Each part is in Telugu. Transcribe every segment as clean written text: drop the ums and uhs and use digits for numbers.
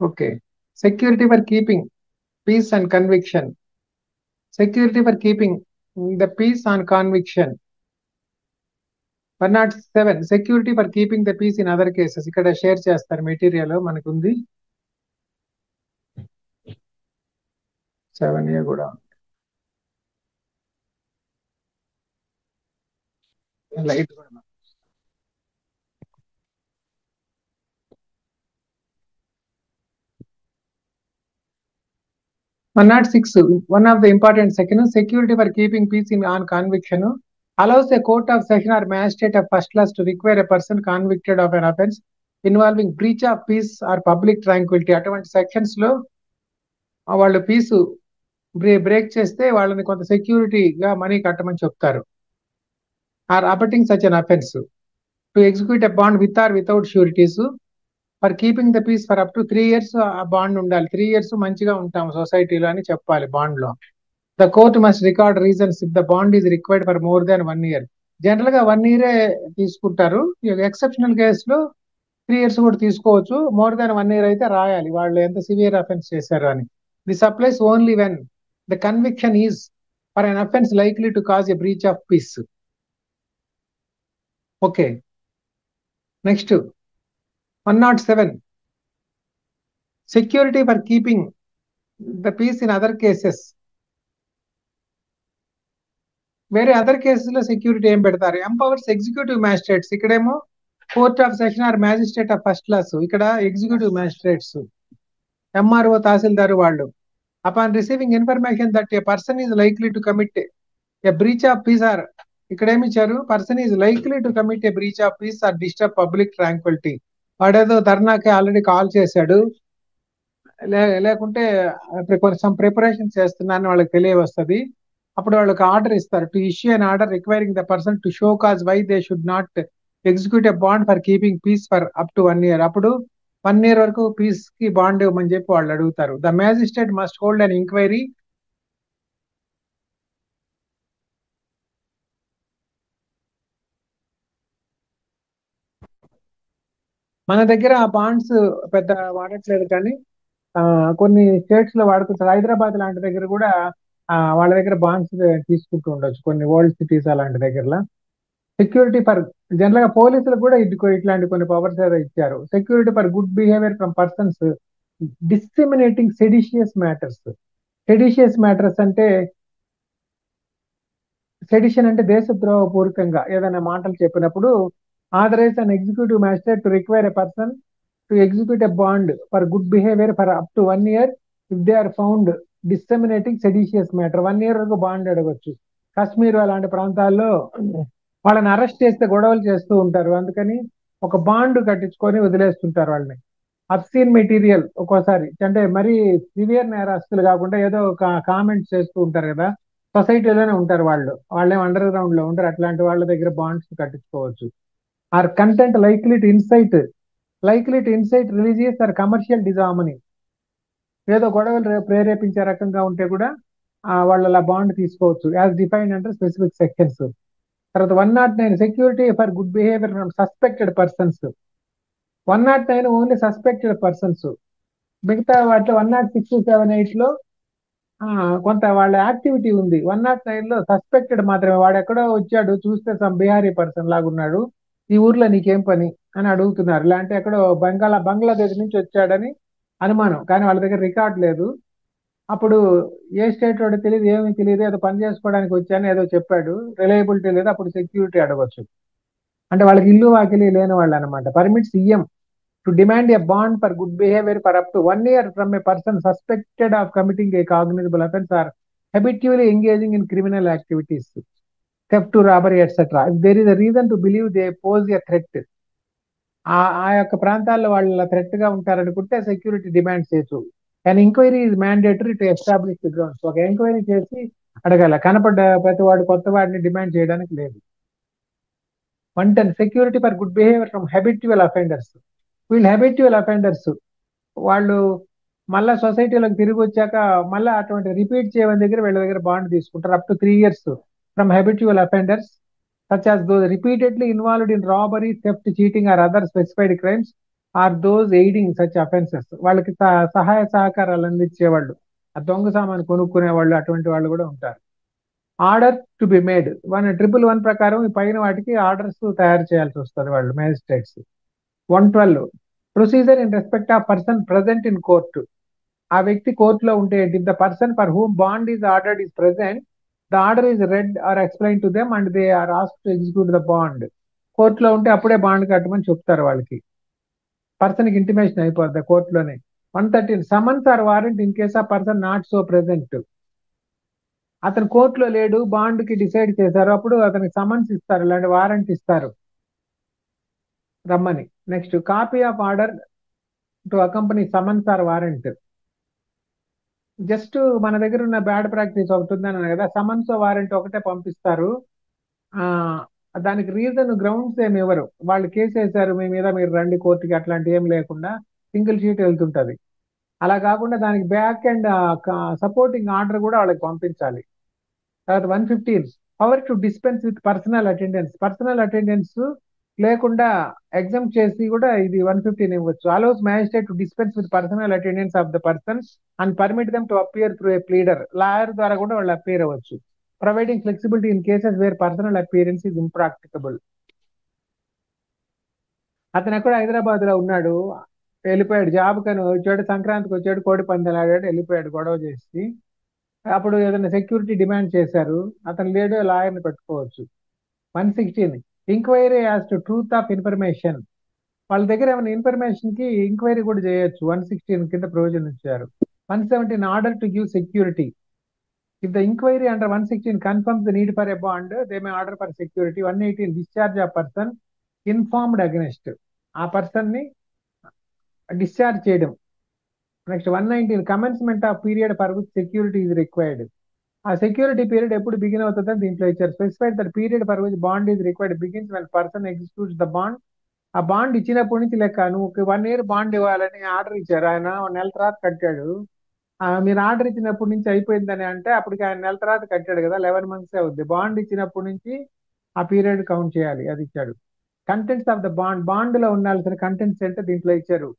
Okay. Security for keeping peace and conviction. Security for keeping the peace on conviction. 107. Security for keeping the peace in other cases. ఇక్కడ షేర్ చేస్తారు మెటీరియల్ మనకు ఉంది. 7A కూడా లైట్ కూడా 106. One of the important section, security for keeping peace in on conviction allows a court of session or magistrate of first class to require a person convicted of an offence involving breach of peace or public tranquility. అటువంటి సెక్షన్స్ లో వాళ్ళు పీస్ బ్రేక్ చేస్తే వాళ్ళని కొంత సెక్యూరిటీగా మనీ కట్టమని చెప్తారు. Or abetting such an offence to execute a bond with or without sureties for keeping the peace for up to 3 years ఆ బాండ్ ఉండాలి. 3 years మంచిగా ఉంటాం సొసైటీలో అని చెప్పాలి బాండ్ లో. The court must record reasons if the bond is required for more than 1 year. General గా 1 year తీసుకుంటారు. ఎక్సెప్షనల్ కేసులో 3 years కూడా తీసుకోవచ్చు. మోర్ దాన్ 1 year అయితే రాయాలి వాళ్ళు ఎంత సివియర్ అఫెన్స్ చేశారు అని. This applies only when the conviction is for an offence likely to cause a breach of peace. Okay, next 107. Security for keeping the peace in other cases. వేరే అదర్ కేసెస్లో సెక్యూరిటీ ఏం పెడతారు? Empowers executive magistrates. ఇక్కడేమో court of session or magistrate of first class. ఇక్కడ ఎగ్జిక్యూటివ్ మ్యాజిస్ట్రేట్స్, ఎంఆర్ఓ, తహసీల్దార్ వాళ్ళు. Upon receiving information that a person is likely to commit a breach of peace or, ఇక్కడ ఏమి ఇచ్చారు? Person is likely to commit a breach of peace or disturb public tranquility. వాడేదో ధర్నాకి ఆల్రెడీ కాల్ చేశాడు, లేకుంటే కొంచెం ప్రిపరేషన్ చేస్తున్నాను వాళ్ళకి తెలియవస్తుంది. అప్పుడు వాళ్ళకి ఆర్డర్ ఇస్తారు, to issue an order requiring the person to show cause why they should not execute a bond for keeping peace for up to 1 year. అప్పుడు 1 year వరకు పీస్ కి బాండ్ ఇవ్వమని చెప్పి వాళ్ళు అడుగుతారు. The magistrate must hold an enquiry మన దగ్గర ఆ బాండ్స్ పెద్ద వాడట్లేదు, కానీ కొన్ని స్టేట్స్ లో వాడుకుంటారు. హైదరాబాద్ లాంటి దగ్గర కూడా వాళ్ళ దగ్గర బాండ్స్ తీసుకుంటూ ఉండొచ్చు, కొన్ని వరల్డ్ సిటీస్ అలాంటి దగ్గరలో. సెక్యూరిటీ ఫర్ జనరల్ గా పోలీసులకు కూడా ఇట్లాంటి కొన్ని పవర్స్ ఏదో ఇచ్చారు. Security for good behaviour from persons discriminating seditious matters. Seditious matters అంటే, సెడిషన్ అంటే దేశద్రోహ పూర్వకంగా ఏదైనా మాటలు చెప్పినప్పుడు authorize an executive magistrate to require a person to execute a bond for good behaviour for up to 1 year if they are found disseminating seditious matter. 1 year వరకు బాండ్ అడగొచ్చు. కాశ్మీర్ అలాంటి ప్రాంతాల్లో వాళ్ళని అరెస్ట్ చేస్తే గొడవలు చేస్తూ ఉంటారు, అందుకని ఒక బాండ్ కట్టించుకొని వదిలేస్తుంటారు వాళ్ళని. అబ్సీన్ మెటీరియల్ ఒక్కోసారి అంటే మరీ సివియర్ నేరస్తులు కాకుండా ఏదో కామెంట్స్ చేస్తూ ఉంటారు కదా, సొసైటీలోనే ఉంటారు వాళ్ళు, వాళ్ళేం అండర్ గ్రౌండ్ లో ఉంటారు. అట్లాంటి వాళ్ళ దగ్గర బాండ్స్ కట్టించుకోవచ్చు. Or content likely to incite religious or commercial disharmony. ఏదో గొడవలు ప్రేరేపించే రకంగా ఉంటే కూడా వాళ్ళు అలా బాండ్ తీసుకోవచ్చు, as defined under specific sections. తర్వాత 109. Security for good behaviour from suspected persons. 109 only suspected persons. మిగతా వాటిలో 106, 7, 8 లో కొంత వాళ్ళ యాక్టివిటీ ఉంది. 109 లో సస్పెక్టెడ్ మాత్రమే. వాడు ఎక్కడో వచ్చాడు, చూస్తే సమ్ బిహారీ పర్సన్ లాగున్నాడు, ఈ ఊర్లో నీకేం పని అని అడుగుతున్నారు. ఇలాంటి ఎక్కడో బంగ్లాదేశ్ నుంచి వచ్చాడని అనుమానం, కానీ వాళ్ళ దగ్గర రికార్డ్ లేదు. అప్పుడు ఏ స్టేట్ వాడు తెలియదు, ఏమీ తెలియదు, ఏదో పని చేసుకోవడానికి వచ్చాను ఏదో చెప్పాడు, రిలయబిలిటీ లేదు, అప్పుడు సెక్యూరిటీ అడగొచ్చు. అంటే వాళ్ళకి ఇల్లు వాకిలి లేని వాళ్ళు అనమాట. Permits him to demand a bond for good behaviour for up to 1 year from a person suspected of committing a cognizable offence or habitually engaging in criminal activities, theft, robbery, etc. If there is a reason to believe they pose a threat, ఆ యొక్క ప్రాంతాల్లో వాళ్ళు థ్రెట్ గా ఉంటారనుకుంటే సెక్యూరిటీ డిమాండ్ చేయొచ్చు. And enquiry is mandatory to establish the grounds. ఒక ఎంక్వైరీ చేసి అడగాల, కనపడ్డ ప్రతి వాడు కొత్త వాడిని డిమాండ్ చేయడానికి లేదు. 110. Security for good behaviour from habitual offenders. వీళ్ళు హ్యాబిట్యువల్ అఫెండర్స్, వాళ్ళు మళ్ళా సొసైటీలోకి తిరిగి వచ్చాక మళ్ళీ అటువంటి రిపీట్ చేయని దగ్గర వీళ్ళ దగ్గర బాండ్ తీసుకుంటారు up to 3 years from habitual offenders such as those repeatedly involved in robbery, theft, cheating or other specified crimes or those aiding such offences. వాళ్ళకి సహాయ సహకారాలు అందించేవాళ్ళు, ఆ దొంగ సామాను కొనుక్కునే వాళ్ళు, అటువంటి వాళ్ళు కూడా ఉంటారు. ఆర్డర్ టు బి మేడ్, 111 ప్రకారం ఈ పైన వాటికి ఆర్డర్స్ తయారు చేయాల్సి వస్తుంది వాళ్ళు magistrates. 112 procedure in respect of person present in court. ఆ వ్యక్తి కోర్టులో ఉంటే, if the person for whom bond is ordered is present, the order is read or explain to them and they are asked to execute the bond. కోర్టులో ఉంటే అప్పుడే బాండ్ కట్టమని చెప్తారు వాళ్ళకి, పర్సన్ కి ఇంటిమేషన్ అయిపోద్ది కోర్టులోనే. 113 summons or warrant in case of person not so present. అతను కోర్టులో లేడు, బాండ్ కి డిసైడ్ చేశారు, అప్పుడు అతనికి సమన్స్ ఇస్తారు, ఇలాంటి వారెంట్ ఇస్తారు రమ్మని. Next copy of order to accompany summons or warrant. Just మన దగ్గర ఉన్న బ్యాడ్ ప్రాక్టీస్ ఒకటి ఉందని కదా, సమన్స్ వారెంట్ ఒకటే పంపిస్తారు. ఆ దానికి రీజన్ గ్రౌండ్స్ ఏమి ఇవ్వరు. వాళ్ళు కేసు వేశారు మీ మీద, మీరు రండి కోర్టుకి, అట్లాంటి ఏం లేకుండా సింగిల్ షీట్ వెళ్తుంటది. అలా కాకుండా దానికి బ్యాక్ అండ్ సపోర్టింగ్ ఆర్డర్ కూడా వాళ్ళకి పంపించాలి. తర్వాత 115 power to dispense with personal attendance. Personal attendance లేకుండా ఎగ్జామ్ చేసి కూడా ఇది 115 ఇవ్వచ్చు. Allows magistrate to dispense with personal attendance of the person and permit them to appear through a pleader. Lawyer ద్వారా కూడా వాళ్ళు అపియర్ అవ్వచ్చు. Providing flexibility in cases where personal appearance is impractical. అతను ఎక్కడ హైదరాబాద్ లో ఉన్నాడు, వెళ్ళిపోయాడు జాబ్ కని వచ్చాడు, సంక్రాంతికి వచ్చాడు, కోడి పందాలు ఆడాడు, వెళ్ళిపోయాడు గొడవ చేసి. అప్పుడు ఏదైనా సెక్యూరిటీ డిమాండ్ చేశారు, అతను లేడు, లాయర్ని పెట్టుకోవచ్చు. 116 enquiry as to truth of information. వాళ్ళ దగ్గర ఏమైనా ఇన్ఫర్మేషన్ కి ఎంక్వైరీ కూడా చేయొచ్చు, 116 కింద ప్రొవిజన్ ఇచ్చారు. 117 order to give security. If the enquiry under 116 confirms the need for a bond, they may order for security. 118 discharge of person informed against. ఆ పర్సన్ ని డిశ్చార్జ్ చేయడం. Next 119 commencement of period for which security is required. ఆ సెక్యూరిటీ పీరియడ్ ఎప్పుడు బిగిన్ అవుతుందని దీంట్లో ఇచ్చారు. Specified that period for which bond is required begins when person executes the bond. ఆ బాండ్ ఇచ్చినప్పటి నుంచి లెక్క. నువ్వు 1 year బాండ్ ఇవ్వాలని ఆర్డర్ ఇచ్చారు, ఆయన 1 నెల తర్వాత కట్టాడు. మీరు ఆర్డర్ ఇచ్చినప్పటి నుంచి అయిపోయిందని అంటే అప్పటికి ఆయన నెల తర్వాత కట్టాడు కదా, 11 months అవుద్ది. బాండ్ ఇచ్చినప్పటి నుంచి ఆ పీరియడ్ కౌంట్ చేయాలి, అది ఇచ్చాడు. Contents of the bond, bond లో ఉండాల్సిన కంటెంట్స్ అంటే దీంట్లో ఇచ్చారు.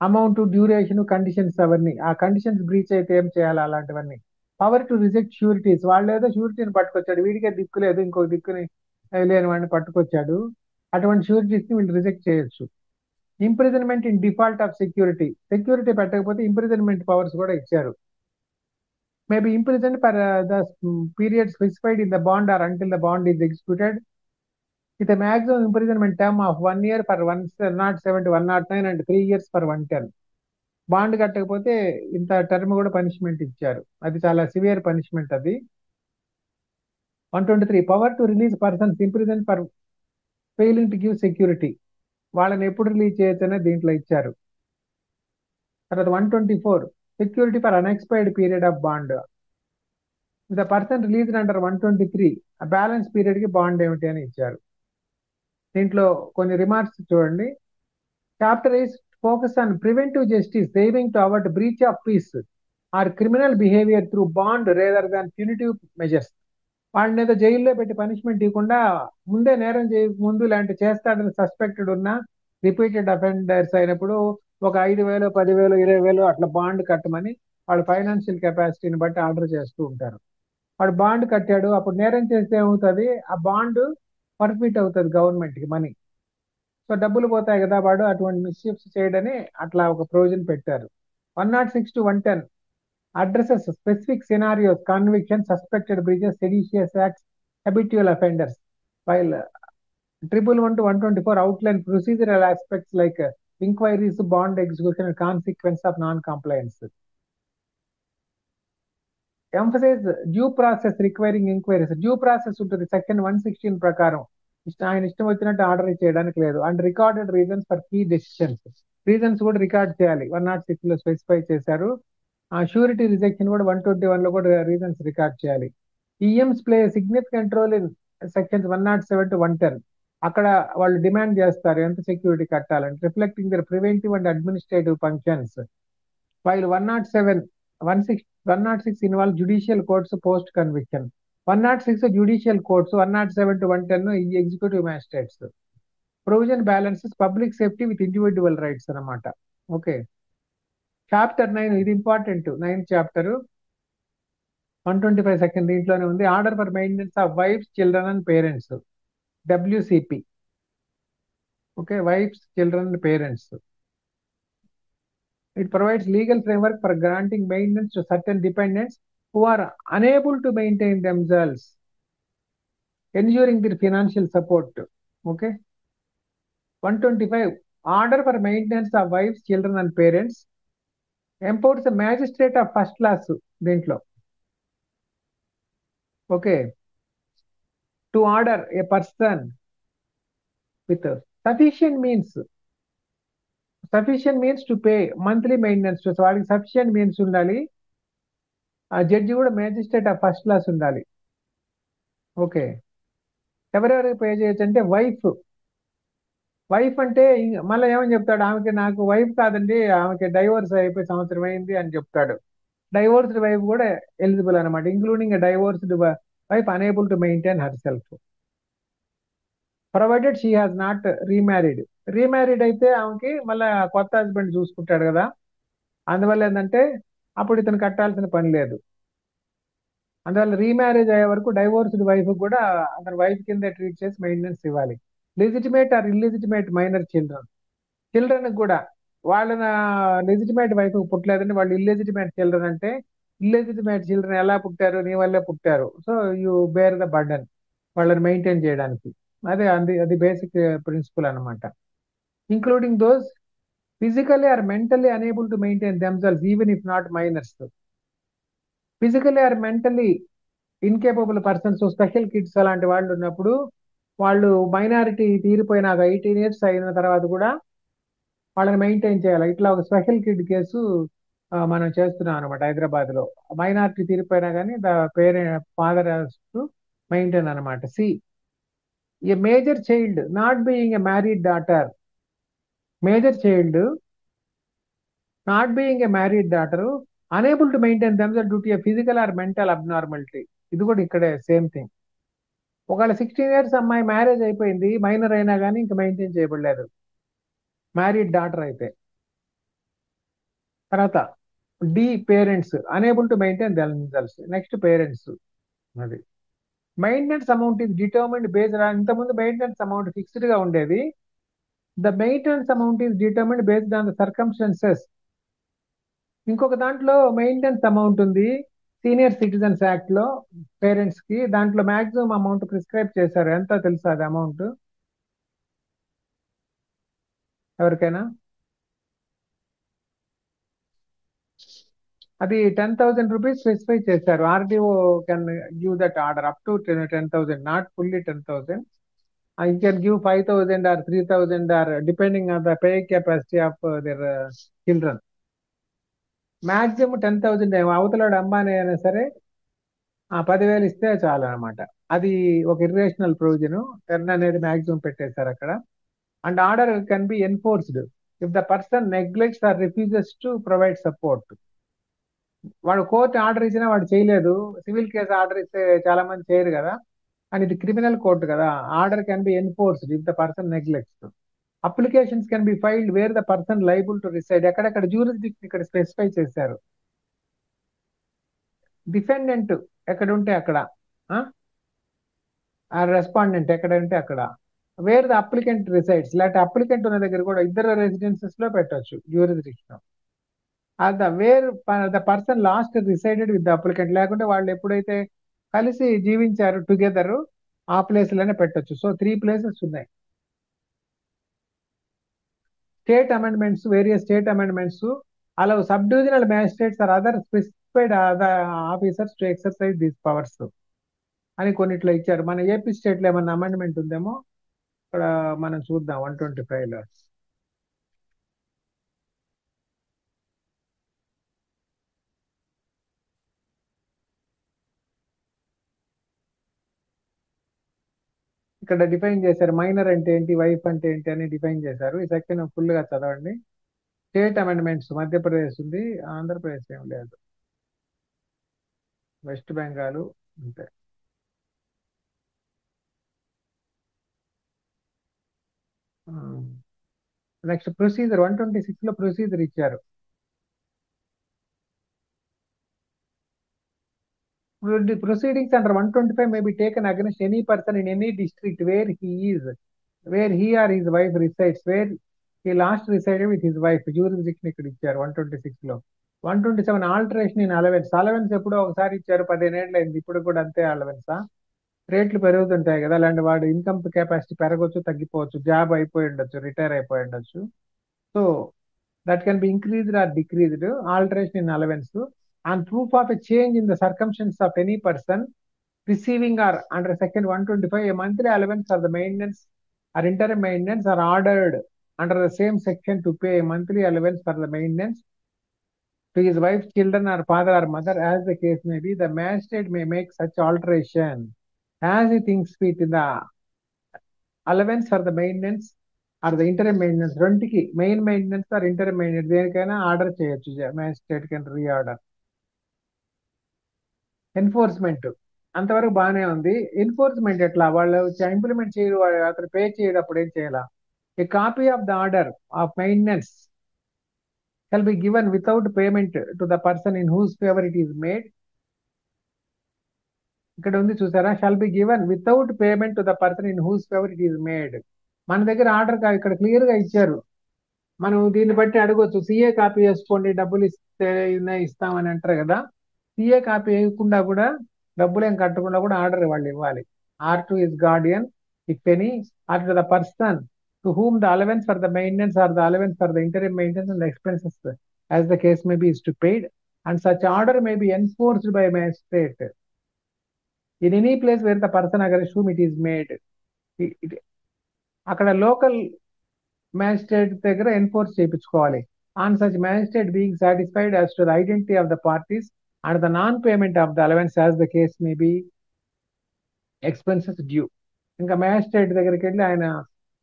అమౌంట్, డ్యూరేషన్, కండిషన్స్, అవన్నీ. ఆ కండిషన్స్ బ్రీచ్ అయితే ఏం చేయాలి, అలాంటివన్నీ. Power to reject sureties. వాళ్ళు ఏదో షూరిటీని పట్టుకొచ్చాడు, వీడికే దిక్కు లేదు, ఇంకొక దిక్కుని లేని వాడిని పట్టుకొచ్చాడు, అటువంటి షూరిటీస్ ని వీళ్ళు రిజెక్ట్ చేయొచ్చు. Imprisonment in default of security. Security పెట్టకపోతే ఇంప్రిజన్మెంట్ పవర్స్ కూడా ఇచ్చారు. Maybe imprison for the period specified in the bond or until the bond is executed with maximum imprisonment term of 1 year for 107 to 109 and 3 years for 110. Bond కట్టకపోతే ఇంత టర్మ్ కూడా పనిష్మెంట్ ఇచ్చారు, అది చాలా సివియర్ పనిష్మెంట్ అది. 123 power to release persons imprison for failing to give security. వాళ్ళని ఎప్పుడు రిలీజ్ చేయొచ్చనే దీంట్లో ఇచ్చారు. తర్వాత 124 security for unexpired period of bond. The person released under 123 ఆ బ్యాలెన్స్ పీరియడ్ కి బాండ్ ఏమిటి అని ఇచ్చారు. దీంట్లో కొన్ని రిమార్క్స్ చూడండి. Chapter is focus on preventive justice saving to avoid breach of peace or criminal behaviour through bond rather than punitive measures. వాళ్ళని ఏదో జైల్లో పెట్టి పనిష్మెంట్ ఇవ్వకుండా ముందే నేరం చేయక ముందు ఇలాంటి చేస్తాడని సస్పెక్టెడ్ ఉన్న రిపీటెడ్ అఫెండర్స్ అయినప్పుడు ఒక 5,000, 10,000, 20,000 అట్లా బాండ్ కట్టమని వాళ్ళ ఫైనాన్షియల్ కెపాసిటీని బట్టి ఆర్డర్ చేస్తూ ఉంటారు. వాడు బాండ్ కట్టాడు, అప్పుడు నేరం చేస్తే ఏమవుతుంది, ఆ బాండ్ పర్ఫిట్ అవుతుంది గవర్నమెంట్ కి మనీ. సో డబ్బులు పోతాయి కదా, వాడు అటువంటి మిస్యూస్ చేయడని అట్లా ఒక ప్రొవిజన్ పెట్టారు. 106 to 110 addresses specific scenarios, conviction, suspected breaches, seditious acts, habitual offenders, while 111 to 124 outline procedural aspects like inquiries, bond execution, and consequence of non-compliance. Emphasize due process requiring inquiries. Due process ఉంటుంది సెక్షన్ 116 ప్రకారం. ఆయన ఇష్టం వచ్చినట్టు ఆర్డర్ చేయడానికి లేదు. And recorded reasons for key decisions. Reasons కూడా రికార్డ్ చేయాలి, 106 లో స్పెసిఫై చేశారు. షూరిటీ రిజెక్షన్ కూడా 121 లో కూడా రీజన్స్ రికార్డ్ చేయాలి. EMs play significant role in sections 107 to 110. అక్కడ వాళ్ళు డిమాండ్ చేస్తారు ఎంత సెక్యూరిటీ కట్టాలని, reflecting their preventive and administrative functions. While 106 involve judicial courts post conviction. 106 judicial courts, 107 to 110 ఈ executive magistrates. Provision balances public safety with individual rights అనమాట. ఓకే. చాప్టర్ 9 ఇది ఇంపార్టెంట్. 9th చాప్టర్ 125 సెకండ్ దీంట్లోనే ఉంది. Order for maintenance of wives children and parents, WCP. Okay, wives children and parents. It provides legal framework for granting maintenance to certain dependents who are unable to maintain themselves, ensuring their financial support. Okay. 125. Order for maintenance of wives, children and parents empowers the magistrate of first class దీంట్లో. Okay. To order a person with sufficient means. Sufficient means to pay monthly maintenance. So వాడికి సఫిషియెంట్ మీన్స్ ఉండాలి. ఆ జడ్జి కూడా మేజిస్ట్రేట్ ఆఫ్ ఫస్ట్ క్లాస్ ఉండాలి. ఓకే. ఎవరెవరికి పే చేయొచ్చు అంటే వైఫ్. వైఫ్ అంటే మళ్ళీ ఏమని చెప్తాడు, ఆమెకి నాకు వైఫ్ కాదండి, ఆమెకి డైవోర్స్ అయిపోయి సంవత్సరం అయింది అని చెప్తాడు. డైవోర్స్డ్ వైఫ్ కూడా ఎలిజిబుల్ అనమాట, including divorced wife unable to maintain herself, provided she has not remarried. Remarried అయితే ఆమెకి మళ్ళీ కొత్త హస్బెండ్ చూసుకుంటాడు కదా, అందువల్ల ఏంటంటే అప్పుడు ఇతను కట్టాల్సిన పని లేదు. అందువల్ల రీమ్యారేజ్ అయ్యే వరకు డైవోర్స్డ్ వైఫ్ కూడా అతని వైఫ్ కింద ట్రీట్ చేసి మెయింటెనెన్స్ ఇవ్వాలి. Legitimate or illegitimate minor children కూడా వాళ్ళ లెజిటిమేట్ వైఫ్ పుట్టలేదండి, వాళ్ళు ఇల్లెజిటిమేట్ చిల్డ్రన్ అంటే, ఇల్లెజిటిమేట్ చిల్డ్రన్ ఎలా పుట్టారు, నీ వల్లే పుట్టారు, so you bear the burden వాళ్ళని మెయింటైన్ చేయడానికి. అది బేసిక్ ప్రిన్సిపల్ అనమాట. Including those physically or mentally unable to maintain themselves even if not minors. Physically or mentally incapable persons, special kids అలాంటి వాళ్ళు ఉన్నప్పుడు వాళ్ళు మైనారిటీ తీరిపోయినాక 18 years అయిన తర్వాత కూడా వాళ్ళని మెయింటైన్ చేయాలి. ఇట్లా ఒక స్పెషల్ కిడ్ కేసు మనం చేస్తున్నాం అనమాట హైదరాబాద్ లో. మైనారిటీ తీరిపోయినా కానీ the parent father to maintain అనమాట. C a major child not being a married daughter, major child not being a married daughter unable to maintain themselves due to a physical or mental abnormality. ఇది కూడా ఇక్కడే సేమ్ థింగ్. ఒకవేళ 16 years అమ్మాయి మ్యారేజ్ అయిపోయింది, మైనర్ అయినా కానీ ఇంకా మెయింటైన్ చేయబడలేదు మ్యారీడ్ డాటర్ అయితే. తర్వాత the parents unable to maintain themselves. Next parents. అది maintenance amount is determined based on, ఇంతకుముందు మెయింటెనెన్స్ అమౌంట్ ఫిక్స్డ్ గా ఉండేది. The maintenance amount is determined based on the circumstances. ఇంకొక దాంట్లో మెయింటెనెన్స్ అమౌంట్ ఉంది సీనియర్ సిటిజన్స్ యాక్ట్ లో పేరెంట్స్ కి, దాంట్లో మాక్సిమం అమౌంట్ ప్రిస్క్రైబ్ చేశారు. ఎంత తెలుసా అది అమౌంట్ ఎవరికైనా? అది 10,000 రూపీస్ స్పెసిఫై చేశారు. RDO can give that order up to 10,000, not fully 10,000. You can give 5,000 or 3,000 or depending on the pay capacity of their children. Maximum 10,000. అవతలాడు అంబానీ అయినా సరే 10,000 ఇస్తే చాలు అనమాట. అది ఒక ఇర్రేషనల్ ప్రొవిజన్. 10 అనేది మాక్సిమం పెట్టేశారు అక్కడ. And order can be enforced if the person neglects or refuses to provide support. వాడు కోర్టు ఆర్డర్ ఇచ్చినా వాడు చేయలేదు, సివిల్ కేసు ఆర్డర్ ఇస్తే చాలా మంది చేయరు కదా, అండ్ ఇది క్రిమినల్ కోర్టు కదా. Order can be enforced if the person neglects. Applications can be filed where the person liable to reside. ఎక్కడెక్కడ జ్యూరిస్డిక్షన్ ఇక్కడ స్పెసిఫై చేశారు. డిఫెండెంట్ ఎక్కడ ఉంటే అక్కడ, ఆ రెస్పాండెంట్ ఎక్కడ ఉంటే అక్కడ, వేర్ ద అప్లికెంట్ రిసైడ్స్, లేకపోతే అప్లికెంట్ ఉన్న దగ్గర కూడా ఇద్దరు రెసిడెన్సెస్ లో పెట్టవచ్చు jurisdiction. Where the person last resided with the applicant, లేకుంటే వాళ్ళు ఎప్పుడైతే కలిసి జీవించారు టుగెదర్ ఆ ప్లేస్ లోనే పెట్టొచ్చు. సో 3 places ఉన్నాయి. State amendments, various state amendments allow sub divisional magistrates or other specified officers to exercise these powers అని కొన్నిట్లో ఇచ్చారు. మన ఏపీ స్టేట్ లో ఏమన్నా అమెండ్మెంట్ ఉందేమో ఇక్కడ మనం చూద్దాం. 125 లో ఇక్కడ డిఫైన్ చేశారు. మైనర్ అంటే ఏంటి, వైఫ్ అంటే ఏంటి అని డిఫైన్ చేశారు. ఈ సెక్షన్ ఫుల్ గా చదవండి. స్టేట్ అమెండ్మెంట్స్ మధ్యప్రదేశ్ ఉంది, ఆంధ్రప్రదేశ్ ఏం లేదు, వెస్ట్ బెంగాల్ అంతే. నెక్స్ట్ ప్రొసీజర్ 126 లో ప్రొసీజర్ ఇచ్చారు. Proceedings under 125 may be taken against any person in any district where he or his wife resides, where he last resided with his wife. Jurisdiction ఇక్కడ ఇచ్చారు 126 లో. 127 ఆల్టరేషన్ ఇన్ అలవెన్స్. అలవెన్స్ ఎప్పుడో ఒకసారి ఇచ్చారు, 15 ఏళ్ళు అయింది, ఇప్పుడు కూడా అంతే అలవెన్సా? రేట్లు పెరుగుతుంటాయి కదా, అలాంటి వాడు ఇన్కమ్ కెపాసిటీ పెరగవచ్చు, తగ్గిపోవచ్చు, జాబ్ అయిపోయి ఉండొచ్చు, రిటైర్ అయిపోయి ఉండొచ్చు. So that can be increased or decreased, alteration in allowance, and proof of a change in the circumstances of any person receiving or under section 125 a monthly allowance or the maintenance or interim maintenance are ordered under the same section to pay a monthly allowance for the maintenance to his wife, children, or father or mother, as the case may be. The magistrate may make such alteration as he thinks fit in the allowance for the maintenance or the interim maintenance, రెండుకి main maintenance or interim maintenance దేనికైనా ఆర్డర్ చేయొచ్చు magistrate can reorder. Enforcement అంతవరకు బాగానే ఉంది. ఎన్ఫోర్స్మెంట్ ఎట్లా, వాళ్ళు ఇంప్లిమెంట్ చేయరు, అతను పే చేయడప్పుడు ఏం చేయాలా? A copy of the order of maintenance shall be given without payment to the person in who's favour it is made. ఇక్కడ ఉంది చూసారా, shall be given without payment to the person in who's favour it is made. మన దగ్గర ఆర్డర్ ఇక్కడ క్లియర్ గా ఇచ్చారు, మనం దీన్ని బట్టి అడగొచ్చు, సిఏ కాపీ వేసుకోండి డబ్బులు ఇస్తే ఇస్తామని అంటారు కదా. సిఏ కాపీ వేయకుండా కూడా, డబ్బులు ఏం కట్టకుండా కూడా ఆర్డర్ వాళ్ళు ఇవ్వాలి. Or to his guardian if any or to the person to whom the allowance for the maintenance or the allowance for the interim maintenance and expenses as the case may be is to paid and such order may be enforced by magistrate in any place where the person against whom it is made. అక్కడ లోకల్ మ్యాజిస్ట్రేట్ దగ్గర ఎన్ఫోర్స్ చేయించుకోవాలి. On such magistrate being satisfied as to the identity of the parties and the non payment of the allowance as the case may B expenses due. ఇంకా మ్యాజిస్ట్రేట్ దగ్గరికి వెళ్ళి ఆయన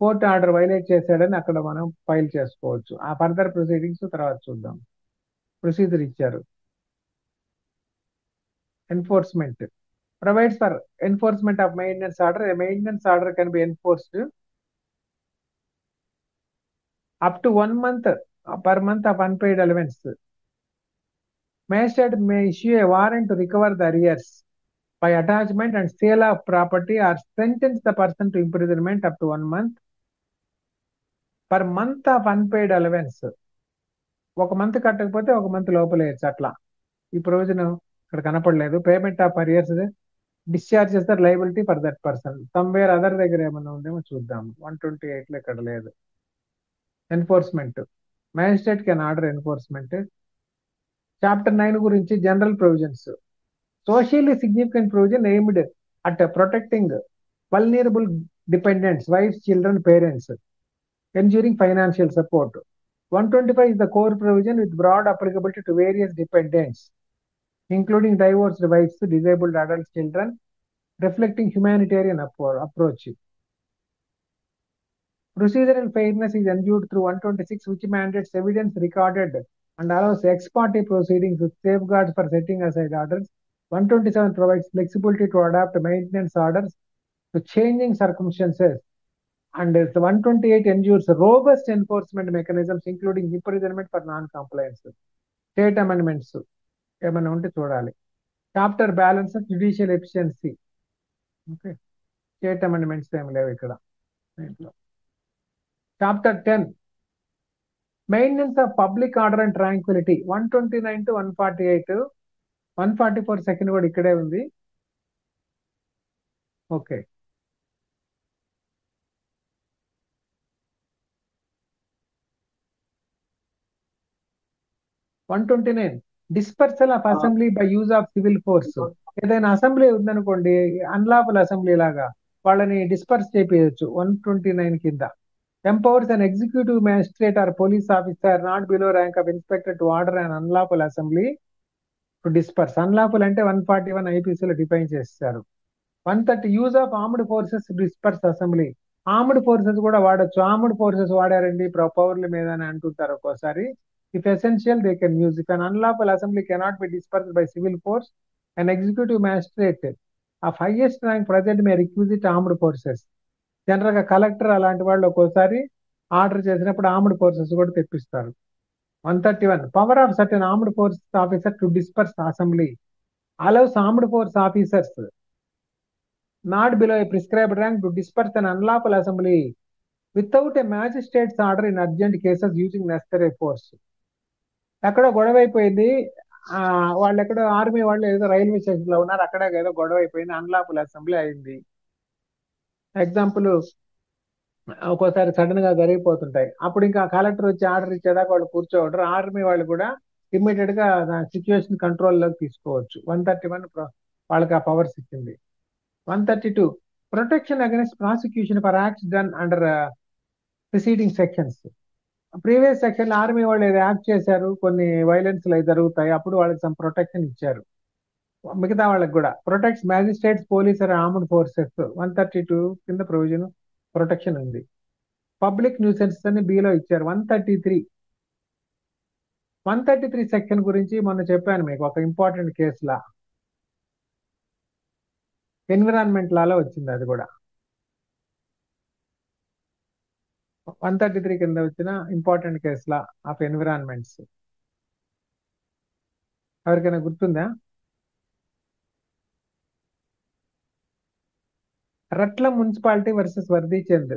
కోర్టు ఆర్డర్ వైలేట్ చేశాడని అక్కడ మనం ఫైల్ చేసుకోవచ్చు. ఆ ఫర్దర్ ప్రొసీడింగ్స్ తర్వాత చూద్దాం. ప్రొసీజర్ ఇచ్చారు. Enforcement provides for enforcement of maintenance order. A maintenance order can be enforced up to 1 month per month of unpaid allowance. Magistrate may issue a warrant to recover the arrears by attachment and sale of property or sentence the person to imprisonment up to 1 month per month of unpaid allowance. ఒక మంత్ కట్టకపోతే ఒక మంత్ లోపలేయచ్చు. అట్లా ఈ ప్రొవిజన్ ఇక్కడ కనపడలేదు. Payment of arrears discharges the liability for that person. Somewhere other దగ్గర ఏమన్నా ఉందేమో చూద్దాం. 128 లో ఇక్కడ లేదు. Enforcement, magistrate can order enforcement. Chapter 9 గురించి general provisions. Socially significant provision aimed at protecting vulnerable dependents, wives, children, parents, ensuring financial support. 125 is the core provision with broad applicability to various dependents, including divorced wives, disabled adult children, reflecting humanitarian approach. Procedural fairness is ensured through 126, which mandates evidence recorded and allows ex parte proceedings with safeguards for setting aside orders. 127 provides flexibility to adapt maintenance orders to changing circumstances. And 128 ensures robust enforcement mechanisms, including imprisonment for non-compliance. State amendments ఏమైనా ఉంటే చూడాలి. Chapter balance judicial efficiency. Okay, state amendments ఏమి లేవు ఇక్కడ. Chapter 10 maintenance of public order and Tranquility. 129 to 148, 144 second కూడా ఇక్కడే ఉంది. Okay, dispersal of assembly by use of civil force. ఏదైనా అసెంబ్లీ ఉందనుకోండి, అన్లాఫుల్ అసెంబ్లీ లాగా, వాళ్ళని డిస్పర్స్ చేయించవచ్చు 129 కింద. empowers an executive magistrate or police officer not below rank of inspector to order an unlawful assembly to disperse. Unlawful అంటే 141 ఐపీసీలో డిఫైన్ చేస్తారు. 130 use of armed forces disperse assembly. Armed forces కూడా వాడచ్చు. ఆర్మ్డ్ ఫోర్సెస్ వాడారండి పౌరుల మీద అని అంటుంటారు ఒక్కోసారి. If essential, they can use. If an unlawful assembly cannot be dispersed by civil force, an executive magistrate of highest rank present may requisite armed forces. General గా కలెక్టర్ అలాంటి వాళ్ళు ఒక్కోసారి ఆర్డర్ చేసినప్పుడు ఆర్మ్డ్ ఫోర్సెస్ కూడా తెప్పిస్తారు. 131 power of certain armed forces officer to disperse assembly allows armed force officers not below a prescribed rank to disperse an unlawful assembly without a magistrate's order in urgent cases using necessary force. ఎక్కడో గొడవ అయిపోయింది. వాళ్ళు ఎక్కడో ఆర్మీ వాళ్ళు ఏదో రైల్వే స్టేషన్ లో ఉన్నారు, అక్కడ ఏదో గొడవ అయిపోయింది, అన్లాఫుల్ అసెంబ్లీ అయింది. ఎగ్జాంపుల్ ఒక్కోసారి సడన్ గా జరిగిపోతుంటాయి. అప్పుడు ఇంకా కలెక్టర్ వచ్చి ఆర్డర్ ఇచ్చేదాకా వాళ్ళు కూర్చోవడరు. ఆర్మీ వాళ్ళు కూడా ఇమ్మీడియట్ గా సిచ్యువేషన్ కంట్రోల్ లోకి తీసుకోవచ్చు. 131 వాళ్ళకి ఆ పవర్స్ ఇచ్చింది. 132 protection against prosecution for acts done under preceding sections. Previous section army వాళ్ళు ఏదో యాక్ట్ చేశారు, కొన్ని వైలెన్స్ అవి జరుగుతాయి, అప్పుడు వాళ్ళకి సమ్ ప్రొటెక్షన్ ఇచ్చారు. మిగతా వాళ్ళకి కూడా protects magistrates police and armed forces 132 కింద ప్రొవిజన్ ప్రొటెక్షన్ ఉంది. పబ్లిక్ న్యూసెన్స్ అని బిలో ఇచ్చారు. 133 సెక్షన్ గురించి మొన్న చెప్పాను మీకు, ఒక ఇంపార్టెంట్ కేసులా ఎన్విరాన్మెంట్ లాలో వచ్చింది అది కూడా. 133 కింద వచ్చిన ఇంపార్టెంట్ కేసులా ఆఫ్ ఎన్విరాన్మెంట్స్ ఎవరికైనా గుర్తుందా? రట్ల మున్సిపాలిటీ వర్సెస్ వర్ధీచంద్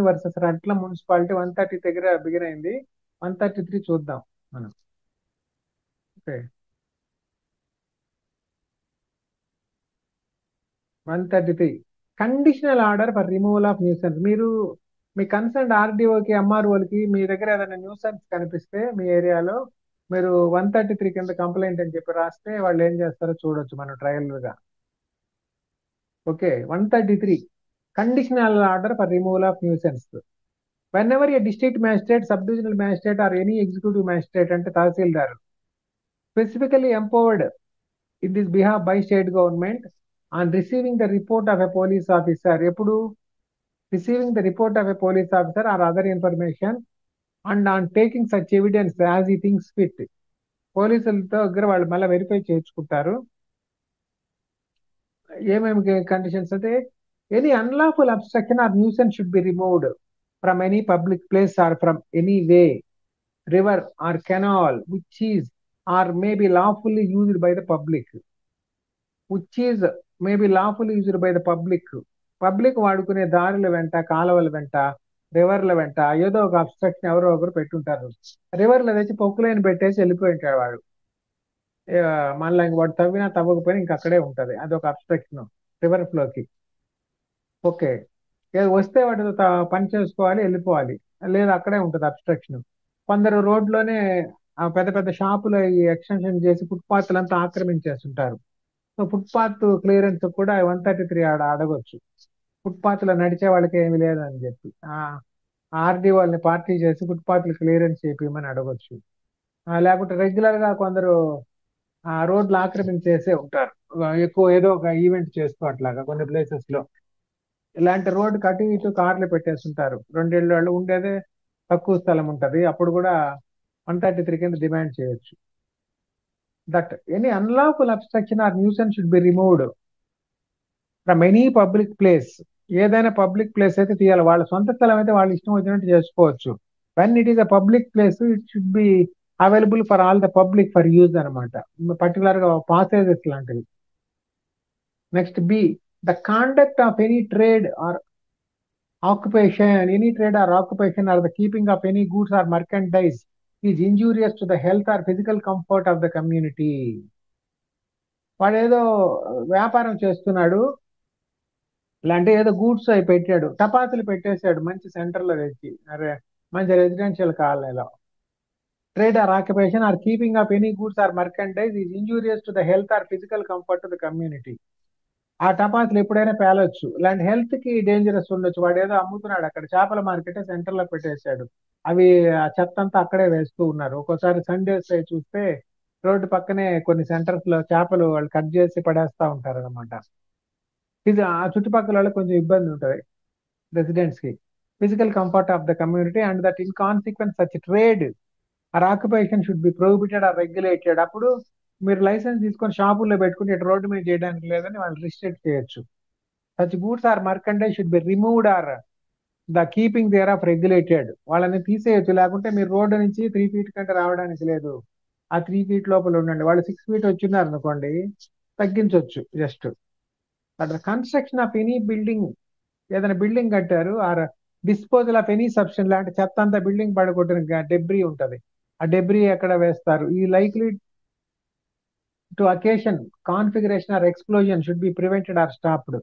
వర్సెస్ రట్ల మున్సిపాలిటీ 130 దగ్గర బిగిన్ అయింది. 133 చూద్దాం మనం. Okay, 133 conditional order for removal of nuisance. మీరు మీ కన్సర్న్ ఆర్డీఓకి ఎంఆర్ఓలకి మీ దగ్గర ఏదైనా న్యూసెన్స్ కనిపిస్తే మీ ఏరియాలో మీరు 133 కింద కంప్లైంట్ అని చెప్పి రాస్తే వాళ్ళు ఏం చేస్తారో చూడొచ్చు మనం ట్రయల్ గా. Okay, 133 conditional order for removal of nuisance. whenever a district magistrate, sub-divisional magistrate or any executive magistrate అంటే తహసీల్దార్ specifically empowered in this behalf by state government on receiving the report of a police officer, ఎప్పుడు receiving the report of a police officer or other information and on taking such evidence as he thinks fit. పోలీసులతో దగ్గర వాళ్ళు మళ్ళీ వెరిఫై చేయించుకుంటారు. ఏమేమి కండిషన్స్ అంటే any unlawful obstruction or nuisance should be removed from any public place or from any way, river or canal which is or may be lawfully used by the public. which is may be lawfully used by the public. Public వాడుకునే దారుల వెంట, కాలువల వెంట, రివర్ల వెంట ఏదో ఒక అబ్స్ట్రక్షన్ ఎవరో ఒకరు పెట్టుంటారు. రివర్లో తెచ్చి పొక్కులైన పెట్టేసి వెళ్ళిపోయి ఉంటాడు వాడు. మళ్ళీ వాడు తవ్వినా తవ్వకపోయినా ఇంక అక్కడే ఉంటది, అదొక అబ్స్ట్రక్షన్ రివర్ ఫ్లోకి. ఓకే, వస్తే వాటితో పని చేసుకోవాలి, వెళ్ళిపోవాలి, లేదా అక్కడే ఉంటుంది అబ్స్ట్రక్షన్. కొందరు రోడ్లోనే పెద్ద పెద్ద షాపులు ఎక్స్టెన్షన్ చేసి ఫుట్పాత్లంతా ఆక్రమించేస్తుంటారు. సో ఫుట్పాత్ క్లియరెన్స్ కూడా 133 అడగొచ్చు. ఫుట్పాత్ లో నడిచే వాళ్ళకి ఏమి లేదని చెప్పి ఆర్డీ వాళ్ళని పార్టీ చేసి ఫుట్పాత్లు క్లియరెన్స్ చేపిమని అడగొచ్చు. లేకుంటే రెగ్యులర్ గా కొందరు రోడ్లు ఆక్రమించేసే ఉంటారు, ఎక్కువ ఏదో ఒక ఈవెంట్ చేస్తూ అట్లాగా కొన్ని ప్లేసెస్ లో. ఇలాంటి రోడ్డు అటు ఇటు కార్లు పెట్టేస్తుంటారు, రెండేళ్ళు వాళ్ళు ఉండేదే తక్కువ స్థలం ఉంటది, అప్పుడు కూడా 133 కింద డిమాండ్ చేయొచ్చు. That any unlawful obstruction or nuisance should be removed from any public place. ఏదైనా పబ్లిక్ ప్లేస్ అయితే తీయాలి, వాళ్ళ సొంత స్థలం అయితే వాళ్ళు ఇష్టం వచ్చినట్టు చేసుకోవచ్చు. When it is a public place it should be available for all the public for use అనమాట, పర్టికులర్ గా పాసేజెస్ లాంటివి. Next be the conduct of any trade are occupation, any trade or occupation or the keeping of any goods or merchandise is injurious to the health or physical comfort of the community. వాడు ఏదో వ్యాపారం చేస్తున్నాడు, ఇలాంటి ఏదో గూడ్స్ అవి పెట్టాడు, టపాసులు పెట్టేశాడు మంచి సెంటర్ లో తెచ్చి, అరే మంచి రెసిడెన్షియల్ కాలనీలో. Trade or occupation or keeping of any goods or merchandise is injurious to the health or physical comfort to the community. ఆ టపాసులు ఎప్పుడైనా పేలొచ్చు, ఇలాంటి హెల్త్ కి డేంజరస్ ఉండొచ్చు. వాడు ఏదో అమ్ముతున్నాడు అక్కడ, చేపల మార్కెట్ సెంటర్ లో పెట్టేశాడు, అవి ఆ చెత్త అంతా అక్కడే వేస్తూ ఉన్నారు. ఒక్కోసారి సండేస్ చూస్తే రోడ్డు పక్కనే కొన్ని సెంటర్స్ లో చేపలు వాళ్ళు కట్ చేసి పడేస్తా ఉంటారు అనమాట. ఇది ఆ చుట్టుపక్కల వాళ్ళకి కొంచెం ఇబ్బంది ఉంటుంది రెసిడెంట్స్ కి. Physical comfort of the community and that in consequence such trade or occupation should be prohibited or regulated. అప్పుడు మీరు లైసెన్స్ తీసుకొని షాపుల్లో పెట్టుకుని ఇటు రోడ్డు మీద చేయడానికి లేదని వాళ్ళు రిస్ట్రిక్ట్ చేయొచ్చు. Such goods or merchandise should be removed or the keeping thereof regulated, వాళ్ళని తీసేయచ్చు. లేకుంటే మీరు రోడ్డు నుంచి 3 feet కంటే రావడానికి లేదు, ఆ 3 feet లోపల ఉండండి. వాళ్ళు 6 feet వచ్చిన్నారు అనుకోండి, తగ్గించవచ్చు just. But the construction of any building, ఏదైనా బిల్డింగ్ కట్టారు, or disposal of any substance, లాంటి చెత్త అంతా బిల్డింగ్ పడగొట్టిన డెబ్రీ ఉంటది, ఆ డెబ్రీ ఎక్కడ వేస్తారు, ఈ likely to occasion configuration or explosion should be prevented or stopped.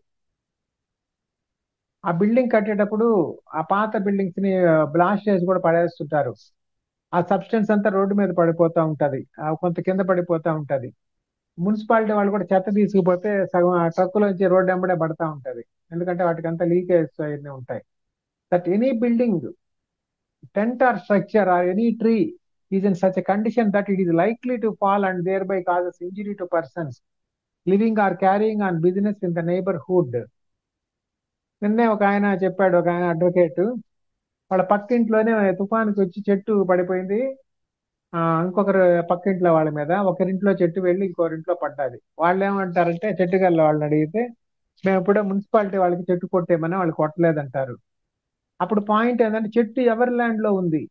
ఆ బిల్డింగ్ కట్టేటప్పుడు ఆ పాత బిల్డింగ్స్ ని బ్లాస్ట్ చేసి కూడా పడేస్తుంటారు. ఆ సబ్స్టెన్స్ అంతా రోడ్డు మీద పడిపోతా ఉంటది, కొంత కింద పడిపోతా ఉంటది. మున్సిపాలిటీ వాళ్ళు కూడా చెత్త తీసుకుపోతే సగం ఆ ట్రక్కులోంచి రోడ్డు వెంబడే పడతా ఉంటది, ఎందుకంటే వాటికి అంతా లీకేజ్ అవన్నీ ఉంటాయి. That any building, tent or structure or any tree is in such a condition that it is likely to fall and thereby causes injury to persons living or carrying on business in the neighbourhood. నిన్నే ఒక ఆయన చెప్పాడు, ఒక ఆయన అడ్వకేట్, వాళ్ళ పక్కింట్లోనే తుఫానుకి వచ్చి చెట్టు పడిపోయింది, ఇంకొకరు పక్కింట్లో వాళ్ళ మీద, ఒకరింట్లో చెట్టు వెళ్ళి ఇంకోరింట్లో పడ్డది. వాళ్ళు ఏమంటారంటే, చెట్టు గల్ల వాళ్ళని అడిగితే, మేము ఇప్పుడే మున్సిపాలిటీ వాళ్ళకి చెట్టు కొట్టేమని, వాళ్ళు కొట్టలేదంటారు. అప్పుడు పాయింట్ ఏంటంటే, చెట్టు ఎవరి ల్యాండ్ లో ఉంది?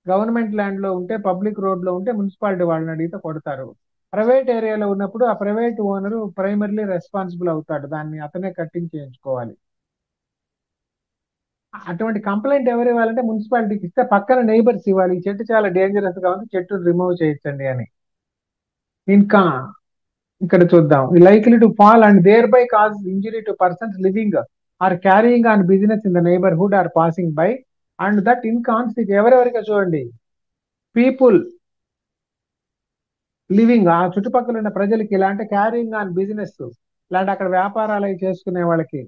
గవర్నమెంట్ ల్యాండ్ లో ఉంటే, పబ్లిక్ రోడ్ లో ఉంటే మున్సిపాలిటీ వాళ్ళని అడిగితే కొడతారు. ప్రైవేట్ ఏరియాలో ఉన్నప్పుడు ఆ ప్రైవేట్ ఓనరు ప్రైమర్లీ రెస్పాన్సిబుల్ అవుతాడు, దాన్ని అతనే కట్టింగ్ చేయించుకోవాలి. అటువంటి కంప్లైంట్ ఎవరు ఇవ్వాలంటే మున్సిపాలిటీకి ఇస్తే, పక్కన నైబర్స్ ఇవ్వాలి, ఈ చెట్టు చాలా డేంజరస్ గా ఉంది, చెట్టును రిమూవ్ చేయించండి అని. ఇంకా ఇక్కడ చూద్దాం, likely to fall and thereby cause injury to persons living or carrying on business in the neighbourhood or passing by, and that in consequence, ఎవరెవరిగా చూడండి, పీపుల్ లివింగ్, ఆ చుట్టుపక్కల ఉన్న ప్రజలకి, ఇలాంటి క్యారీయింగ్ ఆన్ బిజినెస్, ఇలాంటి అక్కడ వ్యాపారాలు అవి చేసుకునే వాళ్ళకి,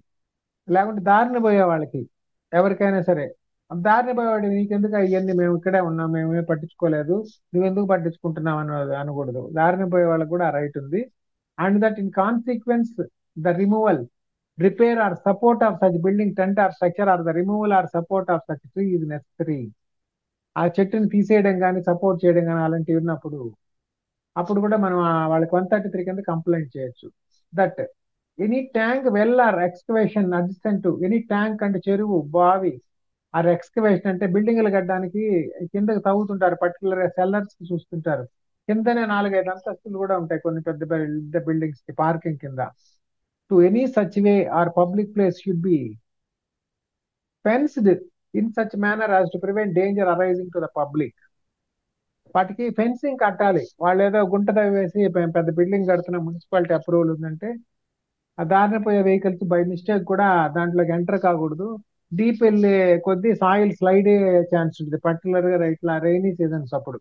లేకుంటే దారిని పోయే వాళ్ళకి, ఎవరికైనా సరే. దారిని పోయేవాడు, నీకెందుకు ఇవన్నీ, మేము ఇక్కడే ఉన్నాం, మేమేం పట్టించుకోలేదు, నువ్వెందుకు పట్టించుకుంటున్నావు అని అనకూడదు. దారిని పోయే వాళ్ళకి కూడా రైట్ ఉంది. And that in consequence the removal, repair or support of such building, tent or structure or the removal or support of such tree is necessary. ఆ చెట్టుని తీసేయడం కానీ సపోర్ట్ చేయడం కానీ అలాంటివి ఉన్నప్పుడు, అప్పుడు కూడా మనం వాళ్ళకి 133 కింద కంప్లైంట్ చేయొచ్చు. That any tank, well or excavation adjacent to any tank, అంటే చెరువు, బావి, ఆర్ ఎక్స్కవేషన్ అంటే బిల్డింగ్లు కట్టడానికి కిందకి తవ్వుతుంటారు, పర్టికులర్ గా సెల్లర్స్ కి చూస్తుంటారు. కిందనే 4-5 అంతస్తులు కూడా ఉంటాయి కొన్ని పెద్ద పెద్ద బిల్డింగ్స్ కి పార్కింగ్ కింద. To any such way or public place should be fenced in such manner as to prevent danger arising to the public. వాటికి ఫెన్సింగ్ కట్టాలి. వాళ్ళు ఏదో గుంట వేసి పెద్ద బిల్డింగ్ కడుతున్న మున్సిపాలిటీ అప్రూవల్ ఉందంటే, ఆ దారిన పోయే వెహికల్స్ బై మిస్టేక్ కూడా దాంట్లోకి ఎంటర్ కాకూడదు. డీప్ వెళ్ళే కొద్దీ సాయిల్ స్లైడ్ అయ్యే ఛాన్స్ ఉంటుంది, పర్టికులర్ గా ఇట్లా రైనీ సీజన్స్ అప్పుడు.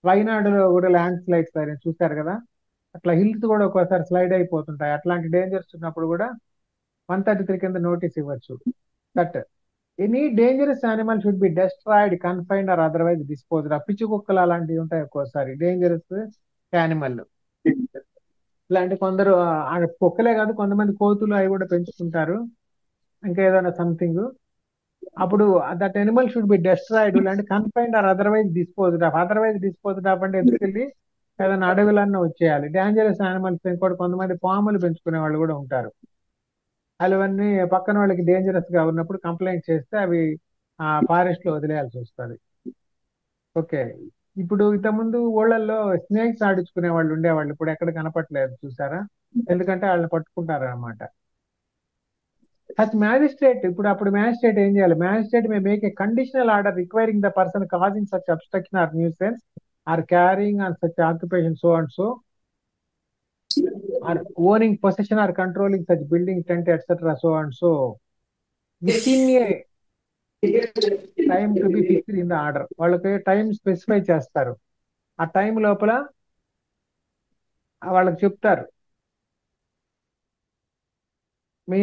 వైనాడులో కూడా ల్యాండ్ స్లైడ్స్ ఆయన చూశారు కదా, అట్లా హిల్స్ కూడా ఒక్కోసారి స్లైడ్ అయిపోతుంటాయి. అట్లాంటి డేంజర్స్ ఉన్నప్పుడు కూడా 133 కింద నోటీస్ ఇవ్వచ్చు. That any dangerous animal should be destroyed, confined or otherwise disposed. పిచ్చి కుక్కలు అలాంటివి ఉంటాయి ఒక్కోసారి డేంజరస్ యానిమల్. ఇలాంటి కొందరు కుక్కలే కాదు, కొంతమంది కోతులు అవి కూడా పెంచుకుంటారు, ఇంకా ఏదైనా సంథింగ్. అప్పుడు that animal should be destroyed, ఇలాంటి confined or otherwise disposed of. Otherwise disposed of అంటే ఎత్తుకెళ్ళి ఏదైనా అడవులన్నా వచ్చేయాలి. డేంజరస్ యానిమల్స్ కూడా కొంతమంది పాములు పెంచుకునే వాళ్ళు కూడా ఉంటారు. అవన్నీ పక్కన వాళ్ళకి డేంజరస్ గా ఉన్నప్పుడు కంప్లైంట్ చేస్తే అవి ఫారెస్ట్ లో వదిలేయాల్సి వస్తుంది. ఓకే. ఇప్పుడు ఇంతకుముందు ఊళ్ళల్లో స్నేక్స్ ఆడించుకునే వాళ్ళు ఉండేవాళ్ళు, ఇప్పుడు ఎక్కడ కనపట్లేదు చూసారా, ఎందుకంటే వాళ్ళని పట్టుకుంటారు అనమాట. సచ్ మ్యాజిస్ట్రేట్, ఇప్పుడు అప్పుడు మ్యాజిస్ట్రేట్ ఏం చేయాలి, magistrate may make a conditional order requiring the person causing such obstruction or nuisance or carrying on such occupation so and so or owning possession or controlling such building, tent etcetera so and so within a time to be fixed in the order. వాళ్ళకి టైం స్పెసిఫై చేస్తారు, ఆ టైం లోపల వాళ్ళకి చెప్తారు. మీ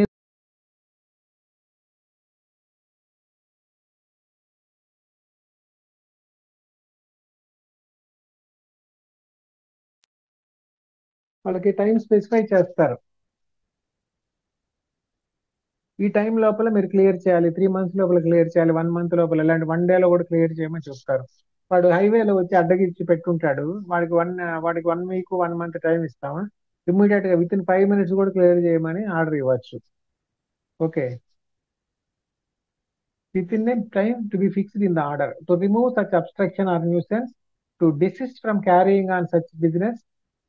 వాళ్ళకి టైం స్పెసిఫై చేస్తారు, ఈ టైం లోపల మీరు క్లియర్ చేయాలి, 3 months లోపల క్లియర్ చేయాలి, 1 month లోపల, ఇలాంటి 1 day లో కూడా క్లియర్ చేయమని చెప్తారు. వాడు హైవేలో వచ్చి అడ్డగిచ్చి పెట్టుంటాడు, వాడికి 1 week 1 month టైం ఇస్తామా, ఇమ్మీడియట్ గా విత్ ఇన్ 5 minutes కూడా క్లియర్ చేయమని ఆర్డర్ ఇవ్వచ్చు. Okay. within a time to be fixed in the order, to remove such obstruction or nuisance, to desist from carrying on such business,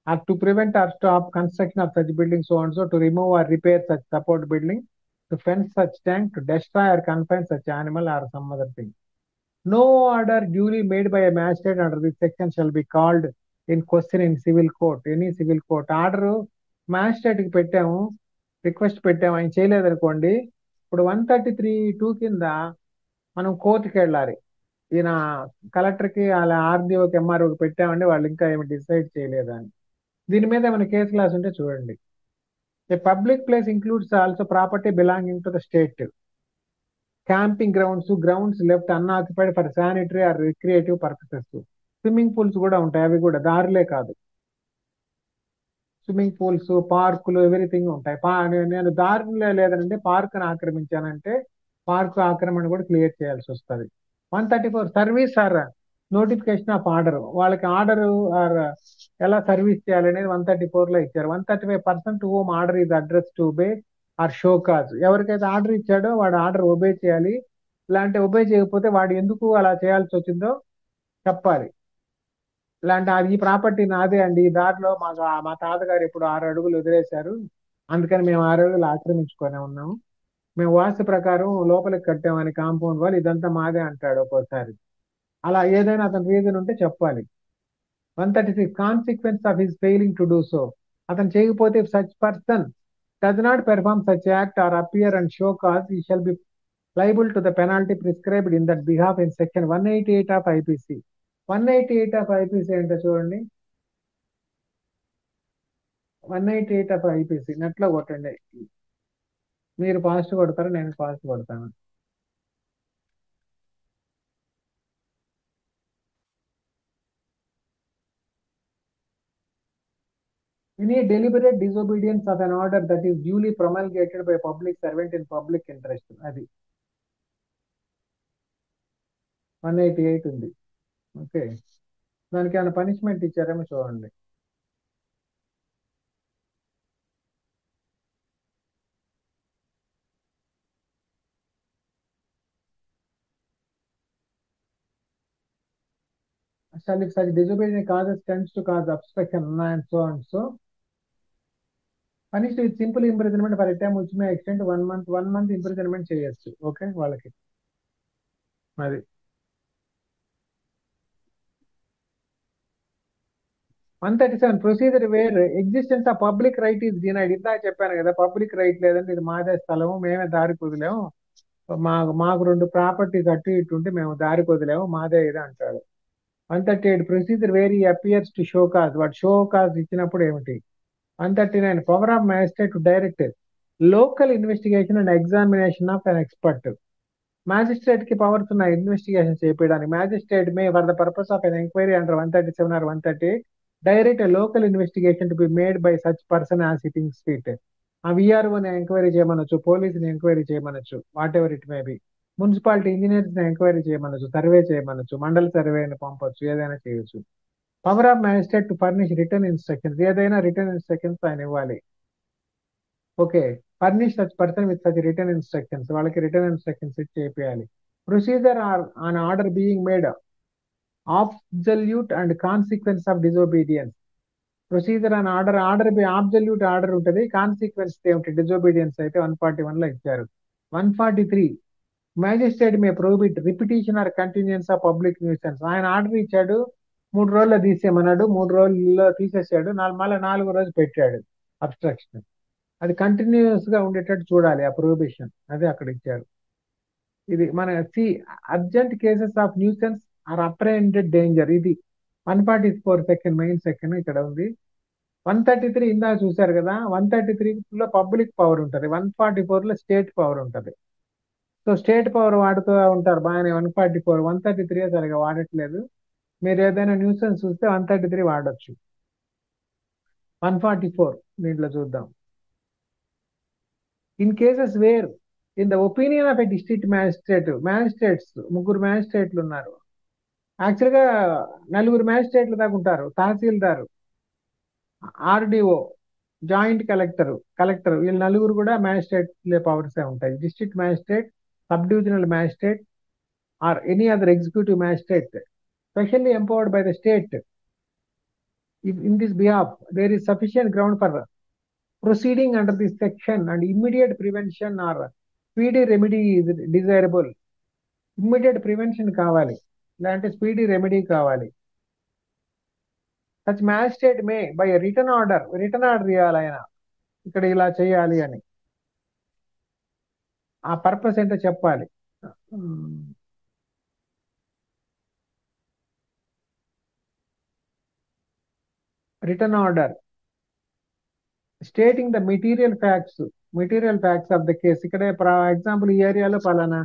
or to prevent or stop construction of such building, so and so, to remove or repair such support building, to fence such tank, to destroy or confine such animal or some other thing. No order duly made by a magistrate under this section shall be called in question in civil court, any civil court. Order magistrate కి పెట్టాము, రిక్వెస్ట్ పెట్టాము, ఆయన చేయలేదనుకోండి, ఇప్పుడు 133(2) కింద మనం కోర్టుకి వెళ్ళాలి. ఈయన కలెక్టర్కి అలా ఆర్డీఓకి ఎంఆర్ఓకి పెట్టామండి, వాళ్ళు ఇంకా ఏమి డిసైడ్ చేయలేదని. దీని మీద ఏమైనా కేసు క్లాస్ ఉంటే చూడండి. A public place includes also property belonging to the state. Camping grounds left unoccupied for sanitary or recreative purposes. Swimming pools కూడా ఉంటాయి, అవి కూడా దారులే కాదు. స్విమ్మింగ్ పూల్స్, పార్కులు, ఎవ్రీథింగ్ ఉంటాయి. నేను దారులే లేదనంటే పార్కును ఆక్రమించానంటే పార్కు ఆక్రమణ కూడా క్లియర్ చేయాల్సి వస్తుంది. 134 service or notification of order. వాళ్ళకి ఆర్డర్ ఆర్ ఎలా సర్వీస్ చేయాలనేది 134 లో ఇచ్చారు. 135 to whom order is addressed to obey or show cause. ఎవరికైతే ఆర్డర్ ఇచ్చాడో వాడు ఆర్డర్ ఒబే చేయాలి. ఇలాంటి ఒబే చేయకపోతే వాడు ఎందుకు అలా చేయాల్సి వచ్చిందో చెప్పాలి. ఇలాంటి ఈ ప్రాపర్టీ నాదే అండి, ఈ దారిలో మా తాతగారు ఇప్పుడు 6 అడుగులు వదిలేశారు, అందుకని మేము 6 అడుగులు ఆక్రమించుకొని ఉన్నాము, మేము వాస్తు ప్రకారం లోపలికి కట్టామని కాంపౌండ్ వాళ్ళు, ఇదంతా మాదే అంటాడు ఒక్కోసారి. అలా ఏదైనా అతని రీజన్ ఉంటే చెప్పాలి. 136 consequence of his failing to do so. అతను చేయకపోతే such person does not perform such act or appear and show cause he shall be liable to the penalty prescribed in that behalf in section 188 of IPC. 188 of IPC అంటే చూడండి, 188 of IPC నెట్లో కొట్టండి. మీరు ఫాస్ట్ కొడతారు, నేను ఫాస్ట్ కొడతాను. Any deliberate disobedience of an order that is duly promulgated by public servant in public interest. అది 188 ఉంది. ఓకే, దానికి ఏమైనా పనిష్మెంట్ ఇచ్చారేమో చూడండి. Shall if such disobedience causes tends to cause obstruction and so punished with simple imprisonment for a term which may extend to 1 month imprisonment చేయొచ్చు. ఓకే, వాళ్ళకి అది 137 procedure where existence of public right is denied. ఇందాక చెప్పాను కదా, పబ్లిక్ రైట్ లేదంటే ఇది మాదే స్థలము, మేమే దారికి వదిలేము, మాకు 2 ప్రాపర్టీస్ అటు ఇటు ఉంటే మేము దారికి వదిలేము, మాదే ఇది అంటాడు. 138 procedure where he appears to show cause. వాడు షో కాజ్ ఇచ్చినప్పుడు ఏమిటి. 139 power of magistrate to direct local investigation and examination of an expert. Magistrate కి పవర్స్ ఉన్న ఇన్వెస్టిగేషన్ చేయడానికి. Magistrate may for the purpose of an enquiry under 137 or 138 direct local investigation to be made by such person as it thinks fit. ఆ విఆర్ఓని ఎంక్వైరీ చేయమనొచ్చు, పోలీసుని ఎంక్వైరీ చేయమనొచ్చు, whatever it may be, municipality engineers ని ఎంక్వైరీ చేయమనొచ్చు, సర్వే చేయమనొచ్చు, మండల సర్వేని పంపొచ్చు, ఏదైనా చేయొచ్చు. Power of magistrate to furnish return instructions. ఏదైనా రిటర్న్ ఇన్స్ట్రక్షన్స్ ఆయన ఇవ్వాలి. Okay, furnish such person with such return instructions. వాళ్ళకి రిటర్న్ ఇన్స్ట్రక్షన్స్ ఇచ్చి చేయాలి. Procedure on order being made absolute and consequence of disobedience. Procedure on order absolute order ఉంటుంది, కాన్సిక్వెన్స్ ఏమిటి డిజోబీడియన్స్ అయితే 141 లో ఇచ్చారు. 143 magistrate may prohibit repetition or continuance of public nuisance. ఆయన ఆర్డర్ ఇచ్చాడు, 3 రోజుల్లో తీసేయమన్నాడు, 3 రోజుల్లో తీసేసాడు, మళ్ళీ 4వ రోజు పెట్టాడు అబ్స్ట్రక్షన్. అది కంటిన్యూస్ గా ఉండేటట్టు చూడాలి ఆ ప్రొహిబిషన్, అదే అక్కడ ఇచ్చారు. ఇది మన urgent cases of nuisance or apprehended danger. ఇది 144 సెక్షన్ మెయిన్ సెక్షన్ ఇక్కడ ఉంది. 133 ఇందాక చూశారు కదా, 133 లో పబ్లిక్ పవర్ ఉంటుంది, 144 లో స్టేట్ పవర్ ఉంటుంది. సో స్టేట్ పవర్ వాడుతూ ఉంటారు బాగానే. 144 133 సరిగా వాడట్లేదు. మీరు ఏదైనా న్యూసెన్స్ చూస్తే 133 వాడచ్చు. 144 దీంట్లో చూద్దాం. In cases wear in the opinion of a district magistrates 3 మ్యాజిస్ట్రేట్లు ఉన్నారు. యాక్చువల్గా 4 మ్యాజిస్ట్రేట్లు దాకా ఉంటారు. తహసీల్దార్, ఆర్డీఓ, జాయింట్ కలెక్టర్, వీళ్ళు 4 కూడా మ్యాజిస్ట్రేట్ పవర్సే ఉంటాయి. District magistrate, subdivisional magistrate, or any other executive magistrate, specially empowered by the state, if in this behalf there is sufficient ground for proceeding under this section and immediate prevention or speedy remedy is desirable. Immediate prevention కావాలి, లేదంటే స్పీడీ రెమెడీ కావాలి. Such magistrate May by return order ఇవ్వాలి ఆయన, ఇక్కడ ఇలా చేయాలి అని, ఆ పర్పస్ ఏంటో చెప్పాలి. Return order stating the material facts of the case. ఇక్కడే ఎగ్జాంపుల్ ఈ ఏరియాలో పలానా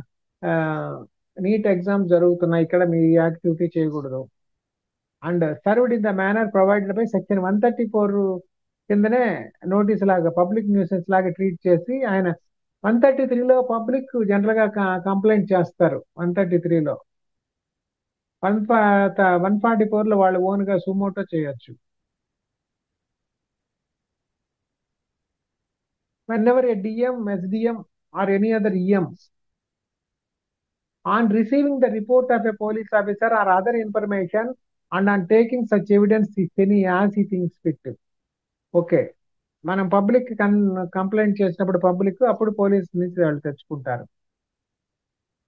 నీట్ ఎగ్జామ్ జరుగుతున్నాయి, ఇక్కడ మీ యాక్టివిటీ చేయకూడదు. And served in the manner provided by section 134 కిందనే నోటీస్ లాగా పబ్లిక్ న్యూసెన్స్ లాగా ట్రీట్ చేసి ఆయన 133లో పబ్లిక్ జనరల్ గా కంప్లైంట్ చేస్తారు. 133లో 144లో వాళ్ళు ఓన్ గా సుమోటో చేయొచ్చు. whenever a DM, SDM or any other EM on receiving the report of a police officer or other information and on taking such evidence if any as he thinks fit. Okay, మనం పబ్లిక్ కంప్లైంట్ చేసినప్పుడు పబ్లిక్ అప్పుడు పోలీస్ నుంచి వాళ్ళు తెచ్చుకుంటారు.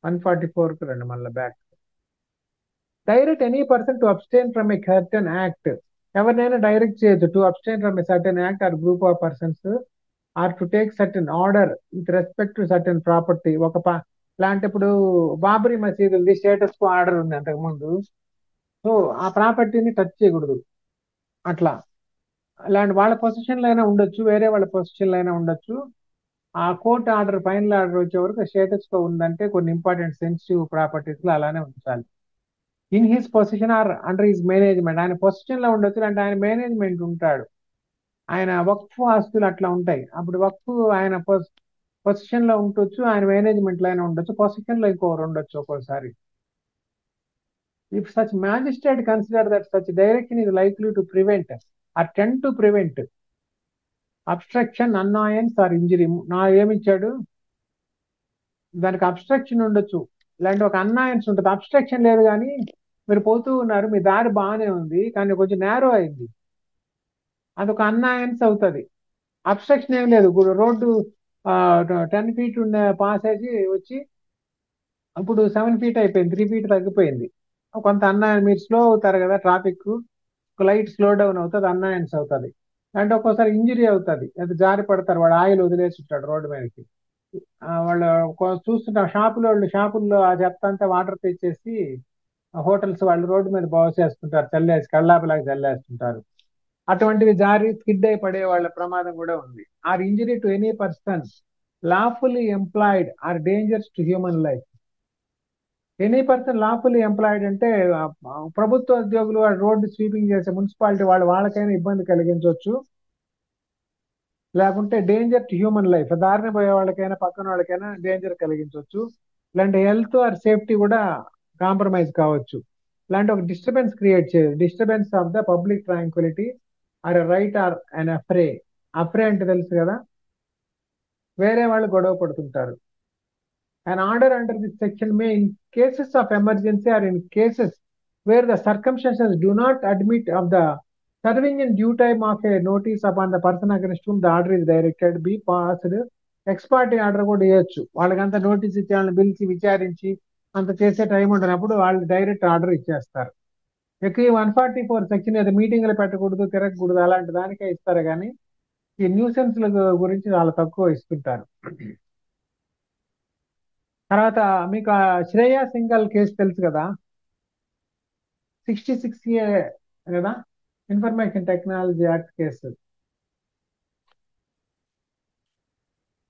144కు రండి మళ్ళీ back. Direct any person to abstain from a certain act. ఎవరినైనా డైరెక్ట్ చేయొచ్చు to abstain from a certain act or group of persons or to take certain order with respect to certain property. ఇలాంటి ఇప్పుడు బాబరీ మసీదు ఉంది, స్టేటస్ కు ఆర్డర్ ఉంది అంతకుముందు, సో ఆ ప్రాపర్టీని టచ్ చేయకూడదు. అట్లా అలాంటి వాళ్ళ పొజిషన్లో అయినా ఉండొచ్చు, వేరే వాళ్ళ పొజిషన్లో అయినా ఉండొచ్చు. ఆ కోర్టు ఆర్డర్, ఫైనల్ ఆర్డర్ వచ్చే వరకు స్టేటస్ కో ఉందంటే కొన్ని ఇంపార్టెంట్ సెన్సిటివ్ ప్రాపర్టీస్ లో అలానే ఉంచాలి. In his position or under his management, ఆయన పొజిషన్ లో ఉండొచ్చు అంటే ఆయన మేనేజ్మెంట్ ఉంటాడు, ఆయన వక్ఫ్ ఆస్తులు అట్లా ఉంటాయి. అప్పుడు వక్ఫ్ ఆయన పొజిషన్ లో ఉండొచ్చు, ఆయన మేనేజ్మెంట్ లో అయినా ఉండొచ్చు, పొజిషన్ లో ఇంకొకరు ఉండొచ్చు ఒక్కోసారి. If such magistrate consider that such direction is likely to prevent or tend to prevent obstruction, annoyance or injury. నా ఏమిచ్చాడు, దానికి అబ్స్ట్రక్షన్ ఉండొచ్చు, ఇలాంటి ఒక అన్నాయన్స్ ఉంటుంది. అబ్స్ట్రక్షన్ లేదు కానీ మీరు పోతూ ఉన్నారు, మీ దారి బాగానే ఉంది కానీ కొంచెం నేరో అయింది, అదొక అన్నాయన్స్ అవుతుంది. అబ్స్ట్రక్షన్ ఏం లేదు, రోడ్డు 10 feet ఉన్న పాసేజ్ వచ్చి ఇప్పుడు 7 feet అయిపోయింది, 3 feet తగ్గిపోయింది. కొంత మీరు స్లో అవుతారు కదా, ట్రాఫిక్ లైట్ స్లో డౌన్ అవుతుంది, అన్నాయన్స్ అవుతుంది. అంటే ఒక్కోసారి ఇంజరీ అవుతుంది, అది జారి పడతారు, వాడు ఆయిల్ వదిలేసి ఉంటాడు రోడ్డు మీదకి. వాళ్ళు చూస్తుంటారు షాపుల్లో ఆ చెత్త అంతా వాటర్ తెచ్చేసి హోటల్స్ వాళ్ళు రోడ్డు మీద బాగు చేస్తుంటారు, చల్లేసి కళ్ళాపిలాగా చల్లేస్తుంటారు. అటువంటివి జారి స్కిడ్ అయి పడే వాళ్ళ ప్రమాదం కూడా ఉంది. Or injury to any person lawfully employed or dangers to human life. Any person lawfully employed అంటే ప్రభుత్వ ఉద్యోగులు, రోడ్డు స్వీపింగ్ చేసే మున్సిపాలిటీ వాళ్ళకైనా ఇబ్బంది కలిగించవచ్చు, లేకుంటే డేంజర్ టు హ్యూమన్ లైఫ్, దారిన పోయే వాళ్ళకైనా పక్కన వాళ్ళకైనా డేంజర్ కలిగించవచ్చు. ఇలాంటి హెల్త్ ఆర్ సేఫ్టీ కూడా కాంప్రమైజ్ కావచ్చు. ఇలాంటి ఒక డిస్టర్బెన్స్ క్రియేట్ చేయదు. Disturbance of the public tranquillity or riot or an affray. Affray అంటే తెలుసు కదా, వేరే వాళ్ళు గొడవ పడుతుంటారు. An order under this section may, in cases of emergency or in cases where the circumstances do not admit of the serving in due time of a notice upon the person against whom the order is directed, be passed. X party order కూడా ఇవ్వచ్చు, వాళ్ళకంతా నోటీస్ ఇచ్చి వాళ్ళని పిలిచి విచారించి అంత చేసే టైం ఉండనప్పుడు వాళ్ళు డైరెక్ట్ ఆర్డర్ ఇచ్చేస్తారు. ఎక్కువ 144 సెక్షన్ ఏదో మీటింగ్లు పెట్టకూడదు, తిరగకూడదు అలాంటి దానికే ఇస్తారు, కానీ ఈ న్యూసెన్స్ల గురించి చాలా తక్కువ ఇస్తుంటారు. తర్వాత మీకు శ్రేయా సింగల్ కేసు తెలుసు కదా, 66A కదా, information technology act case.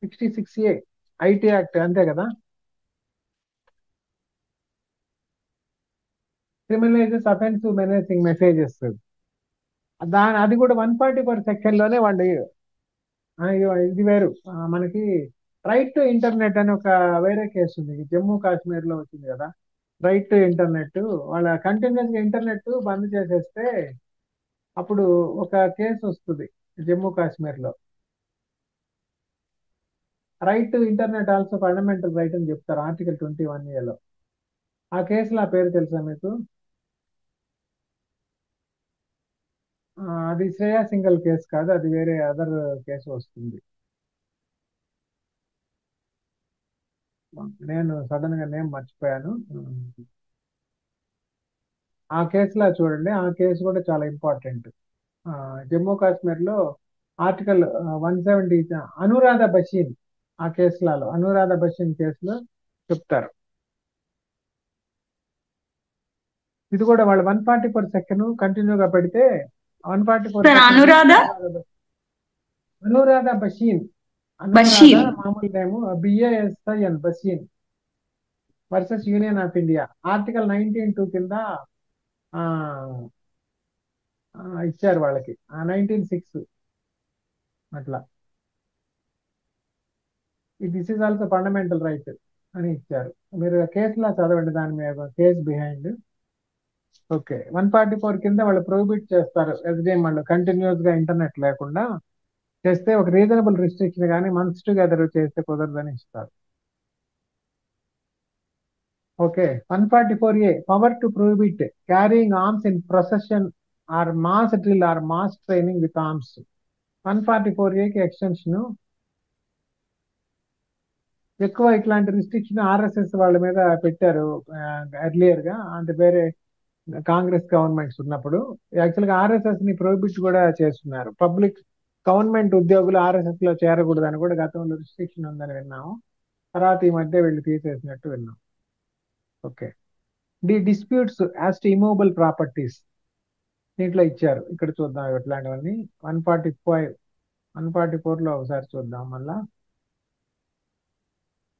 66A IT act అంతే కదా, క్రిమినలైజెస్ అఫెన్సివ్ మెనేజింగ్ మెసేజెస్. అది కూడా 144 సెక్షన్ లోనే వాళ్ళు. ఇది వేరు, మనకి రైట్ టు ఇంటర్నెట్ అని ఒక వేరే కేసు ఉంది, జమ్మూ కాశ్మీర్ లో వచ్చింది కదా. రైట్ టు ఇంటర్నెట్, వాళ్ళ కంటిన్యూస్ గా ఇంటర్నెట్ బంద్ చేసేస్తే అప్పుడు ఒక కేసు వస్తుంది జమ్మూ కాశ్మీర్ లో. Right to internet also fundamental right అని చెప్తారు ఆర్టికల్ 21A. ఆ కేసులో ఆ పేరు తెలుసా మీకు? అది శ్రేయా సింగల్ కేసు కాదు, అది వేరే అదర్ కేసు వస్తుంది. నేను సడన్ గా నేమ్ మర్చిపోయాను. ఆ కేసులో చూడండి, ఆ కేసు కూడా చాలా ఇంపార్టెంట్. జమ్మూ కాశ్మీర్ లో ఆర్టికల్ 170 అనురాధ బషీన్, ఆ కేసులలో అనురాధ బషీన్ కేసులో చెప్తారు. ఇది కూడా వాళ్ళు 144 కంటిన్యూగా పెడితే 144 సార్ అనురాధ అనురాధ బషీన్, అనురాధ బషీర్ మామూలు name BASIN Bhasin versus Union of India article 19(2) కింద ఆ, ఇచ్చారు వాళ్ళకి 19(6) అట్లా. This is also fundamental right అని ఇచ్చారు. మీరు కేసులా చదవండి, దాని మీద కేసు బిహైండ్. ఓకే, 144 కింద వాళ్ళు ప్రొహిబిట్ చేస్తారు ఎస్డిఎం వాళ్ళు కంటిన్యూస్ గా ఇంటర్నెట్ లేకుండా చేస్తే ఒక రీజనబుల్ రిస్ట్రిక్షన్ కానీ మంత్స్ టుగెదర్ చేస్తే కుదరదని ఇస్తారు. Okay, 144A power to prohibit carrying arms in procession or mass drill or mass training with arms. 144Aకి ఎక్స్టెన్షన్. ఎక్కువ ఇట్లాంటి రిస్ట్రిక్షన్ ఆర్ఎస్ఎస్ వాళ్ళ మీద పెట్టారు ఎర్లియర్ గా, అంటే వేరే కాంగ్రెస్ గవర్నమెంట్స్ ఉన్నప్పుడు. యాక్చువల్గా ఆర్ఎస్ఎస్ ని ప్రొహిబిట్ కూడా చేస్తున్నారు. పబ్లిక్ గవర్నమెంట్ ఉద్యోగులు ఆర్ఎస్ఎస్ లో చేరకూడదని కూడా గతంలో రిస్ట్రిక్షన్ ఉందని విన్నాము. తర్వాత ఈ మధ్య వీళ్ళు తీసేసినట్టు విన్నాం. Okay, the disputes as to immovable properties దీంట్లో ఇచ్చారు. ఇక్కడ చూద్దాం ఇట్లాంటివన్నీ. 145 144లో ఒకసారి చూద్దాం మళ్ళా.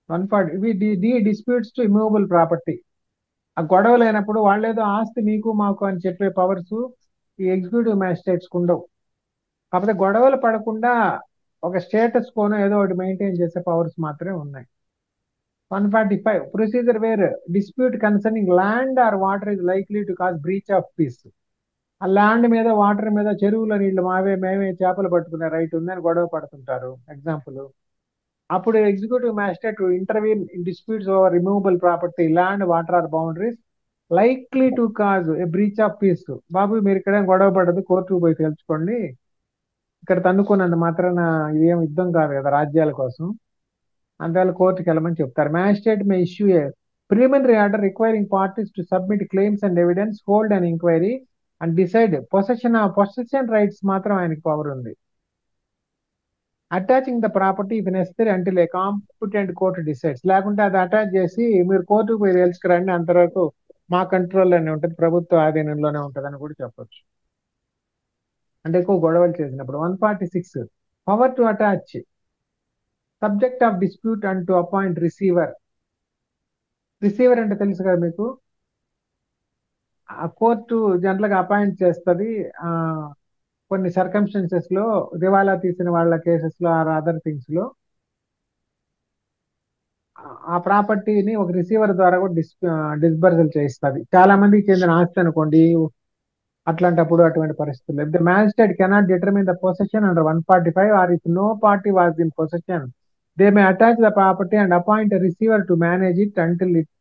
140 ఇవి the disputes to immovable property. ఆ గొడవలు అయినప్పుడు వాళ్ళేదో ఆస్తి మీకు మాకు అని చెప్పే పవర్స్ ఈ ఎగ్జిక్యూటివ్ మ్యాజిస్ట్రేట్స్ ఉండవు. కాకపోతే గొడవలు పడకుండా ఒక స్టేటస్ కోను ఏదో ఒకటి మెయింటైన్ చేసే పవర్స్ మాత్రమే ఉన్నాయి. 145 procedure where dispute concerning land or water is likely to cause breach of peace. ఆ ల్యాండ్ మీద వాటర్ మీద చెరువుల నీళ్లు మేమే చేపలు పట్టుకునే రైట్ ఉందని గొడవ పడుతుంటారు ఎగ్జాంపుల్. అప్పుడు executive magistrate intervene in disputes over removable property land water or boundaries likely to cause a breach of peace. బాబు మీరు ఇక్కడ గొడవ పడదు, కోర్టుకు పోయి తెలుసుకోండి, ఇక్కడ తన్నుకున్నంత మాత్రాన ఇదేం యుద్ధం కాదు కదా రాజ్యాల కోసం, అందువల్ల కోర్టుకి వెళ్ళమని చెప్తారు. Magistrate May issue A preliminary order requiring parties to submit claims and evidence, hold and enquiry and decide possession rights మాత్రం ఆయనకి పవర్ ఉంది. Attaching the property if necessary until A competent court decides. లేకుంటే అది అటాచ్ చేసి మీరు కోర్టుకు పోయి తెలుసుకురండి, అంతవరకు మా కంట్రోల్లోనే ఉంటుంది, ప్రభుత్వ ఆధీనంలోనే ఉంటుంది అని కూడా చెప్పొచ్చు. అంటే ఎక్కువ గొడవలు చేసినప్పుడు. 146 power to attach subject of dispute and to appoint receiver. Receiver అంటే తెలుసు కదా మీకు, ఆ కోర్టు జనరల్ గా అపాయింట్ చేస్తుంది కొన్ని సర్కమ్స్టెన్సెస్ లో, దివాలా తీసిన వాళ్ళ కేసెస్ లో ఆర్ అదర్ థింగ్స్ లో ఆ ప్రాపర్టీని ఒక రిసీవర్ ద్వారా కూడా డిస్బర్సల్ చేస్తుంది. చాలా మందికి చెందిన ఆస్తి అనుకోండి, అట్లాంటప్పుడు అటువంటి పరిస్థితులు. If the magistrate cannot determine the possession under 145 or if no party was in possession they may attach the property and appoint receiver to manage it until it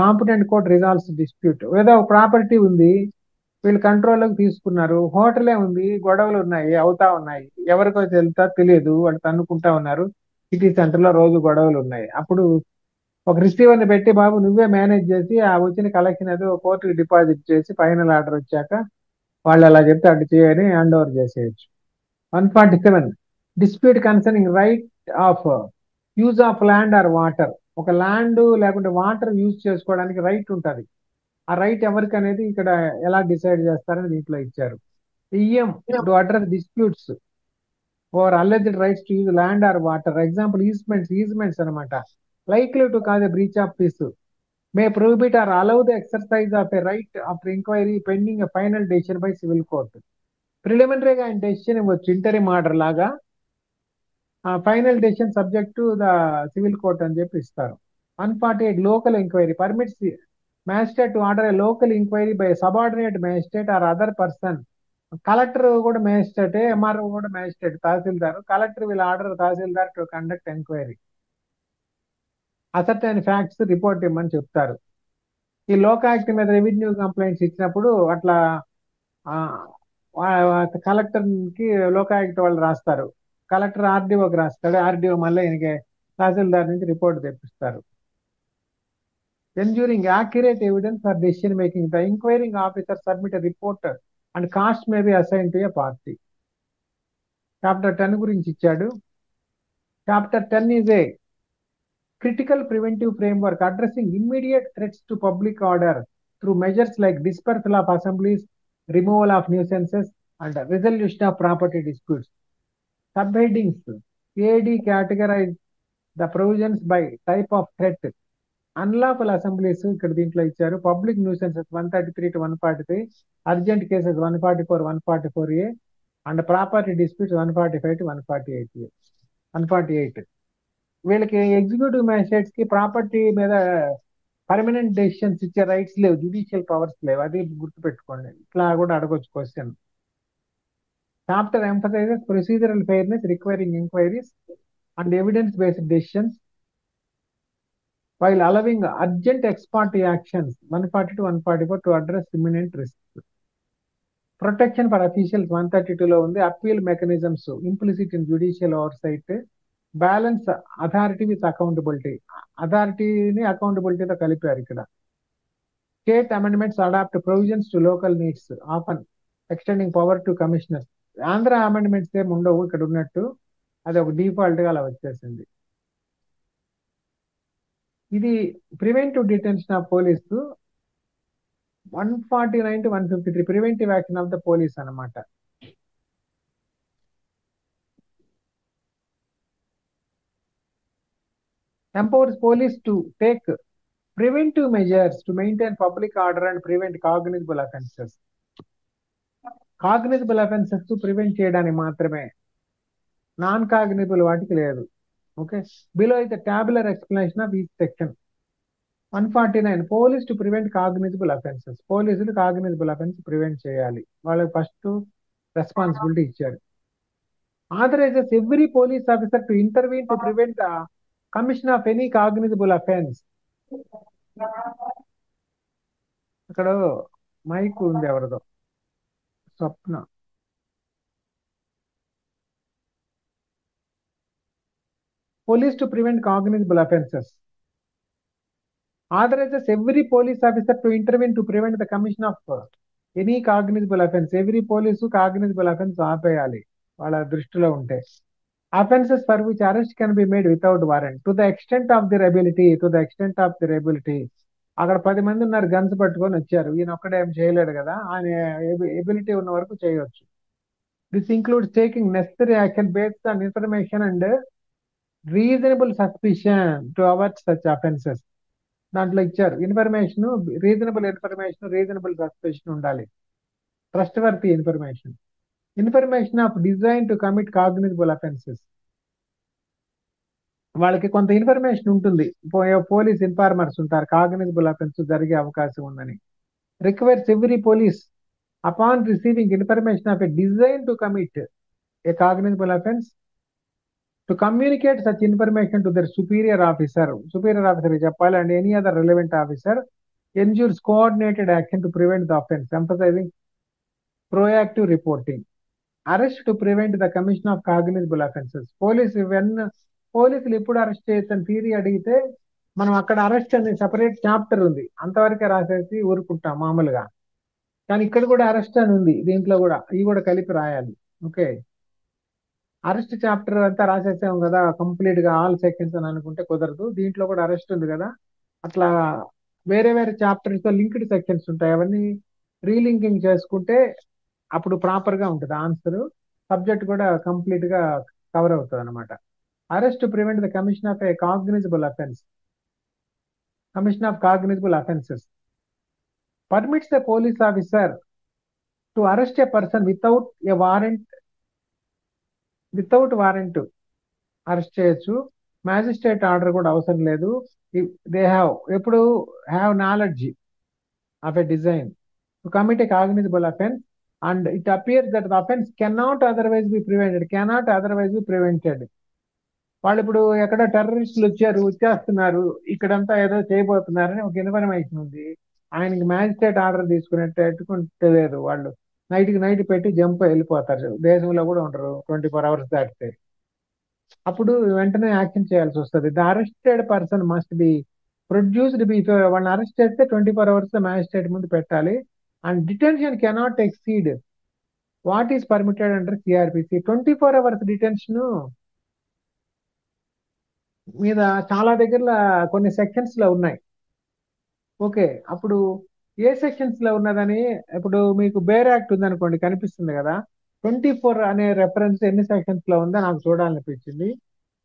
competent court resolves dispute. ఏదో ఒక ప్రాపర్టీ ఉంది, వీళ్ళు కంట్రోల్లోకి తీసుకున్నారు, హోటలే ఉంది, గొడవలు ఉన్నాయి, అవుతా ఉన్నాయి, ఎవరికో తెలుసా తెలియదు, వాళ్ళు తన్నుకుంటా ఉన్నారు, సిటీ సెంటర్ లో రోజు గొడవలు ఉన్నాయి. అప్పుడు ఒక రిసీవర్ని పెట్టి బాబు నువ్వే మేనేజ్ చేసి ఆ వచ్చిన కలెక్షన్ ఏదో కోర్టుకి డిపాజిట్ చేసి ఫైనల్ ఆర్డర్ వచ్చాక వాళ్ళు అలా చెప్తే అటు చేయని హ్యాండ్ ఓవర్ చేసేయచ్చు. 147 dispute concerning right of use of land or water. ఒక ల్యాండ్ లేకుంటే వాటర్ యూజ్ చేసుకోవడానికి రైట్ ఉంటుంది. ఆ రైట్ ఎవరికి అనేది ఇక్కడ ఎలా డిసైడ్ చేస్తారని దీంట్లో ఇచ్చారు. EM to address disputes over alleged rights to use land or water. Example easements అనమాట. Likely to cause a breach of peace may prohibit or allow the exercise of a right after enquiry pending a final decision by civil court. ప్రిలిమినరీగా ఆయన డెసిషన్ ఇవ్వచ్చు ఇంటరిమ్ ఆర్డర్ లాగా, final decision subject to the civil court అని చెప్పి ఇస్తారు. 148 local enquiry permits magistrate to order a local inquiry by a subordinate magistrate or other person collector కూడా మేజిస్ట్రేట్, ఎంఆర్ఓ కూడా magistrate, tahsildar. Collector will order tahsildar to conduct enquiry, ascertain facts report ఇమ్మని చెప్తారు. ఈ లోకాయుక్త మీద రెవెన్యూ కంప్లైంట్స్ ఇచ్చినప్పుడు అట్లా కలెక్టర్ కి లోకాయుక్త వాళ్ళు రాస్తారు, కలెక్టర్ ఆర్డీఓకి రాస్తాడు, ఆర్డీఓ మళ్ళీ ఈయనకి తహసీల్దార్ నుంచి report తెప్పిస్తారు. ensuring accurate evidence for decision making, the inquiring officer submit a report and cost may be assigned to a party. Chapter 10 గురించి ఇచ్చాడు. Chapter 10 is a critical preventive framework addressing immediate threats to public order through measures like dispersal of assemblies, removal of nuisances, and resolution of property disputes. Subheadings: AD categorize the provisions by type of threat. Unlawful assemblies ఇక్కడ దీంట్లో ఇచ్చారు. Public nuisances 133 to 143, urgent cases 144, 144A, and property disputes 145 to 148. 148 వీళ్ళకి ఎగ్జిక్యూటివ్ మ్యాజిస్ట్రేట్స్ కి ప్రాపర్టీ మీద పర్మనెంట్ డెసిషన్స్ ఇచ్చే రైట్స్ లేవు, జ్యుడిషియల్ పవర్స్ లేవు. అది గుర్తుపెట్టుకోండి, ఇట్లా కూడా అడగొచ్చు question. Chapter emphasises procedural fairness requiring enquiries and evidence based decisions while allowing urgent ex parte actions 140 to 144 to address imminent risks. Protection for officials 132 లో ఉంది. Appeal mechanisms implicit in judicial oversight, balance authority with accountability, అథారిటీని అకౌంటబిలిటీతో కలిపారు ఇక్కడ. State amendments adapt provisions to local needs, often extending power to commissioners. Andhra amendments ఏమి ఉండవు ఇక్కడ ఉన్నట్టు, అది ఒక డిఫాల్ట్ గా అలా వచ్చేసింది. ఇది preventive detention of police 149 to 153, preventive action of the police అన్నమాట. empowers police to take preventive measures to maintain public order and prevent cognizable offenses. Cognisable offences prevent చేయడానికి మాత్రమే, నాన్ కాగ్నిజబుల్ వాటికి లేదు. Okay, below is the టాబులర్ explanation of each section. 149 police to prevent cognisable offences, పోలీసులు కాగ్నిజబుల్ అఫెన్స్ ప్రివెంట్ చేయాలి, వాళ్ళకి ఫస్ట్ రెస్పాన్సిబిలిటీ ఇచ్చాడు. Authorises every police officer to intervene to prevent the commission of any cognizable offence. అక్కడ మైక్ ఉంది ఎవరిదో, స్వప్న. Police to prevent cognizable offences. Authorizes every police officer to intervene to prevent the commission of any cognizable offense. Every police cognizable offense ఆపేయాలి వాళ్ళ దృష్టిలో ఉంటే. Offenses for which arrest can be made without warrant to the extent of their ability. To the extent of their ability. అక్కడ 10 మంది ఉన్నారు, గన్స్ పట్టుకొని వచ్చారు, ఈయన ఒక్కడే ఏం చేయలేడు కదా, ఆయన ఎబిలిటీ ఉన్న వరకు చేయవచ్చు. This includes taking necessary action based on information and reasonable suspicion to avoid such offences. దాంట్లో ఇచ్చారు ఇన్ఫర్మేషన్, రీజనబుల్ సస్పిషన్ ఉండాలి, trust worthy information. Information of design to commit cognisable offences, వాళ్ళకి కొంత ఇన్ఫర్మేషన్ ఉంటుంది, పోలీస్ ఇన్ఫార్మర్స్ ఉంటారు, కాగ్నిజబుల్ అఫెన్స్ జరిగే అవకాశం ఉందని. Requires every police upon receiving information of a design to commit A cognizable offence to communicate such information to their superior officer చెప్పాలి, and any other relevant officer, ensures coordinated action to prevent the offense, emphasizing proactive reporting. Arrest to prevent the commission of cognizable offenses. పోలీసులు ఎప్పుడు అరెస్ట్ చేయొచ్చని థియరీ అడిగితే మనం అక్కడ అరెస్ట్ అనే సెపరేట్ చాప్టర్ ఉంది, అంతవరకే రాసేసి ఊరుకుంటాం మామూలుగా. కానీ ఇక్కడ కూడా అరెస్ట్ అని ఉంది, దీంట్లో కూడా ఇవి కూడా కలిపి రాయాలి. ఓకే, అరెస్ట్ చాప్టర్ అంతా రాసేసాం కదా కంప్లీట్ గా ఆల్ సెక్షన్స్ అని అనుకుంటే కుదరదు, దీంట్లో కూడా అరెస్ట్ ఉంది కదా, అట్లా వేరే వేరే చాప్టర్స్ తో లింక్డ్ సెక్షన్స్ ఉంటాయి, అవన్నీ రీలింకింగ్ చేసుకుంటే అప్పుడు ప్రాపర్ గా ఉంటుంది ఆన్సర్, సబ్జెక్ట్ కూడా కంప్లీట్ గా కవర్ అవుతుంది అనమాట. Arrest to prevent the commission of A cognizable offence, commission of cognisable offences permits the police officer to arrest A person without a warrant, arrest చేయొచ్చు, మ్యాజిస్ట్రేట్ ఆర్డర్ కూడా అవసరం లేదు. దే ఎప్పుడు have knowledge of a design to commit A cognizable offence and it appears that the offence cannot otherwise be prevented, cannot otherwise be prevented. వాళ్ళు ఇప్పుడు ఎక్కడో టెర్రరిస్టులు వచ్చేస్తున్నారు, ఇక్కడంతా ఏదో చేయబోతున్నారని ఒక ఇన్ఫర్మేషన్ ఉంది. ఆయనకి మ్యాజిస్ట్రేట్ ఆర్డర్ తీసుకునేట్టుకుంటే లేదు, వాళ్ళు నైట్కి నైట్ పెట్టి జంప్ వెళ్ళిపోతారు, దేశంలో కూడా ఉండరు 24 hours దాటితే. అప్పుడు వెంటనే యాక్షన్ చేయాల్సి వస్తుంది. The arrested person must be produced before, వాళ్ళని అరెస్ట్ చేస్తే 24 hours మ్యాజిస్ట్రేట్ ముందు పెట్టాలి. And detention cannot exceed what is permitted under CrPC. 24 hours detention మీద చాలా దగ్గర కొన్ని సెక్షన్స్ లో ఉన్నాయి. ఓకే, అప్పుడు ఏ సెక్షన్స్ లో ఉన్నదని, ఇప్పుడు మీకు బేర్ యాక్ట్ ఉందనుకోండి, కనిపిస్తుంది కదా, 24 అనే రెఫరెన్స్ ఎన్ని సెక్షన్స్ లో ఉందో నాకు చూడాలనిపించింది.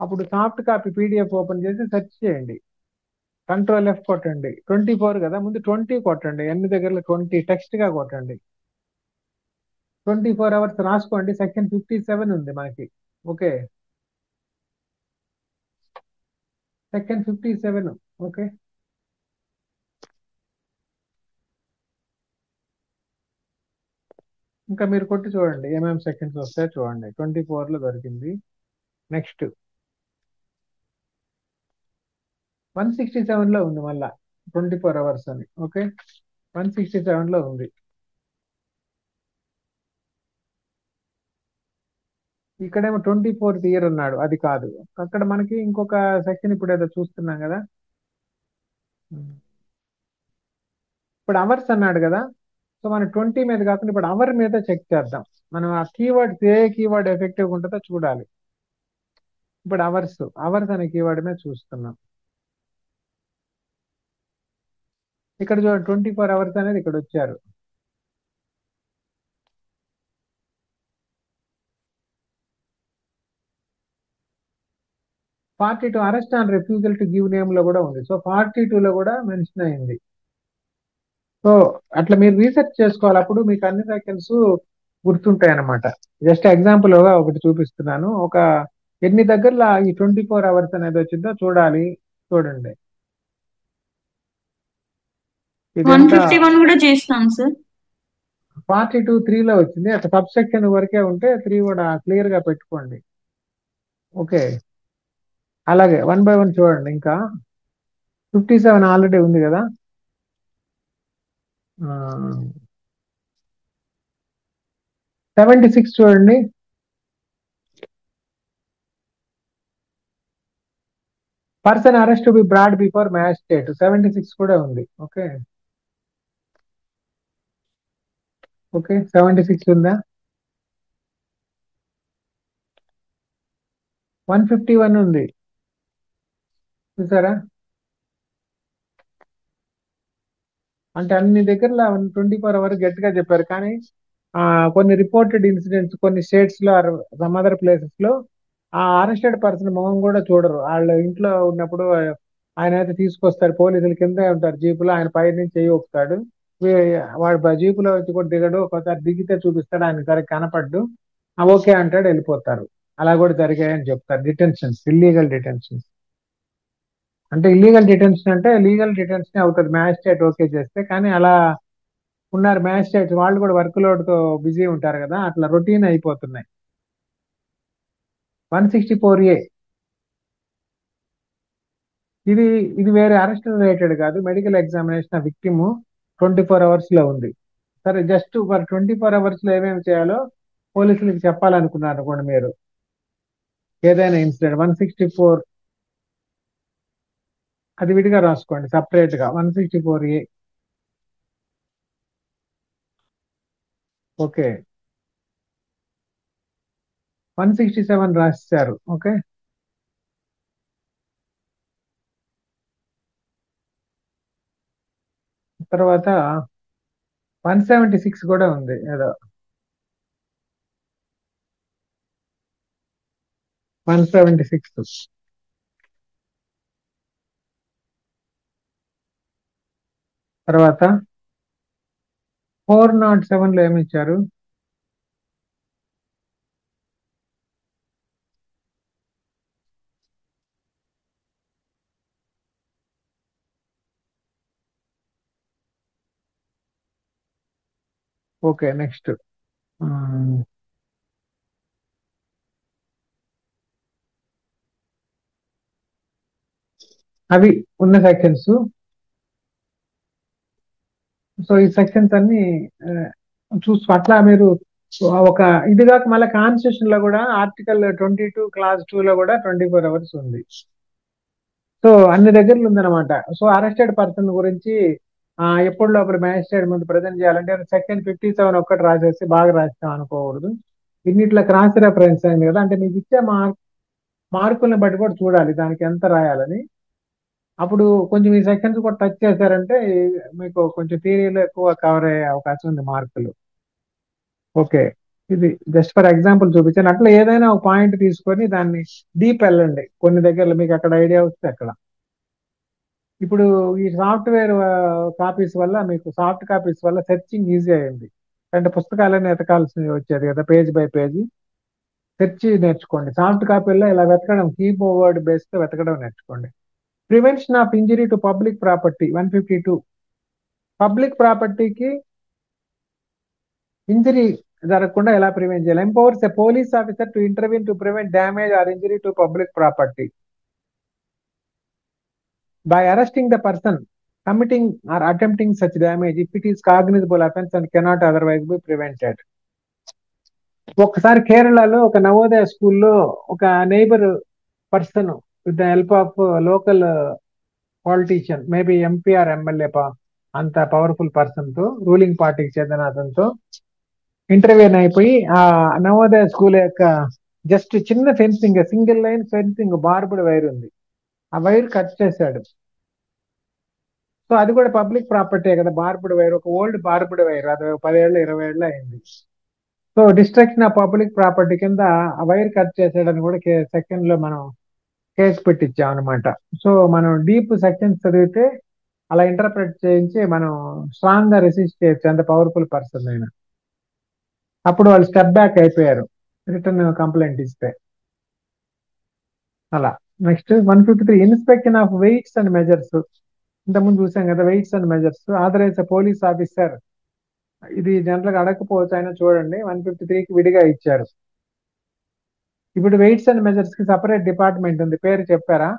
అప్పుడు సాఫ్ట్ కాపీ పీడిఎఫ్ ఓపెన్ చేసి సెర్చ్ చేయండి, Ctrl+F కొట్టండి. 24 కదా, ముందు 20 కొట్టండి, ఎన్ని దగ్గరలో 20 టెక్స్ట్ గా కొట్టండి. 24 hours రాసుకోండి, సెక్షన్ 57 ఉంది మనకి. Okay, section 57. ఓకే, ఇంకా మీరు కొట్టి చూడండి ఏమేమి సెక్షన్స్ వస్తాయో చూడండి. 24 లో దొరికింది. నెక్స్ట్ 167 లో ఉంది మళ్ళా 24 hours అని. ఓకే, 167 లో ఉంది. ఇక్కడేమో 24th year ఉన్నాడు, అది కాదు. అక్కడ మనకి ఇంకొక సెక్షన్ ఇప్పుడు ఏదో చూస్తున్నాం కదా. ఇప్పుడు అవర్స్ అన్నాడు కదా, సో మనం 20 మీద కాకుండా ఇప్పుడు అవర్ మీద చెక్ చేద్దాం. మనం ఆ కీవర్డ్ ఏ కీవర్డ్ ఎఫెక్టివ్ ఉంటుందో చూడాలి. ఇప్పుడు అవర్స్, అవర్స్ అనే కీవర్డ్ మీద చూస్తున్నాం. ఇక్కడ చూడండి 24 hours అనేది ఇక్కడ వచ్చారు. Forty two arrest and refusal to give name లో కూడా ఉంది. సో 42 లో కూడా మెన్షన్ అయింది. సో అట్లా మీరు రీసెర్చ్ చేసుకోవాలి, అప్పుడు మీకు అన్ని సెకండ్స్ గుర్తుంటాయి అన్నమాట. జస్ట్ ఎగ్జాంపుల్ గా ఒకటి చూపిస్తున్నాను. ఒక ఎన్ని దగ్గరలో ఈ 24 hours అనేది వచ్చిందో చూడాలి. చూడండి, వన్ ఇదంతా ఫిఫ్టీ వన్ కూడా చేసినాం సార్. 42 3లో వచ్చింది. అట్లా సబ్ సెక్షన్ వరకే ఉంటే 3 కూడా క్లియర్ గా పెట్టుకోండి. ఓకే, అలాగే 1 by 1 చూడండి. ఇంకా 57 ఆల్రెడీ ఉంది కదా. 76 చూడండి. Person arrest to be brought before magistrate, 76 కూడా ఉంది. ఓకే, ఓకే 76 ఉందా. 151 ఉంది, చూసారా. అంటే అన్ని దగ్గర 24 hours గట్టిగా చెప్పారు, కానీ ఆ కొన్ని రిపోర్టెడ్ ఇన్సిడెంట్స్ కొన్ని స్టేట్స్ లో సమ్ అదర్ ప్లేసెస్ లో ఆ అరెస్టెడ్ పర్సన్ మొహం కూడా చూడరు. వాళ్ళ ఇంట్లో ఉన్నప్పుడు ఆయన అయితే తీసుకొస్తారు, పోలీసుల కిందే ఉంటారు జీపులో, ఆయన పై నుంచి చెయ్యి ఊపుతాడు, వాడు జీపులో వచ్చి కూడా దిగడు, ఒకసారి దిగితే చూపిస్తాడు, ఆయన సరిగ్గా కనపడ్డు, ఓకే అంటాడు, వెళ్ళిపోతారు. అలా కూడా జరిగాయని చెప్తారు. Detentions, illegal detentions. అంటే ఇల్లీగల్ డిటెన్షన్ అంటే లీగల్ డిటెన్షన్ అవుతుంది మ్యాజిస్ట్రేట్ ఓకే చేస్తే, కానీ అలా ఉన్నారు మ్యాజిస్ట్రేట్స్, వాళ్ళు కూడా వర్క్ లోడ్ తో బిజీ ఉంటారు కదా, అట్లా రొటీన్ అయిపోతున్నాయి. 164A, ఇది ఇది వేరే అరెస్ట్ రిలేటెడ్ కాదు, మెడికల్ ఎగ్జామినేషన్ విక్టిమ్ 24 hours లో ఉంది. సరే, జస్ట్ మరి 24 hours లో ఏమేమి చేయాలో పోలీసులకు చెప్పాలనుకున్నారు అనుకోండి మీరు, ఏదైనా ఇన్సిడెంట్ 164 అది విడిగా రాసుకోండి సపరేట్ గా. 164A. ఓకే, 167 రాశారు. ఓకే, తర్వాత 176 కూడా ఉంది ఏదో. 176 తర్వాత 407 లో ఏమి ఇచ్చారు. ఓకే, నెక్స్ట్ అవి ఉన్న సెక్షన్స్. సో ఈ సెక్షన్స్ అన్ని చూసు అట్లా మీరు ఒక ఇది కాక మళ్ళీ కాన్స్టిట్యూషన్ లో కూడా ఆర్టికల్ 22 క్లాస్ 2 లో కూడా 24 అవర్స్ ఉంది. సో అన్ని దగ్గరలు ఉందన్నమాట. సో అరెస్టెడ్ పర్సన్ గురించి ఎప్పుడు లోపల మ్యాజిస్ట్రేట్ ముందు ప్రజెంట్ చేయాలంటే సెక్షన్ 57 ఒక్కటి రాసేసి బాగా రాస్తాం అనుకోకూడదు. ఇన్నిట్లా క్రాస్ రెఫరెన్స్ అయింది కదా, అంటే మీకు ఇచ్చే మార్కులను బట్టి కూడా చూడాలి దానికి ఎంత రాయాలని. అప్పుడు కొంచెం ఈ సెక్షన్స్ కూడా టచ్ చేశారంటే మీకు కొంచెం థియరీలో ఎక్కువ కవర్ అయ్యే అవకాశం ఉంది మార్కులు. ఓకే, ఇది జస్ట్ ఫర్ ఎగ్జాంపుల్ చూపించాను. అట్లా ఏదైనా ఒక పాయింట్ తీసుకొని దాన్ని డీప్ వెళ్ళండి కొన్ని దగ్గరలో మీకు అక్కడ ఐడియా వస్తే అక్కడ. ఇప్పుడు ఈ సాఫ్ట్వేర్ కాపీస్ వల్ల మీకు సాఫ్ట్ కాపీస్ వల్ల సెర్చింగ్ ఈజీ అయింది. అంటే పుస్తకాలన్నీ వెతకాల్సి వచ్చేది కదా పేజ్ బై పేజ్. సెర్చ్ నేర్చుకోండి. సాఫ్ట్ కాపీల్లో ఇలా వెతకడం కీబోర్డ్ బేస్ తో వెతకడం నేర్చుకోండి. Prevention of injury to public property 152. Public ప్రాపర్టీకి ఇంజరీ జరగకుండా ఎలా ప్రివెంట్ చేయాలి? Empowers a police officer to intervene to prevent damage are injury to public property by arresting the person committing or attempting such damage if it is cognizable offense and cannot otherwise be prevented. ఒకసారి కేరళలో ఒక నవోదయ స్కూల్లో ఒక neighbour person with the help of local politician maybe MP or MLA అంత పవర్ఫుల్ పర్సన్ తో రూలింగ్ పార్టీకి చెందిన అతనితో ఇంటర్వ్యూన్ అయిపోయి ఆ నవోదయ స్కూల్ యొక్క జస్ట్ చిన్న fencing single line fencing barbed wire ఉంది, ఆ వైర్ కట్ చేశాడు. సో అది కూడా పబ్లిక్ ప్రాపర్టీ కదా, బార్బుడ్ వైర్, ఒక ఓల్డ్ బార్బుడ్ వైర్, అది 10 ఏళ్ళు 20 ఏళ్ళు అయింది. So destruction of public property కింద ఆ వైర్ కట్ చేసాడని కూడా సెకండ్ లో మనం కేసు పెట్టించాం అనమాట. సో మనం డీప్ సెక్షన్స్ చదివితే అలా ఇంటర్ప్రెట్ చేయించి మనం స్ట్రాంగ్ గా రెసిస్ట్ చేయొచ్చు అంత పవర్ఫుల్ పర్సన్ అయినా. అప్పుడు వాళ్ళు స్టెప్ బ్యాక్ అయిపోయారు రిటర్న్ కంప్లైంట్ ఇస్తే. అలా next 153 inspection of weights and measures. ఇంతకుముందు చూసాం కదా weights and measures. Authorise police officer, ఇది జనరల్ గా అడగకపోవచ్చు అయినా చూడండి 153కి విడిగా ఇచ్చారు. ఇప్పుడు వెయిట్స్ అండ్ మెజర్స్ కి సపరేట్ డిపార్ట్మెంట్ ఉంది, పేరు చెప్పారా?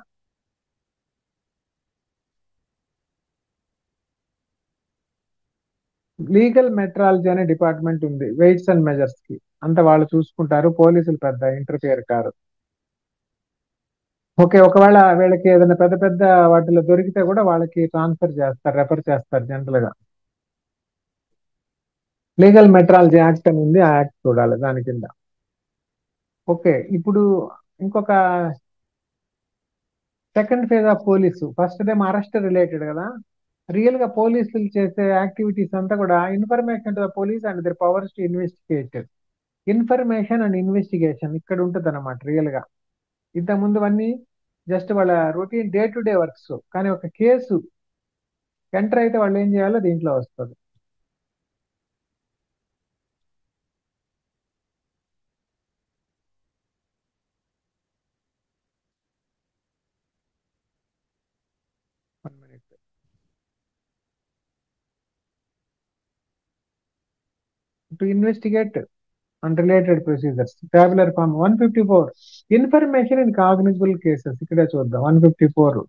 లీగల్ మెట్రాలజీ అనే డిపార్ట్మెంట్ ఉంది వెయిట్స్ అండ్ మెజర్స్ కి. అంత వాళ్ళు చూసుకుంటారు, పోలీసులు పెద్ద ఇంటర్ఫియర్ కారు. ఓకే, ఒకవేళ వీళ్ళకి ఏదైనా పెద్ద పెద్ద వాటిలో దొరికితే కూడా వాళ్ళకి ట్రాన్స్ఫర్ చేస్తారు, రెఫర్ చేస్తారు జనరల్ గా. లీగల్ మెట్రాలజీ యాక్ట్ అని ఉంది, ఆ యాక్ట్ చూడాలి దాని కింద. ఓకే, ఇప్పుడు ఇంకొక second phase of police. First time arrest related కదా. రియల్ గా పోలీసులు చేసే యాక్టివిటీస్ అంతా కూడా information to the police and their powers to investigate. Information and investigation ఇక్కడ ఉంటుంది అనమాట రియల్ గా. ఇంత ముందు అన్ని జస్ట్ వాళ్ళ routine day to day works, కానీ ఒక కేసు ఎంటర్ అయితే వాళ్ళు ఏం చేయాలో దీంట్లో వస్తుంది. To investigate and related procedures. Tabular form 154 information in cognizable cases. ఇక్కడే చూద్దాం 154.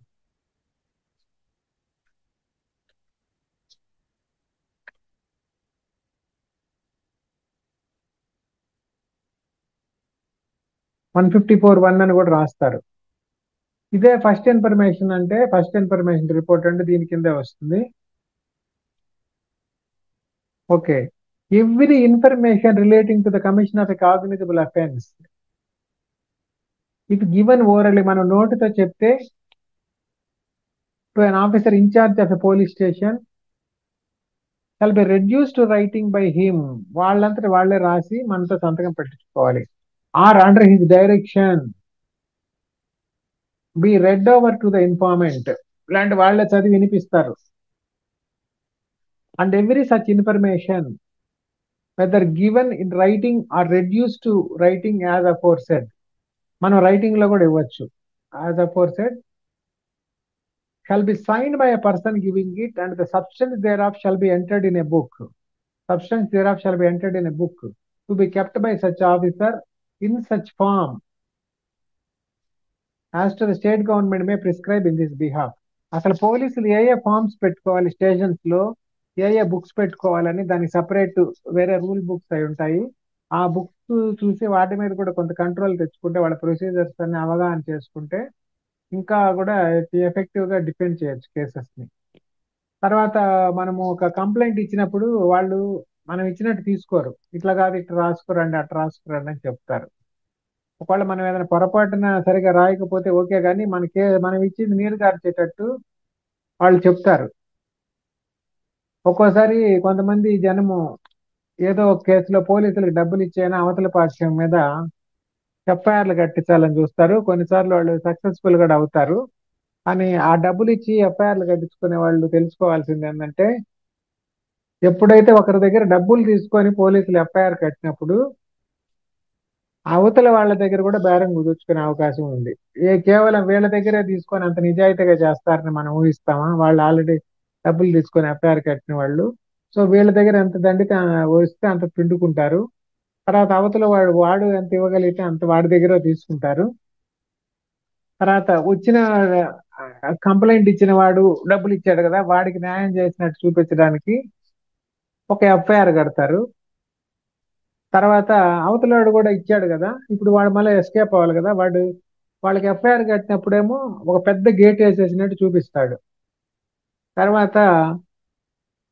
(154(1) అని కూడా రాస్తారు. ఇదే ఫస్ట్ ఇన్ఫర్మేషన్ అంటే ఫస్ట్ ఇన్ఫర్మేషన్ రిపోర్ట్ అంటే దీని కిందే వస్తుంది. Okay, every information relating to the commission of a cognizable offence if given orally, మనం నోటితో చెప్తే to an officer in charge of a police station shall be reduce to writing by him. వాళ్ళంతటి వాళ్లే రాసి మనతో సంతకం పెట్టించుకోవాలి. Or under his direction be read over to the informant. ఇలాంటి వాళ్ళే చదివి వినిపిస్తారు. And every such information whether given in writing or reduce to writing as aforesaid. మనం రైటింగ్ లో కూడా ఇవ్వచ్చు. As aforesaid shall be signed by a person giving it and the substance thereof shall be entered in a book. Substance thereof shall be entered in a book. To be kept by such officer in such form as to the state government may prescribe in this behalf. అసలు పోలీసులు ఏ ఏ ఫార్మ్స్ పెట్టుకోవాలి స్టేషన్స్ లో, ఏ ఏ బుక్స్ పెట్టుకోవాలని దానికి సపరేట్ వేరే రూల్ బుక్స్ అయి ఉంటాయి. ఆ బుక్స్ చూసి వాటి మీద కూడా కొంత కంట్రోల్ తెచ్చుకుంటే, వాళ్ళ ప్రొసీజర్స్ అన్ని అవగాహన చేసుకుంటే ఇంకా కూడా ఎఫెక్టివ్ గా డిఫెండ్ చేయొచ్చు కేసెస్ ని. తర్వాత మనము ఒక కంప్లైంట్ ఇచ్చినప్పుడు వాళ్ళు మనం ఇచ్చినట్టు తీసుకోరు. ఇట్లా కాదు, ఇట్లా రాసుకురండి, అట్లా రాసుకురండి అని చెప్తారు. ఒకవేళ మనం ఏదైనా పొరపాటున సరిగా రాయకపోతే ఓకే, కానీ మనం ఇచ్చింది నీరు గార్చేటట్టు వాళ్ళు చెప్తారు. ఒక్కోసారి కొంతమంది జనము ఏదో ఒక కేసులో పోలీసులకు డబ్బులు ఇచ్చేనా అవతల పక్షం మీద ఎఫ్ఐఆర్లు కట్టించాలని చూస్తారు. కొన్నిసార్లు వాళ్ళు సక్సెస్ఫుల్ కూడా అవుతారు. కానీ ఆ డబ్బులు ఇచ్చి ఎఫ్ఐఆర్లు కట్టించుకునే వాళ్ళు తెలుసుకోవాల్సింది ఏంటంటే, ఎప్పుడైతే ఒకరి దగ్గర డబ్బులు తీసుకొని పోలీసులు ఎఫ్ఐఆర్ కట్టినప్పుడు అవతల వాళ్ళ దగ్గర కూడా బేరం కుదుర్చుకునే అవకాశం ఉంది. కేవలం వీళ్ళ దగ్గరే తీసుకొని అంత నిజాయితీగా చేస్తారని మనం ఊహిస్తామా? వాళ్ళు ఆల్రెడీ డబ్బులు తీసుకొని ఎఫ్ఐఆర్ కట్టిన వాళ్ళు. సో వీళ్ళ దగ్గర ఎంత దండితే వస్తే అంత పిండుకుంటారు. తర్వాత అవతల వాడు ఎంత ఇవ్వగలిగితే అంత వాడి దగ్గర తీసుకుంటారు. తర్వాత వచ్చిన కంప్లైంట్ ఇచ్చిన వాడు డబ్బులు ఇచ్చాడు కదా, వాడికి న్యాయం చేసినట్టు చూపించడానికి ఒక ఎఫ్ఐఆర్ కడతారు. తర్వాత అవతలాడు కూడా ఇచ్చాడు కదా, ఇప్పుడు వాడు మళ్ళీ ఎస్కేప్ అవ్వాలి కదా, వాళ్ళకి ఎఫ్ఐఆర్ కట్టినప్పుడేమో ఒక పెద్ద గేట్ వేసేసినట్టు చూపిస్తాడు. తర్వాత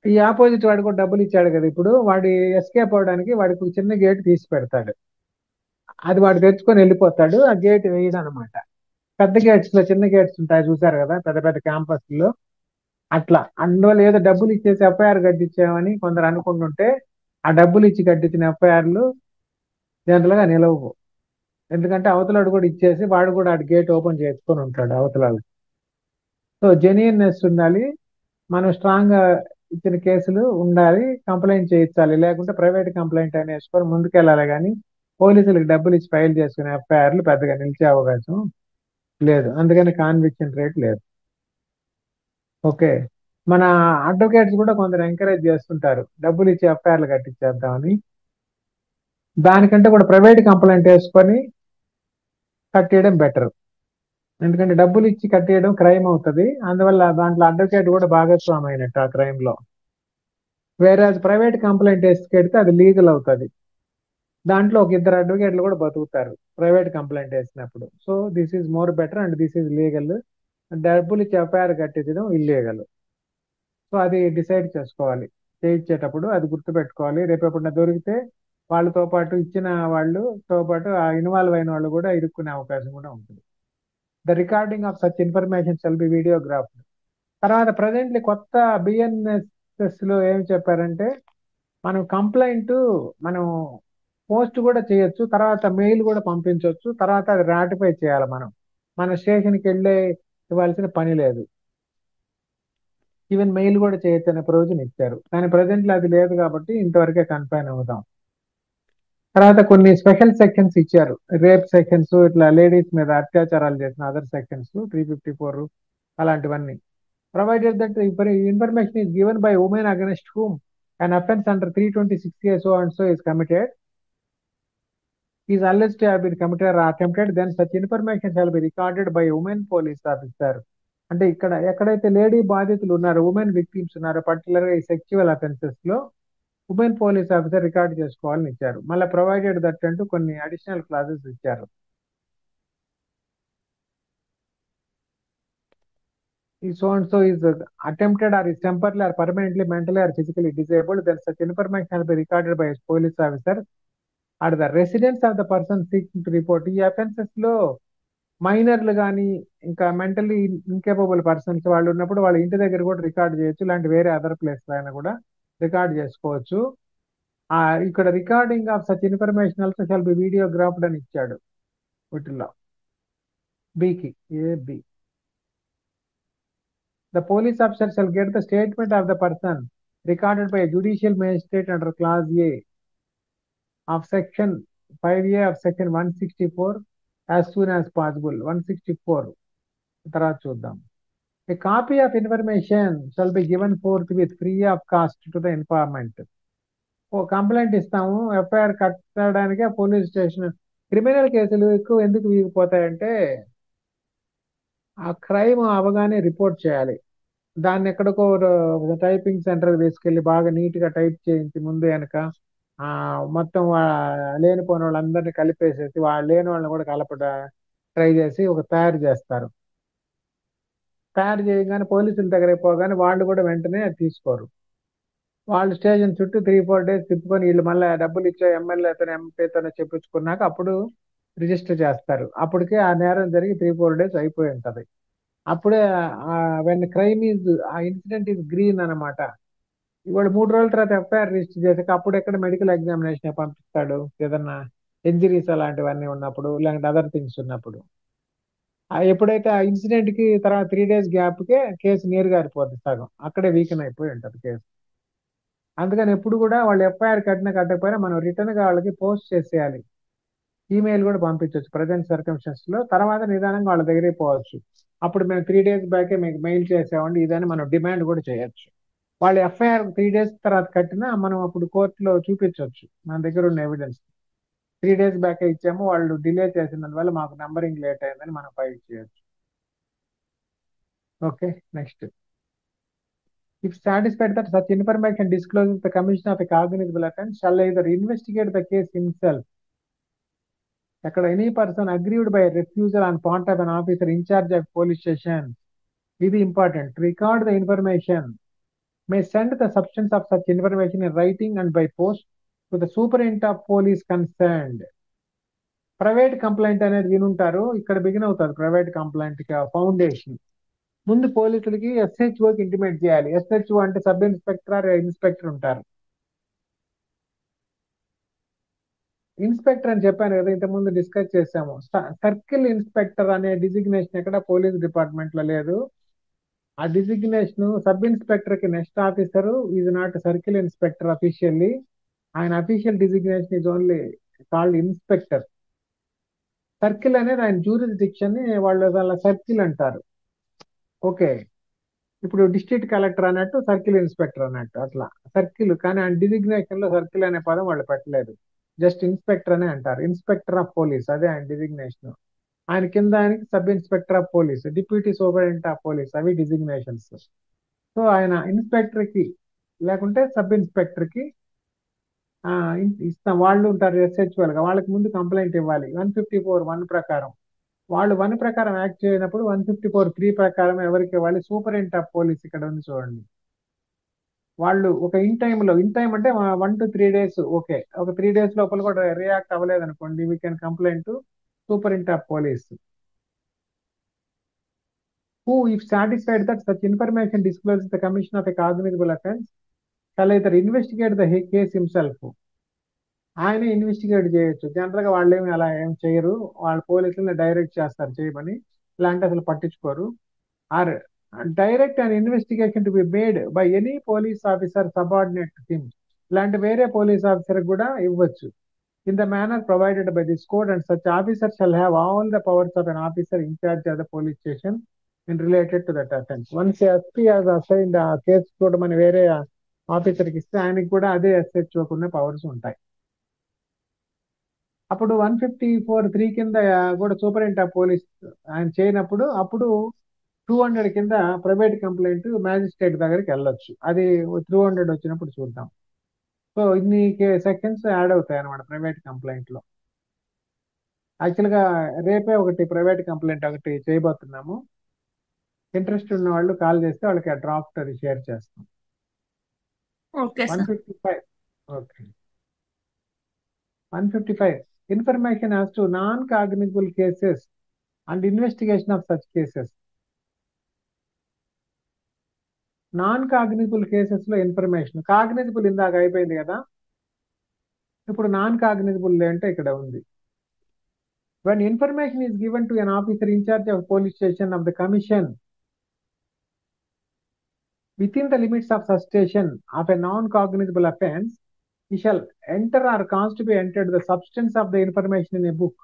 ఈ ఆపోజిట్ వాడు కూడా డబ్బులు ఇచ్చాడు కదా, ఇప్పుడు వాడి ఎస్కేప్ అవడానికి వాడికి ఒక చిన్న గేట్ తీసి పెడతాడు. అది వాడు తెచ్చుకొని వెళ్ళిపోతాడు. ఆ గేట్ వేయడం అనమాట. పెద్ద గేట్స్ లో చిన్న గేట్స్ ఉంటాయి చూసారు కదా, పెద్ద పెద్ద క్యాంపస్ లో. అట్లా అందువల్ల ఏదో డబ్బులు ఇచ్చేసి ఎఫ్ఐఆర్ కట్టించామని కొందరు అనుకుంటుంటే, ఆ డబ్బులు ఇచ్చి కట్టించిన ఎఫ్ఐఆర్లు జనరల్ గా నిలవవు. ఎందుకంటే అవతలాడు కూడా ఇచ్చేసి వాడు కూడా ఆ గేట్ ఓపెన్ చేసుకొని ఉంటాడు అవతలాడు. సో జెన్యూన్నెస్ ఉండాలి, మనం స్ట్రాంగ్ గా ఇచ్చిన కేసులు ఉండాలి, కంప్లైంట్ చేయించాలి. లేకుంటే ప్రైవేట్ కంప్లైంట్ అని వేసుకొని ముందుకెళ్ళాలి. కానీ పోలీసులకు డబ్బులు ఇచ్చి ఫైల్ చేసుకునే ఎఫ్ఐఆర్లు పెద్దగా నిలిచే అవకాశం లేదు. అందుకని కాన్విక్షన్ రేట్ లేదు. ఓకే, మన అడ్వకేట్స్ కూడా కొందరు ఎంకరేజ్ చేస్తుంటారు డబ్బులు ఇచ్చి ఎఫ్ఐఆర్లు కట్టించేద్దామని. దానికంటే కూడా ప్రైవేట్ కంప్లైంట్ వేసుకొని కట్టేయడం బెటర్. ఎందుకంటే డబ్బులు ఇచ్చి కట్టేయడం క్రైమ్ అవుతుంది. అందువల్ల దాంట్లో అడ్వకేట్ కూడా భాగస్వామి అయినట్టు ఆ క్రైమ్ లో. వేరే ప్రైవేట్ కంప్లైంట్ వేసి కడితే అది లీగల్ అవుతుంది. దాంట్లో ఒక ఇద్దరు అడ్వకేట్లు కూడా బతుకుతారు ప్రైవేట్ కంప్లైంట్ వేసినప్పుడు. So this is more better and this is legal. డబ్బులు ఇచ్చి ఎఫ్ఐఆర్ కట్టించడం ఇల్లీగల్. సో అది డిసైడ్ చేసుకోవాలి చేయించేటప్పుడు, అది గుర్తుపెట్టుకోవాలి. రేపు ఎప్పుడైనా దొరికితే వాళ్ళతో పాటు ఇచ్చిన వాళ్ళతో పాటు ఆ ఇన్వాల్వ్ అయిన వాళ్ళు కూడా ఇరుక్కునే అవకాశం కూడా ఉంటుంది. The recording of such information shall be videograph. తర్వాత ప్రజెంట్లీ కొత్త బిఎన్ఎస్ఎస్ లో ఏం చెప్పారంటే, మనం కంప్లైంట్ మనం పోస్ట్ కూడా చేయొచ్చు, తర్వాత మెయిల్ కూడా పంపించవచ్చు, తర్వాత అది రాటిఫై చేయాలి. మన స్టేషన్కి వెళ్ళే ఇవ్వాల్సిన పని లేదు. ఈవెన్ మెయిల్ కూడా చేయొచ్చు అనే ప్రొవిజన్ ఇచ్చారు. కానీ ప్రజెంట్లో అది లేదు కాబట్టి ఇంతవరకే కన్ఫైన్ అవుదాం. తర్వాత కొన్ని స్పెషల్ సెక్షన్స్ ఇచ్చారు, రేప్ సెక్షన్స్, ఇట్లా లేడీస్ మీద అత్యాచారాలు చేసిన అదర్ సెక్షన్స్ 354 అలాంటివన్నీ. Provided that information is given by women against whom an offense under 326A so and so is committed, is alleged to have been committed or attempted, then such information shall be recorded by women police officer. అంటే ఇక్కడ ఎక్కడైతే లేడీ బాధితులు ఉన్నారో, ఉమెన్ విక్టిమ్స్ ఉన్నారో, పర్టికులర్ గా ఈ సెక్చువల్ అఫెన్సెస్ లో ఉమెన్ పోలీస్ ఆఫీసర్ రికార్డ్ చేసుకోవాలని ఇచ్చారు. మళ్ళీ ప్రొవైడెడ్ దట్ అంటూ కొన్ని అడిషనల్ క్లాజెస్ ఇచ్చారు. ఈ so and so is attempted or is temporarily or permanently mentally or physically disabled, then such information shall be recorded by a police officer at the residence of the person seeking to report. ఈ అఫెన్సెస్ లో మైనర్లు కానీ ఇంకా మెంటల్లీ ఇన్కేపబుల్ పర్సన్స్ వాళ్ళు ఉన్నప్పుడు వాళ్ళ ఇంటి దగ్గర కూడా రికార్డ్ చేయొచ్చు, ఇలాంటి వేరే అదర్ ప్లేస్ అయినా కూడా రికార్డ్ చేసుకోవచ్చు. ఇక్కడ recording of such information also shall be videographed అని ఇచ్చాడు వీటిల్లో. బికి B the police officer shall get the statement of the person recorded by a judicial magistrate under clause A of section 5A of section 164 as soon as possible. 164 తర్వాత చూద్దాం. A copy of information shall be given forthwith free of cost to the informant. ఓ కంప్లైంట్ ఇస్తాము, ఎఫ్ఐఆర్ కట్టడానికే పోలీస్ స్టేషన్. క్రిమినల్ కేసులు ఎక్కువ ఎందుకు వీగిపోతాయంటే ఆ క్రైమ్ అవగానే రిపోర్ట్ చేయాలి. దాన్ని ఎక్కడికో టైపింగ్ సెంటర్ తీసుకెళ్లి బాగా నీట్ గా టైప్ చేయించి ముందు వెనక ఆ మొత్తం లేనిపోయిన వాళ్ళందరినీ కలిపేసేసి వాళ్ళు లేని వాళ్ళని కూడా కలపడ ట్రై చేసి ఒక తయారు చేస్తారు. తయారు చేయగానే పోలీసుల దగ్గరికి పోగానే వాళ్ళు కూడా వెంటనే అది తీసుకోరు. వాళ్ళు స్టేషన్ చుట్టూ 3-4 డేస్ తిప్పుకొని వీళ్ళు మళ్ళీ డబ్బులు ఇచ్చే ఎమ్మెల్యేతో ఎంపీతోనే చెప్పించుకున్నాక అప్పుడు రిజిస్టర్ చేస్తారు. అప్పటికే ఆ నేరం జరిగి 3-4 డేస్ అయిపోయి ఉంటది. అప్పుడే వెన్ క్రైమ్ ఈజ్ ఆ ఇన్సిడెంట్ ఈజ్ గ్రీన్ అన్నమాట. ఇవాళ 3 రోజుల తర్వాత ఎఫ్ఐఆర్ రిజిస్టర్ చేసాక అప్పుడు ఎక్కడ మెడికల్ ఎగ్జామినేషన్ పంపిస్తాడు, ఏదన్నా ఇంజరీస్ అలాంటివన్నీ ఉన్నప్పుడు లేదంటే అదర్ థింగ్స్ ఉన్నప్పుడు. ఎప్పుడైతే ఆ ఇన్సిడెంట్ కి తర్వాత 3 డేస్ గ్యాప్ కే కేసు నీరుగారిపోద్ది సగం, అక్కడే వీకెన్ అయిపోయి ఉంటది కేసు. అందుకని ఎప్పుడు కూడా వాళ్ళు ఎఫ్ఐఆర్ కట్టకపోయినా మనం రిటర్న్ గా వాళ్ళకి పోస్ట్ చేసేయాలి. ఈమెయిల్ కూడా పంపించవచ్చు ప్రజెంట్ సర్కమ్స్టెన్స్ లో. తర్వాత నిదానంగా వాళ్ళ దగ్గరికి పోవచ్చు. అప్పుడు మేము 3 డేస్ బ్యాకే మీకు మెయిల్ చేసామండి ఇదని మనం డిమాండ్ కూడా చేయొచ్చు. వాళ్ళు ఎఫ్ఐఆర్ 3 డేస్ తర్వాత కట్టినా మనం అప్పుడు కోర్టులో చూపించవచ్చు మన దగ్గర ఉన్న ఎవిడెన్స్. 3 డేస్ బ్యాక్ ఇచ్చాము, వాళ్ళు డిలే చేసినందువల్ల మాకు నంబరింగ్ లేట్ అయిందని మనం ఫైల్ చేయొచ్చు. Okay, next. If satisfied that such information discloses the commission of a cognizable offense, shall either investigate the case himself. అక్కడ any person aggrieved by refusal on part of an officer in charge of police station, ఇది important, record the information, may send the substance of such information in writing and by post to the superintendent of police concerned. Private complaint అనేది వినుంటారు, ఇక్కడ బిగిన్ అవుతుంది ప్రైవేట్ కంప్లైంట్ ఫౌండేషన్. ముందు పోలీసులకి ఎస్హెచ్ఓకి ఇంటిమేట్ చేయాలి. ఎస్హెచ్ఓ అంటే సబ్ ఇన్స్పెక్టర్ ఇన్స్పెక్టర్ ఉంటారు. ఇన్స్పెక్టర్ అని చెప్పాను కదా ఇంతకుముందు డిస్కస్ చేసాము. సర్కిల్ ఇన్స్పెక్టర్ అనే డిజిగ్నేషన్ ఎక్కడ పోలీస్ డిపార్ట్మెంట్ లో లేదు. ఆ డిజిగ్నేషన్ సబ్ ఇన్స్పెక్టర్ కి next officer is not circle inspector officially. ఆయన official designation is only called inspector. Circle అనేది ఆయన జ్యూరిస్డిక్షన్ ని వాళ్ళు వాళ్ళ సర్కిల్ అంటారు. ఓకే, ఇప్పుడు డిస్ట్రిక్ట్ కలెక్టర్ అన్నట్టు సర్కిల్ ఇన్స్పెక్టర్ అన్నట్టు అట్లా సర్కిల్. కానీ ఆయన డిజిగ్నేషన్ లో సర్కిల్ అనే పదం వాళ్ళు పెట్టలేదు, జస్ట్ ఇన్స్పెక్టర్ అనే అంటారు. ఇన్స్పెక్టర్ ఆఫ్ పోలీస్ అదే ఆయన డిజిగ్నేషన్. ఆయన కింద ఆయనకి sub inspector of police, deputy superintendent of police, అవి డిజిగ్నేషన్స్. సో ఆయన ఇన్స్పెక్టర్ కి లేకుంటే సబ్ ఇన్స్పెక్టర్ కి ఇస్తాం. వాళ్ళు ఉంటారు ఎస్హెచ్ఓల్ గా, వాళ్ళకి ముందు కంప్లైంట్ ఇవ్వాలి 154(1) ప్రకారం. వాళ్ళు 1 ప్రకారం యాక్ట్ చేయనప్పుడు 154(3) ప్రకారం ఎవరికి ఇవ్వాలి, సూపరింటెండెంట్ ఆఫ్ పోలీస్ ఇక్కడ ఉంది చూడండి. వాళ్ళు ఒక ఇన్ టైం అంటే 1 to 3 days, ఓకే, ఒక 3 days లోపల కూడా రియాక్ట్ అవ్వలేదు అనుకోండి, we can complaint to superintendent of police. Who, if satisfied that such information discloses the commission of a cognizable offense, shall either investigate the case himself. ఆయన ఇన్వెస్టిగేట్ చేయొచ్చు. జనరల్ గా వాళ్ళు ఏమి అలా ఏం చేయరు, వాళ్ళ పోలీసులను డైరెక్ట్ చేస్తారు చేయమని, ఇలాంటి అసలు పట్టించుకోరు. Or direct and investigation to be made by any police officer subordinate to him, ఇలాంటి వేరే పోలీస్ ఆఫీసర్ కూడా ఇవ్వచ్చు. In the manner provided by this code and such officer shall have all the powers of an officer in charge of the police station in related to that offence. Once SP has assigned ఆ కేసు చూడమని వేరే ఆఫీసర్కి ఇస్తే ఆయనకి కూడా అదే ఎస్హెచ్ఓకున్న పవర్స్ ఉంటాయి. అప్పుడు 154(3) కింద కూడా సూపరింటెండెంట్ ఆఫ్ పోలీస్ ఆయన చేయనప్పుడు అప్పుడు 200 కింద ప్రైవేట్ కంప్లైంట్ మ్యాజిస్ట్రేట్ దగ్గరికి వెళ్ళొచ్చు. అది 200 వచ్చినప్పుడు చూద్దాం. సో ఇన్ని సెక్షన్స్ యాడ్ అవుతాయి అనమాట ప్రైవేట్ కంప్లైంట్ లో. యాక్చువల్ గా రేపే ఒకటి ప్రైవేట్ కంప్లైంట్ ఒకటి చేయబోతున్నాము. ఇంట్రెస్ట్ ఉన్న వాళ్ళు కాల్ చేస్తే వాళ్ళకి ఆ డ్రాఫ్ట్ అది షేర్ చేస్తాం. Okay sir. 155. Okay, 155. Information as to non-cognizable cases and investigation of such cases. Non cognisable cases లో ఇన్ఫర్మేషన్, కాగ్నిజబుల్ ఇందాక అయిపోయింది కదా, ఇప్పుడు నాన్ కాగ్నిజబుల్ అంటే ఇక్కడ ఉంది. when information is given to an officer in charge of police station of the commission within the limits of such station of a non-cognizable offense, he shall enter or cause to be entered the substance of the information in a book.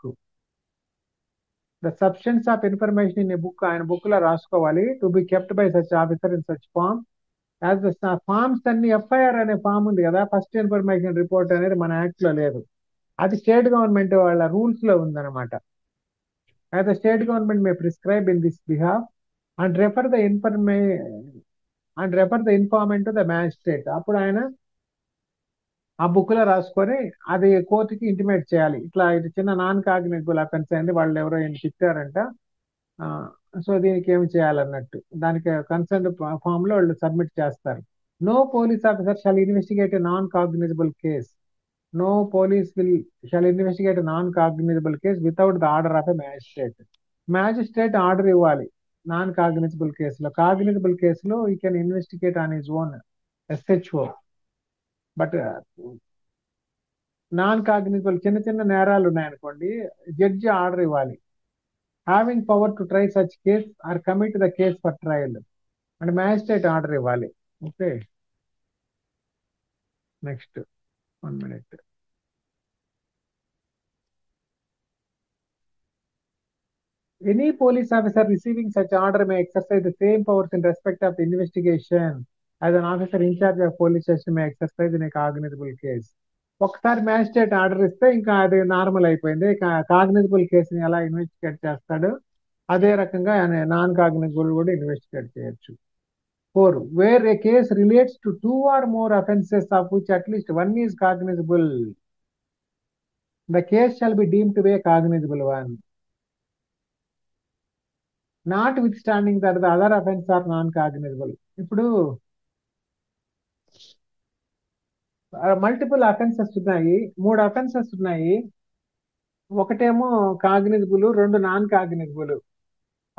The substance of information in a book ఆయన బుక్ లో రాసుకోవాలి. To be kept by such officer in such form as the forms అన్ని ఎఫ్ఐఆర్ అనే ఫామ్ ఉంది కదా, ఫస్ట్ ఇన్ఫర్మేషన్ రిపోర్ట్ అనేది మన యాక్ట్ లో లేదు. అది స్టేట్ గవర్నమెంట్ వాళ్ళ రూల్స్ లో ఉందన్నమాట. As the state government may prescribe in this behalf and refer the informant to the magistrate. అప్పుడు ఆయన ఆ బుక్ లో రాసుకొని అది కోర్టుకి ఇంటిమేట్ చేయాలి. ఇట్లా ఇది చిన్న నాన్ కాగ్నిజబుల్ అఫెన్స్ అయింది, వాళ్ళు ఎవరో ఈయన తిట్టారంట, సో దీనికి ఏమి చేయాలన్నట్టు దానికి కన్సర్న్ ఫామ్ లో వాళ్ళు సబ్మిట్ చేస్తారు. No police officer shall investigate non cognizable case. No police shall investigate non cognizable case without the order of a magistrate. Magistrate order ఇవ్వాలి నాన్ కాగ్నిజబుల్ కేసులో. కాగ్నిజబుల్ కేసులో he can investigate on his own SHO. But non cognizable చిన్న చిన్న నేరాలు ఉన్నాయనుకోండి, జడ్జి ఆర్డర్ ఇవ్వాలి. Having power to try such case or commit the case for trial and magistrate order ఇవ్వాలి. Okay, next 1 minute. Any police officer receiving such order may exercise the same powers in respect of the investigation as an officer in charge of police station may exercise in a cognizable case. ఒకసారి మ్యాజిస్ట్రేట్ ఆర్డర్ ఇస్తే ఇంకా అది నార్మల్ అయిపోయింది. కాగ్నిజబుల్ కేసుని ఎలా ఇన్వెస్టిగేట్ చేస్తాడు అదే రకంగా నాన్ కాగ్నిజబుల్ కూడా ఇన్వెస్టిగేట్ చేయొచ్చు. 4. Where a case relates to 2 or more offences of which at least one is cognizable, the case shall be deemed to be a cognizable one, notwithstanding that the other offences are non-cognizable. ఇప్పుడు మల్టిపుల్ అఫెన్సెస్ ఉన్నాయి, 3 అఫెన్సెస్ ఉన్నాయి, ఒకటేమో కాగ్నిజబుల్, 2 నాన్ కాగ్నిజబుల్.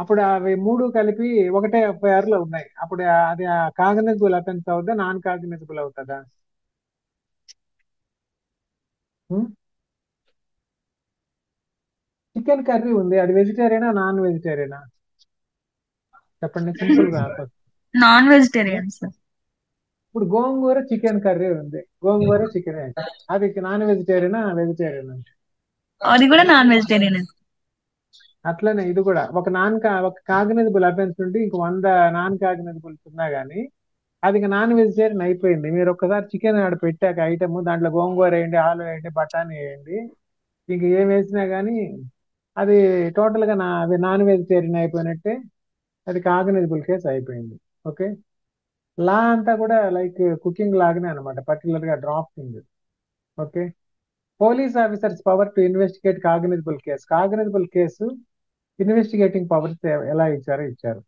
అప్పుడు అవి 3 కలిపి ఒకటే ఎఫ్ఐఆర్ లో ఉన్నాయి. అప్పుడు అది కాగ్నిజబుల్ అఫెన్స్ అవుతుందా నాన్ కాగ్నిజబుల్ అవుతుందా? చికెన్ కర్రీ ఉంది, అది వెజిటేరియనా నాన్ వెజిటేరియనా చెప్పండి సింపుల్ గా. Non vegetarian sir. ఇప్పుడు గోంగూర చికెన్ కర్రీ ఉంది, గోంగూర చికెన్, అది నాన్ వెజిటేరియనా వెజిటేరియనా? అది కూడా నాన్ వెజిటేరియన్. అట్లనే ఇది కూడా ఒక కాగ్నిజబుల్ అఫెన్స్ ఉండి ఇంక 100 నాన్ కాగ్నిజబుల్స్ ఉన్నా గానీ అది నాన్ వెజిటేరియన్ అయిపోయింది. మీరు ఒక్కసారి చికెన్ ఆడ పెట్టాక ఐటమ్ దాంట్లో గోంగూర వేయండి, ఆలు వేయండి, బఠానీ వేయండి, ఇంక ఏం వేసినా గానీ అది టోటల్ గా అది నాన్ వెజిటేరియన్ అయిపోయినట్టే, అది కాగ్నిజబుల్ కేసు అయిపోయింది. ఓకే, లా అంతా కూడా లైక్ కుకింగ్ లాగానే అనమాట, పర్టికులర్ గా drafting. Okay, police officers power to investigate cognizable case. Cognizable case investigating powers ఎలా ఇచ్చారు.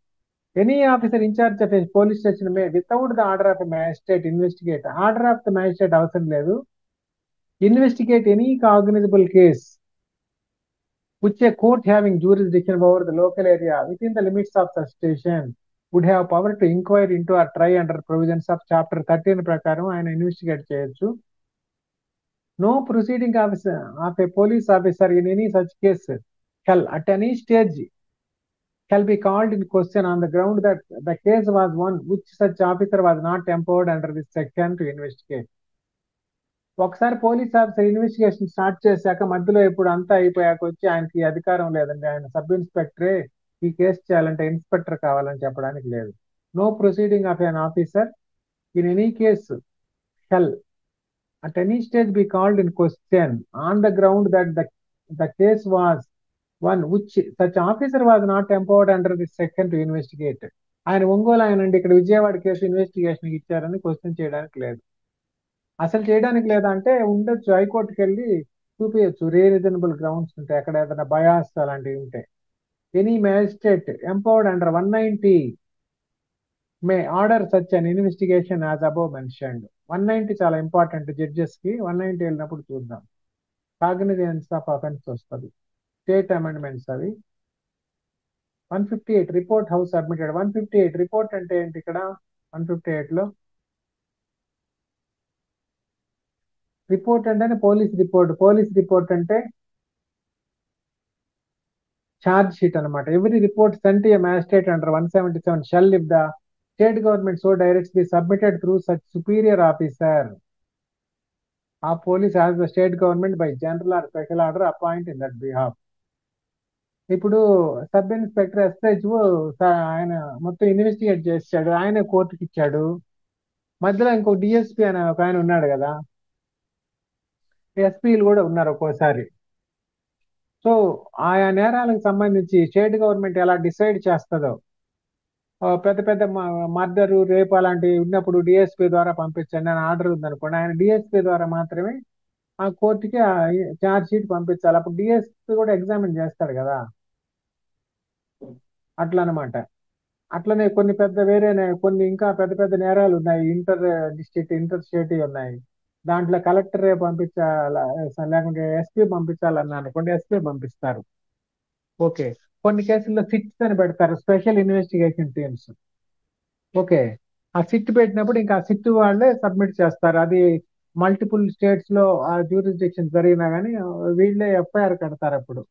Any officer in charge of police station may without the order of magistrate investigate. Order of the magistrate అవసరం లేదు. Investigate any cognizable case which a court having jurisdiction over the local area within the limits of such station would have power to inquire into or try under provisions of chapter 13 ప్రకారం ఆయన ఇన్వెస్టిగేట్ చేయొచ్చు. No proceeding officer of a police officer in any such case shall at any stage shall be called in question on the ground that the case was one which such officer was not empowered under this section to investigate. ఒకసారి పోలీస్ ఆఫీసర్ ఇన్వెస్టిగేషన్ స్టార్ట్ చేశాక మధ్యలో ఇప్పుడు అంతా అయిపోయాక వచ్చి ఆయనకి అధికారం లేదండి, ఆయన సబ్ ఇన్స్పెక్టరే ఈ కేసు చేయాలంటే ఇన్స్పెక్టర్ కావాలని చెప్పడానికి లేదు. No proceeding of an officer in any case shall at any stage be called in question on the ground that the case was one which such officer was not empowered under this section to investigate. ఆయన ఒంగోలు ఆయన ఇక్కడ విజయవాడ కేసు ఇన్వెస్టిగేషన్ ఇచ్చారని క్వశ్చన్ చేయడానికి లేదు. అసలు చేయడానికి లేదా అంటే ఉండొచ్చు, హైకోర్టుకి వెళ్ళి చూపించచ్చు, రీజనబుల్ గ్రౌండ్స్ ఉంటాయి అక్కడ ఏదైనా బయాస్ అలాంటివి ఉంటే. Any magistrate empowered under 190 May order such an investigation as above mentioned. 190 చాలా ఇంపార్టెంట్ జడ్జెస్ కి. 190 వెళ్ళినప్పుడు చూద్దాం. కాగ్నిజెన్స్ ఆఫ్ అఫెన్స్ వస్తుంది, స్టేట్ అమెండ్మెంట్స్ అవి. 158 రిపోర్ట్ హౌస్ సబ్మిటెడ్. 158 రిపోర్ట్ అంటే ఏంటి ఇక్కడ? 158 లో రిపోర్ట్ అంటేనే పోలీస్ రిపోర్ట్. పోలీస్ రిపోర్ట్ అంటే ఛార్జ్ షీట్ అనమాట. Every report sent a magistrate under 177 shall if the state government so directs be submitted through such superior officer of police as the state government by general or special order appoint in that behalf. ఇప్పుడు సబ్ ఇన్స్పెక్టర్ ఎస్హెచ్ఓ ఆయన మొత్తం ఇన్వెస్టిగేట్ చేశాడు, ఆయన కోర్టుకి ఇచ్చాడు, మధ్యలో ఇంకో డిఎస్పీ అనే ఒక ఆయన ఉన్నాడు కదా, ఎస్పీలు కూడా ఉన్నారు ఒక్కోసారి. సో ఆయా నేరాలకు సంబంధించి స్టేట్ గవర్నమెంట్ ఎలా డిసైడ్ చేస్తుందో, పెద్ద పెద్ద మర్డరు, రేపు అలాంటివి ఉన్నప్పుడు డిఎస్పీ ద్వారా పంపించండి అని ఆర్డర్ ఉందనుకోండి, ఆయన డిఎస్పీ ద్వారా మాత్రమే ఆ కోర్టుకి ఆ ఛార్జ్ షీట్ పంపించాలి. అప్పుడు డిఎస్పీ కూడా ఎగ్జామిన్ చేస్తాడు కదా, అట్లా అనమాట. అట్లనే కొన్ని పెద్ద వేరే కొన్ని ఇంకా పెద్ద పెద్ద నేరాలు ఉన్నాయి, ఇంటర్ డిస్ట్రిక్ట్, ఇంటర్ స్టేట్ ఉన్నాయి. దాంట్లో కలెక్టరే పంపించాలా, లేకుంటే ఎస్పీ పంపించాలన్నా అనుకోండి, ఎస్పీ పంపిస్తారు. ఓకే. కొన్ని కేసుల్లో సిట్స్ అని పెడతారు, స్పెషల్ ఇన్వెస్టిగేషన్ టీమ్స్. ఓకే. ఆ సిట్ పెట్టినప్పుడు ఇంకా ఆ సిట్ వాళ్ళే సబ్మిట్ చేస్తారు. అది మల్టిపుల్ స్టేట్స్ లో ఆ జ్యూరిస్డిక్షన్ జరిగినా కానీ వీళ్ళే ఎఫ్ఐఆర్ కడతారు. అప్పుడు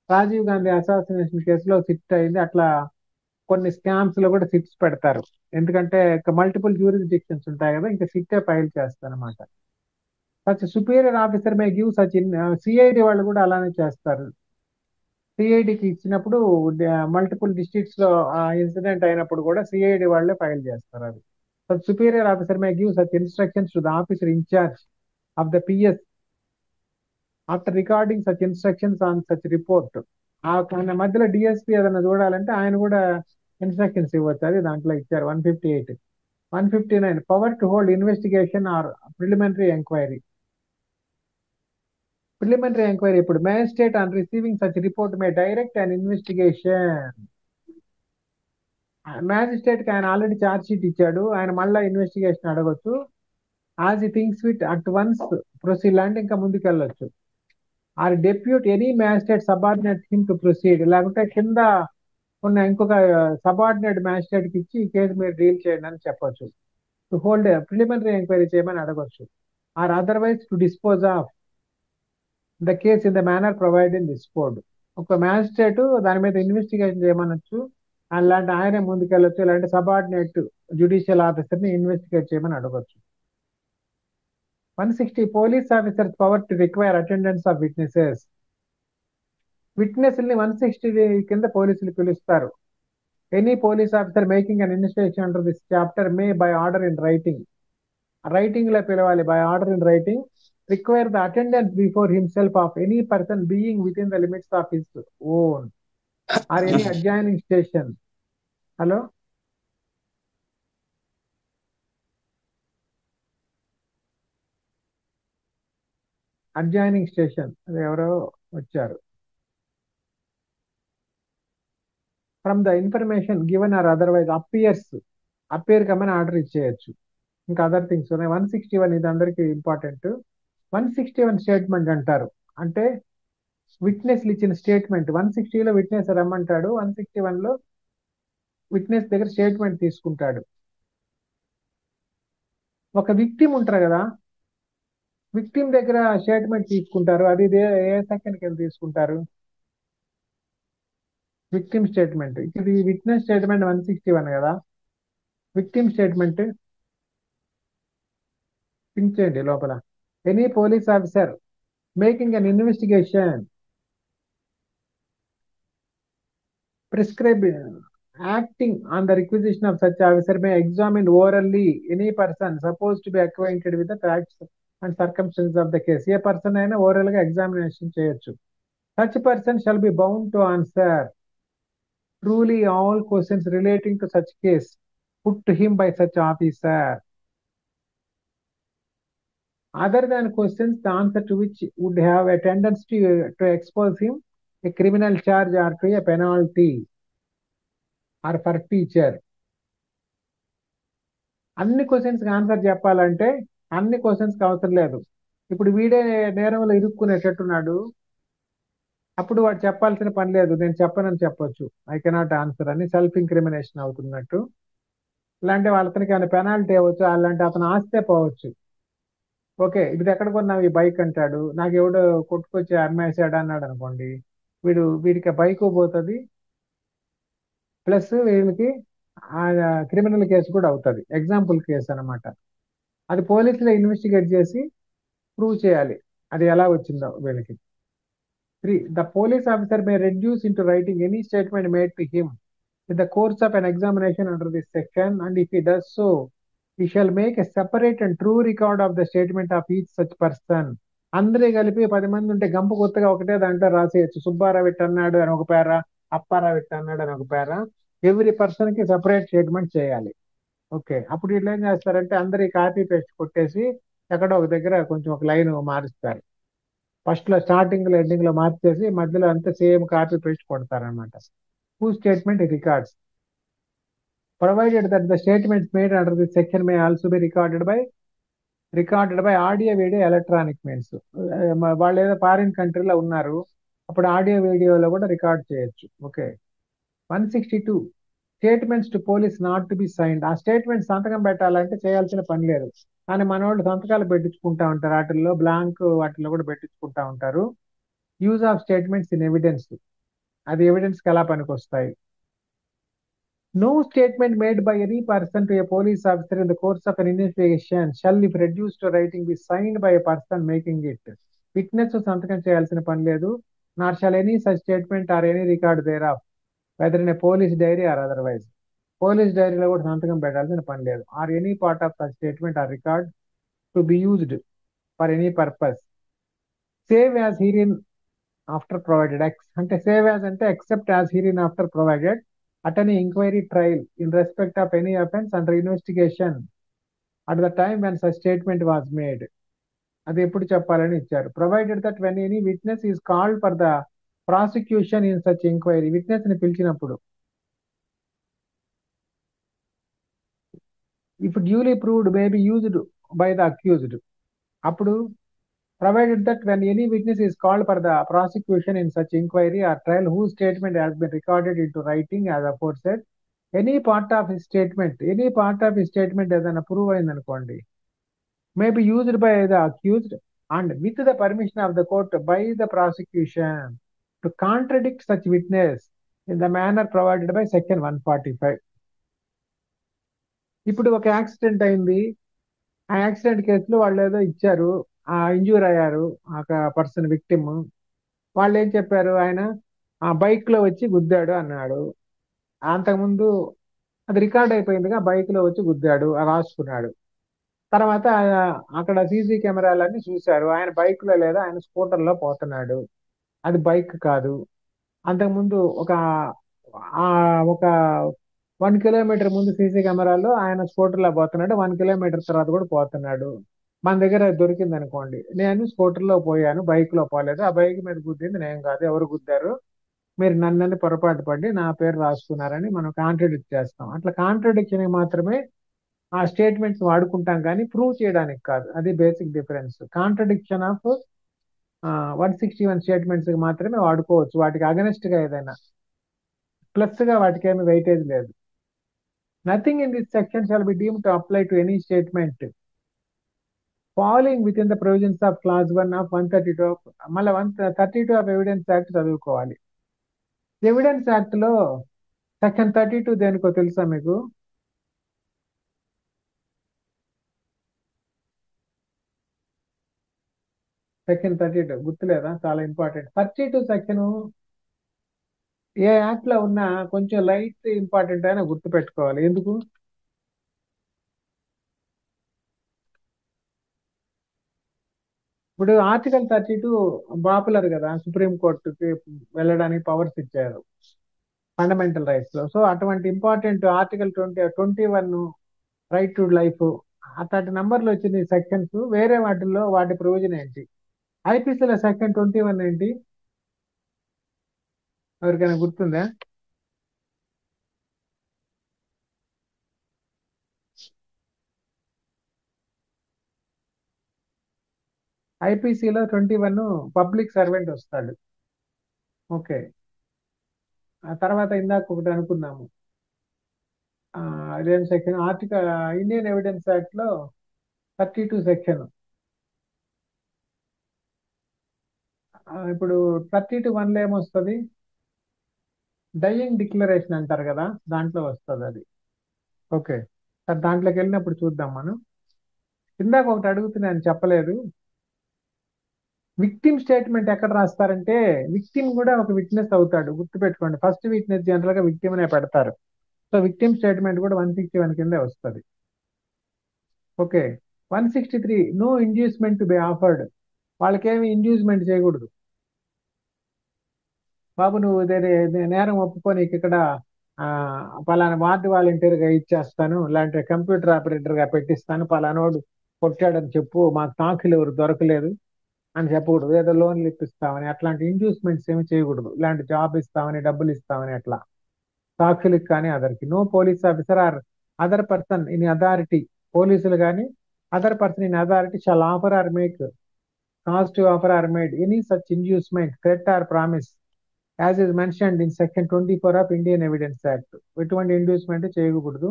రాజీవ్ గాంధీ అసాసినేషన్ కేసులో సిట్ అయింది. అట్లా కొన్ని స్కామ్స్ లో కూడా సిట్స్ పెడతారు. ఎందుకంటే మల్టిపుల్ జ్యూరిస్డిక్షన్స్ ఉంటాయి కదా, ఇంకా సిట్టే ఫైల్ చేస్తారు అనమాట. Such superior officer may give such in, CID వాళ్ళు కూడా అలానే చేస్తారు. సిఐడికి ఇచ్చినప్పుడు మల్టిపుల్ డిస్ట్రిక్ట్స్ లో ఇన్సిడెంట్ అయినప్పుడు కూడా సిఐడి వాళ్ళే ఫైల్ చేస్తారు అది. Superior officer may give such instructions to the officer in charge of the PS after recording such instructions on such report. ఆ మధ్యలో డిఎస్పీ ఏదైనా చూడాలంటే ఆయన కూడా ఇన్స్ట్రక్షన్స్ ఇవ్వచ్చు. అది దాంట్లో ఇచ్చారు 158. 159 power to hold investigation or preliminary enquiry. Preliminary enquiry ఇప్పుడు magistrate on receiving such report may direct and investigation. Magistrate కి ఆయన ఆల్రెడీ ఛార్జ్ షీట్ ఇచ్చాడు, ఆయన మళ్ళీ ఇన్వెస్టిగేషన్ అడగొచ్చు. As he thinks with at once proceed అంటే ఇంకా ముందుకు వెళ్ళొచ్చు. Or depute any magistrate subordinate him to proceed, లేకుంటే కింద ఉన్న ఇంకొక సబార్డినేట్ మ్యాజిస్ట్రేట్ కి ఇచ్చి ఈ కేసు మీరు డీల్ చేయండి అని చెప్పొచ్చు. టు హోల్డ్ ప్రిలిమినరీ ఎంక్వైరీ చేయమని అడగొచ్చు. Or otherwise to dispose of the case in the manner provide in this code. ఒక మ్యాజిస్ట్రేట్ దాని మీద ఇన్వెస్టిగేషన్ చేయమనొచ్చు, అలాంటి ఆయనే ముందుకెళ్ళొచ్చు, ఇలాంటి సబార్డినేట్ జ్యుడిషియల్ ఆఫీసర్ ని ఇన్వెస్టిగేట్ చేయమని అడగొచ్చు. 160 police officers power to require attendance of witnesses. విట్నెస్ని 160 కింద పోలీసులు పిలుస్తారు. Any police officer making an investigation under this chapter may by order in writing, writing లో పిలవాలి, by order in writing, require the attendance before himself of any person being with in the limits of his own or any adjoining station. Hello, adjoining station, అది ఎవరో వచ్చారు. From the information given or otherwise appear కమ్మని ఆర్డర్ ఇచ్చేయచ్చు. ఇంకా అదర్ థింగ్స్ ఉన్నాయి. 161 ఇది అందరికీ ఇంపార్టెంట్. 161 స్టేట్మెంట్ అంటారు. అంటే విట్నెస్లు ఇచ్చిన స్టేట్మెంట్. 160లో విట్నెస్ రమ్మంటాడు, 161లో విట్నెస్ దగ్గర స్టేట్మెంట్ తీసుకుంటాడు. ఒక విక్టిమ్ ఉంటారు కదా, విక్టిమ్ దగ్గర స్టేట్మెంట్ తీసుకుంటారు. అది ఏ సెకండ్ కింద తీసుకుంటారు? Victim statement. ఇది విట్నెస్ స్టేట్మెంట్ 161 కదా. విక్టిమ్ స్టేట్మెంట్ పించేయండి లోపల. Any police officer making an investigation prescribe acting on the requisition of such officer may examine orally any person supposed to be acquainted with the facts and circumstances of the case. A person అయినా ఓరల్ గా ఎగ్జామినేషన్ చేయొచ్చు. such person shall be bound to answer truly all questions relating to such case put to him by such officer, other than questions the answer to which would have a tendency to expose him a criminal charge or to a penalty or for teacher. అన్ని క్వశ్చన్స్ కి ఆన్సర్ చెప్పాలంటే అన్ని క్వశ్చన్స్ కి అవసరం లేదు. ఇప్పుడు వీడే నేరంలో ఇరుక్కునేటట్టున్నాడు, అప్పుడు వాడు చెప్పాల్సిన పని లేదు, నేను చెప్పనని చెప్పొచ్చు, ఐ కెనాట్ ఆన్సర్ అని సెల్ఫ్ ఇంక్రిమినేషన్ అవుతున్నట్టు. ఇలాంటి వాళ్ళకి ఆయన పెనాల్టీ అవ్వచ్చు, అలాంటి అతను ఆస్తే పోవచ్చు. ఓకే, ఇది ఎక్కడ కొన్నావు ఈ బైక్ అంటాడు, నాకు ఎవడో కొట్టుకొచ్చి అమ్మేసాడు అన్నాడు అనుకోండి, వీడికి బైక్ పోతుంది, ప్లస్ వీళ్ళకి క్రిమినల్ కేసు కూడా అవుతుంది. ఎగ్జాంపుల్ కేసు అనమాట. అది పోలీసులు ఇన్వెస్టిగేట్ చేసి ప్రూవ్ చేయాలి అది ఎలా వచ్చిందో వీళ్ళకి. 3. The police officer may reduce into writing any statement made to him in the course of an examination under this section, and if he does so he shall make a separate and true record of the statement of each such person. అందరూ కలిపి 10 మంది ఉంటే గంపు కొత్తగా ఒకటే దాంట్లో రాసేయచ్చు. సుబ్బారావు ఇట్ట అన్నాడు అని ఒక పేర, అప్పారావు ఇట్ట అన్నాడు అని ఒక పేర. ఎవ్రీ పర్సన్ కి సెపరేట్ స్టేట్మెంట్ చేయాలి. ఓకే, అప్పుడు వీళ్ళు ఏం చేస్తారంటే అందరి కాపీ పేస్ట్ కొట్టేసి ఎక్కడో ఒక దగ్గర కొంచెం ఒక లైన్ మారుస్తారు. ఫస్ట్ లో స్టార్టింగ్ లో ఎండింగ్ లో మార్చేసి మధ్యలో అంతా సేమ్ కాపీ పేస్ట్ కొడతారనమాట. Who statement records provided that the statements made under this section may also be recorded by audio video electronic means. వాళ్ళు ఏదో ఫారిన్ కంట్రీలో ఉన్నారు, అప్పుడు ఆడియో వీడియోలో కూడా రికార్డ్ చేయొచ్చు. Okay, 162 statements to police not to be signed. ఆ స్టేట్మెంట్ సంతకం పెట్టాలంటే చేయాల్సిన పని లేదు, కానీ మన వాళ్ళు సంతకాలు పెట్టించుకుంటా ఉంటారు, వాటిల్లో బ్లాంక్ వాటిల్లో కూడా పెట్టించుకుంటా ఉంటారు. Use of statements in evidence, అది ఎవిడెన్స్ కి ఎలా పనికి వస్తాయి. No statement made by any person to a police officer in the course of an investigation shall, if reduced to writing, be signed by a person making it. Witness సంతకం చేయాల్సిన పని లేదు. Nor shall any such statement or any record thereof, whether in a police diary or otherwise. Police డైరీలో కూడా సంతకం పెట్టాల్సిన పని లేదు. Or any part of such statement or record to be used for any purpose, save as herein after provided. అంటే save as అంటే except as herein after provided at any inquiry trial in respect of any offense under investigation at the time when such statement was made. అది ఎప్పుడు చెప్పాలని ఇచ్చారు. Provided that when any witness is called for the prosecution in such inquiry, witness ని పిలిచినప్పుడు, if duly proved may be used by the accused. అప్పుడు provided that when any witness is called for the prosecution in such inquiry or trial whose statement has been recorded into writing as aforesaid, any part of his statement ఏదైనా ప్రూవ్ అయింది అనుకోండి, may be used by the accused and with the permission of the court by the prosecution to contradict such witness in the manner provided by section 145. ఇప్పుడు ఒక యాక్సిడెంట్ అయింది, ఆ యాక్సిడెంట్ కేసులో వాళ్ళు ఏదో ఇచ్చారు, ఆ ఇంజూర్ అయ్యారు ఆ పర్సన్ విక్టిమ్. వాళ్ళు ఏం చెప్పారు, ఆయన ఆ బైక్ లో వచ్చి గుద్దాడు అన్నాడు. అంతకుముందు అది రికార్డ్ అయిపోయిందిగా, బైక్ లో వచ్చి గుద్దాడు రాసుకున్నాడు. తర్వాత అక్కడ సీసీ కెమెరాలన్నీ చూశారు, ఆయన బైక్ లో లేదా ఆయన స్కూటర్ లో పోతున్నాడు, అది బైక్ కాదు. అంతకుముందు ఒక 1 కిలోమీటర్ ముందు సీసీ కెమెరాలో ఆయన స్కూటర్ లో పోతున్నాడు, 1 కిలోమీటర్ తర్వాత కూడా పోతున్నాడు. మన దగ్గర దొరికింది అనుకోండి, నేను స్కూటర్ లో పోయాను, బైక్ లో పోలేదు, ఆ బైక్ మీద గుద్దింది నేను కాదు, ఎవరు గుద్దారు, మీరు నన్ను పొరపాటు పడి నా పేరు రాసుకున్నారని మనం కాంట్రడిక్ట్ చేస్తాం. అట్లా కాంట్రడిక్షన్ మాత్రమే ఆ స్టేట్మెంట్స్ వాడుకుంటాం, కానీ ప్రూవ్ చేయడానికి కాదు. అది basic difference. Contradiction of 161 statements మాత్రమే వాడుకోవచ్చు, వాటికి అగనెస్ట్ గా ఏదైనా ప్లస్ గా వాటికి ఏమి వెయిటేజ్ లేదు. Nothing in this section shall be deemed to apply to any statement following with in the provisions of clause 1 of 132. మళ్ళీ 132 ఆఫ్ ఎవిడెన్స్ యాక్ట్ చదువుకోవాలి. ఎవిడెన్స్ యాక్ట్ లో సెక్షన్ 32 దేనికో తెలుసా మీకు? సెక్షన్ 32 గుర్తులేదా? చాలా ఇంపార్టెంట్. 32 సెక్షన్ ఏ యాక్ట్ లో ఉన్నా కొంచెం లైట్ ఇంపార్టెంట్ అయినా గుర్తు పెట్టుకోవాలి. ఎందుకు? ఇప్పుడు ఆర్టికల్ 32 పాపులర్ కదా, సుప్రీం కోర్టుకి వెళ్ళడానికి పవర్స్ ఇచ్చారు ఫండమెంటల్ రైట్స్ లో. సో అటువంటి important article 21 right to life, అట్లాంటి నంబర్లు వచ్చిన సెక్షన్స్ వేరే వాటిల్లో వాటి ప్రొవిజన్ ఏంటి? ఐపీసీలో సెక్షన్ 21 ఏంటి? ఎవరికైనా గుర్తుందా? ఐపీసీలో 21 పబ్లిక్ సర్వెంట్ వస్తాడు. ఓకే, ఆ తర్వాత ఇందాక ఒకటి అనుకున్నాము, అదేం section? Article Indian evidence act లో 32 సెక్షన్. ఇప్పుడు 32(1) లో ఏమొస్తుంది? డయింగ్ డిక్లరేషన్ అంటారు కదా, దాంట్లో వస్తుంది అది. ఓకే, దాంట్లోకి వెళ్ళినప్పుడు చూద్దాం మనం. ఇందాక ఒకటి అడుగుతున్నాను చెప్పలేదు, విక్టిమ్ స్టేట్మెంట్ ఎక్కడ రాస్తారంటే, విక్టిమ్ కూడా ఒక విట్నెస్ అవుతాడు, గుర్తుపెట్టుకోండి. ఫస్ట్ విట్నెస్ జనరల్ గా విక్టిమ్ నే పెడతారు. సో విక్టిమ్ స్టేట్మెంట్ కూడా 161 కింద వస్తుంది. Okay. 163 no inducement to be offered. వాళ్ళకేమి ఇండ్యూస్మెంట్ చేయకూడదు. బాబు నువ్వు నేరం ఒప్పుకో, నీకు ఇక్కడ పలానా వార్డు వాలంటీర్గా ఇచ్చేస్తాను, లేదంటే కంప్యూటర్ ఆపరేటర్గా పెట్టిస్తాను, పలానోడు కొట్టాడని చెప్పు, మాకు తాకులు ఎవరు దొరకలేదు అని చెప్పకూడదు. ఏదో లోన్లు ఇప్పిస్తామని అట్లాంటి ఇండ్యూస్మెంట్స్ ఏమి చేయకూడదు. ఇలాంటి జాబ్ ఇస్తామని, డబ్బులు ఇస్తామని అట్లా సాక్షులకు కానీ అదర్కి. No police officer or other person in authority, పోలీసులు కానీ other person in authority shall offer or make causative offer or made any such inducement, threat or promise as is mentioned in section 24 of Indian evidence act. ఎటువంటి ఇండ్యూస్మెంట్ చేయకూడదు.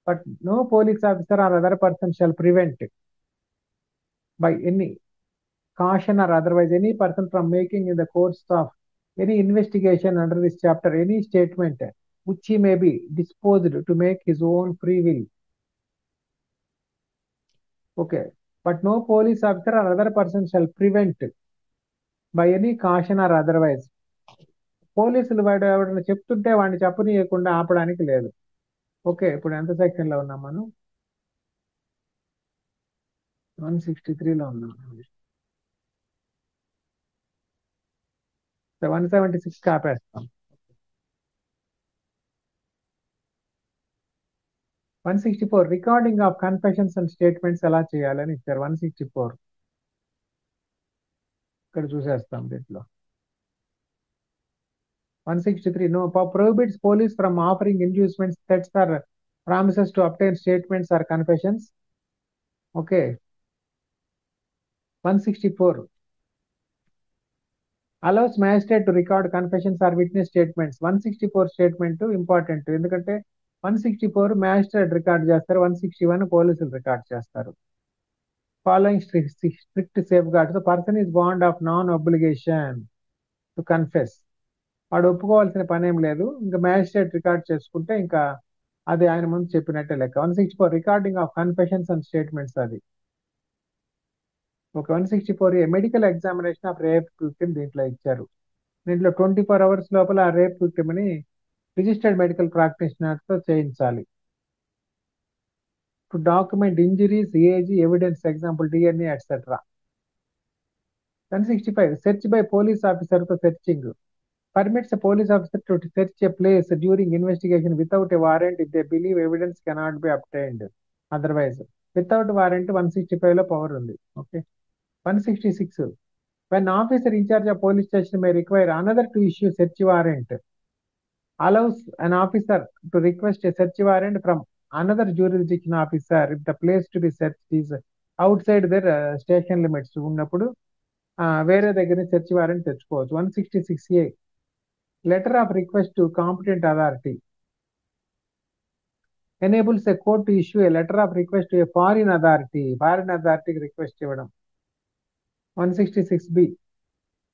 But no police officer or other person shall prevent by any caution or otherwise any person from making in the course of any investigation under this chapter any statement which he may be disposed to make his own free will. Okay. But no police officer or other person shall prevent by any caution or otherwise. పోలీసులు వాడు ఎవరైనా చెప్తుంటే వాడిని చెప్పనీయకుండా ఆపడానికి లేదు. ఓకే. ఇప్పుడు ఎంత సెక్షన్ లో ఉన్నాం మనం? 163లో ఉన్నాం. 176 ఆపేస్తాం. 164 recording of confessions and statements ఎలా చేయాలని ఇచ్చారు. 164 ఇక్కడ చూసేస్తాం దీంట్లో. 163 no prohibits police from offering inducements, threats or promises to obtain statements or confessions. Okay. 164 allows magistrate to record confessions or witness statements. 164 statement important ఎందుకంటే 164 magistrate రికార్డ్ చేస్తారు, 161 పోలీసులు రికార్డ్ చేస్తారు. Following strict safe guards. Person is bond of non obligation to confess. వాడు ఒప్పుకోవాల్సిన పని ఏం లేదు, ఇంకా మ్యాజిస్ట్రేట్ రికార్డ్ చేసుకుంటే ఇంకా అది ఆయన ముందు చెప్పినట్టే లెక్క. 164 recording of confessions and statements అది. ఒక 164 medical examination of rape victim దీంట్లో ఇచ్చారు. దీంట్లో 24 hours లోపల ఆ రేప్ విక్టిమ్ ని రిజిస్టర్డ్ మెడికల్ ప్రాక్టీషనర్ తో చేయించాలి. To document injuries, age, evidence, example DNA etcetera. 165 search by police officer తో searching. Permits a police officer to search a place during investigation without a warrant if they believe evidence cannot be obtained otherwise. Without warrant 165 లో పవర్ ఉంది. Okay. 166 when officer in charge of police station may require another to issue search warrant, allows an officer to request a search warrant from another jurisdiction officer if the place to be searched is outside their station limits. ఉన్నప్పుడు వేరే దగ్గర సెర్చ్ వారెంట్ తెచ్చుకోవచ్చు. 166A letter of request to competent authority enables a court to issue a letter of request to a foreign authority request ఇవ్వడం. 166B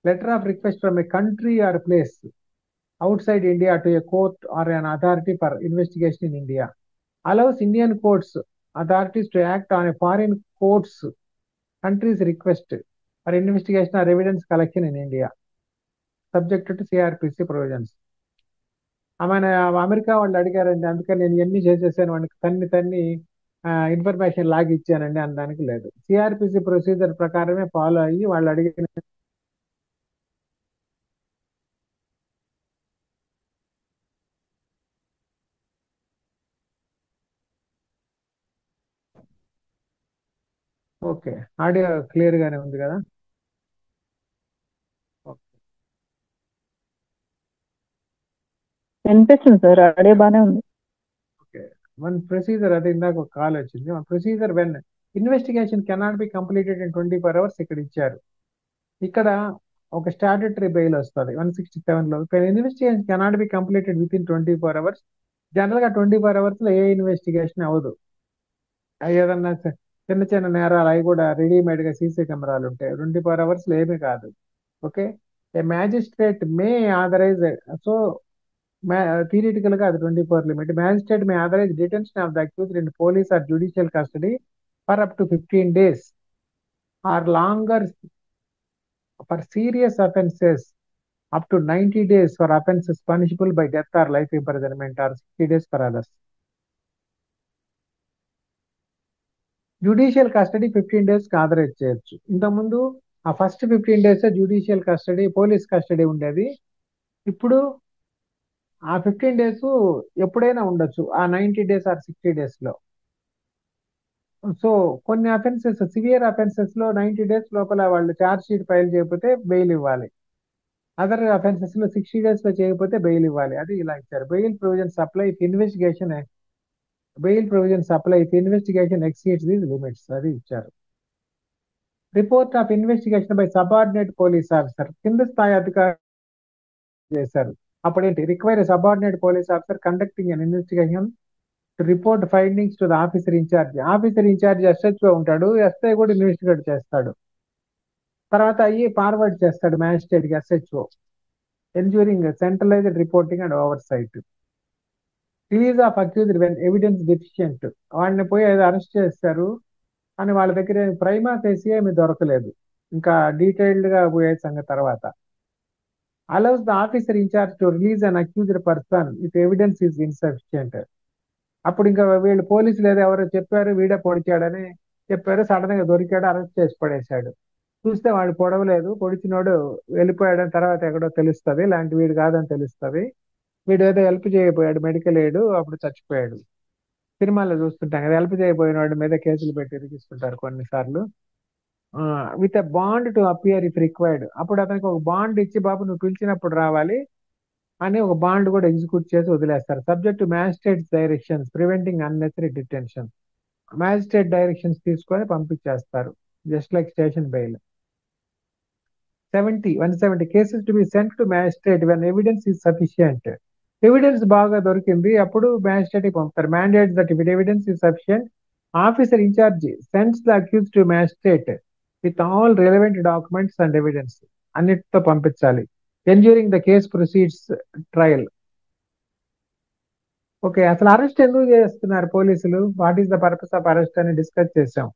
letter of request from a country or place outside India to a court or an authority for investigation in India, allows Indian courts authorities to act on a foreign courts country's request for investigation or evidence collection in India subject to CRPC provisions. ఆమె అమెరికా వాళ్ళు అడిగారండి, అందుకని నేను ఎన్ని చేసేసాను, వాడికి తన్ని ఇన్ఫర్మేషన్ లాగి ఇచ్చానండి అనడానికి లేదు. సిఆర్పిసి ప్రొసీజర్ ప్రకారమే ఫాలో అయ్యి వాళ్ళు అడిగిన ఓకే. ఆడియో క్లియర్ గానే ఉంది కదా? వినిపిస్తుంది సార్, ఆడియో బానే ఉంది. ఓకే. వన్ ప్రొసీజర్ అది ఇందాక ఒక కాల్ వచ్చింది. One procedure when investigation cannot be completed in 24 hours ఇక్కడ ఇచ్చారు. ఇక్కడ ఒక స్టాట్యుటరీ బెయిల్ వస్తుంది 167 లో. Investigation cannot be completed with in 24 hours. General గా 24 hours లో ఏ ఇన్వెస్టిగేషన్ అవ్వదు. ఏదన్నా చిన్న చిన్న నేరాలు అవి కూడా రెడీమేడ్ గా సీసీ కెమెరాలు ఉంటాయి. 24 hours లో ఏమీ కాదు. Okay. A magistrate may authorise, so theoretical గా అది 24 లిమిట్. Magistrate may authorise detention of the accused in police or judicial custody for up to 15 days or longer for serious offences up to 90 days for offences punishable by death or life imprisonment or 60 days for others. Judicial custody 15 days కి ఆథరైజ్ చేయొచ్చు. ఇంతకుముందు ఆ first 15 days judicial custody, police custody ఉండేది. ఇప్పుడు ఆ 15 days ఎప్పుడైనా ఉండొచ్చు, ఆ 90 days ఆర్ 60 days లో. సో కొన్ని అఫెన్సెస్, సివియర్ అఫెన్సెస్ లో 90 days లోపల వాళ్ళు ఛార్జ్ షీట్ ఫైల్ చేయకపోతే బెయిల్ ఇవ్వాలి. అదర్ అఫెన్సెస్ లో 60 days లో చేయకపోతే బెయిల్ ఇవ్వాలి. అది ఇలా ఇచ్చారు. Bail provisions apply if investigation exceeds these limits, అది ఇచ్చారు. Report of investigation by subordinate police officer, కింద స్థాయి అధికారి చేశారు. అప్పుడేంటి, require subordinate police officer conducting an investigation to report findings to the officer in charge. Officer in charge SHO ఉంటాడు, ఎస్ఐ కూడా ఇన్వెస్టిగేట్ చేస్తాడు. తర్వాత అయ్యి ఫార్వర్డ్ చేస్తాడు మ్యాజిస్ట్రేట్ కి SHO, ensuring centralised reporting and oversight. Release of accused when evidence deficient, వాడిని పోయి ఏదో అరెస్ట్ చేస్తారు అని వాళ్ళ దగ్గర ప్రైమా ఫేసి ఏమి దొరకలేదు, ఇంకా డీటెయిల్డ్ గా పోయే సంగతి తర్వాత. Allows the officer in charge to release an accused person if evidence is insufficient. అప్పుడు ఇంకా వీళ్ళు పోలీసులు ఏదో ఎవరో చెప్పారు, వీడే పొడిచాడని చెప్పారు, సడన్ గా దొరికాడు, అరెస్ట్ చేసి పడేశాడు. చూస్తే వాడు పొడవలేదు, పొడిచినోడు వెళ్ళిపోయాడని తర్వాత ఎక్కడో తెలుస్తుంది, ఇలాంటి వీడు కాదని తెలుస్తుంది. వీడు ఏదో హెల్ప్ చేయబోయాడు, మెడికల్ ఎయిడ్, అప్పుడు చచ్చిపోయాడు. సినిమాల్లో చూస్తుంటాం కదా, హెల్ప్ చేయబోయిన వాడి మీద కేసులు పెట్టి ఇరికిస్తుంటారు కొన్నిసార్లు. With a bond to appear if required, అప్పుడు అతనికి ఒక బాండ్ ఇచ్చి, బాబు నువ్వు పిలిచినప్పుడు రావాలి అని ఒక బాండ్ కూడా ఎగ్జిక్యూట్ చేసి వదిలేస్తారు. Subject to magistrate directions preventing unnecessary detention. Magistrate directions తీసుకొని పంపించేస్తారు, just like station bail. 170 cases to be sent to magistrate when evidence is sufficient. Evidence బాగా దొరికింది, అప్పుడు మ్యాజిస్ట్రేట్ కి పంపుతారు. Mandate that if evidence is sufficient, officer in charge sends the accused to magistrate with all relevant documents and evidence, అన్నిటితో పంపించాలి. Enduring the case proceeds trial. Okay, అసలు అరెస్ట్ ఎందుకు చేస్తున్నారు పోలీసులు, what is the purpose of arrest అని డిస్కస్ చేసాం.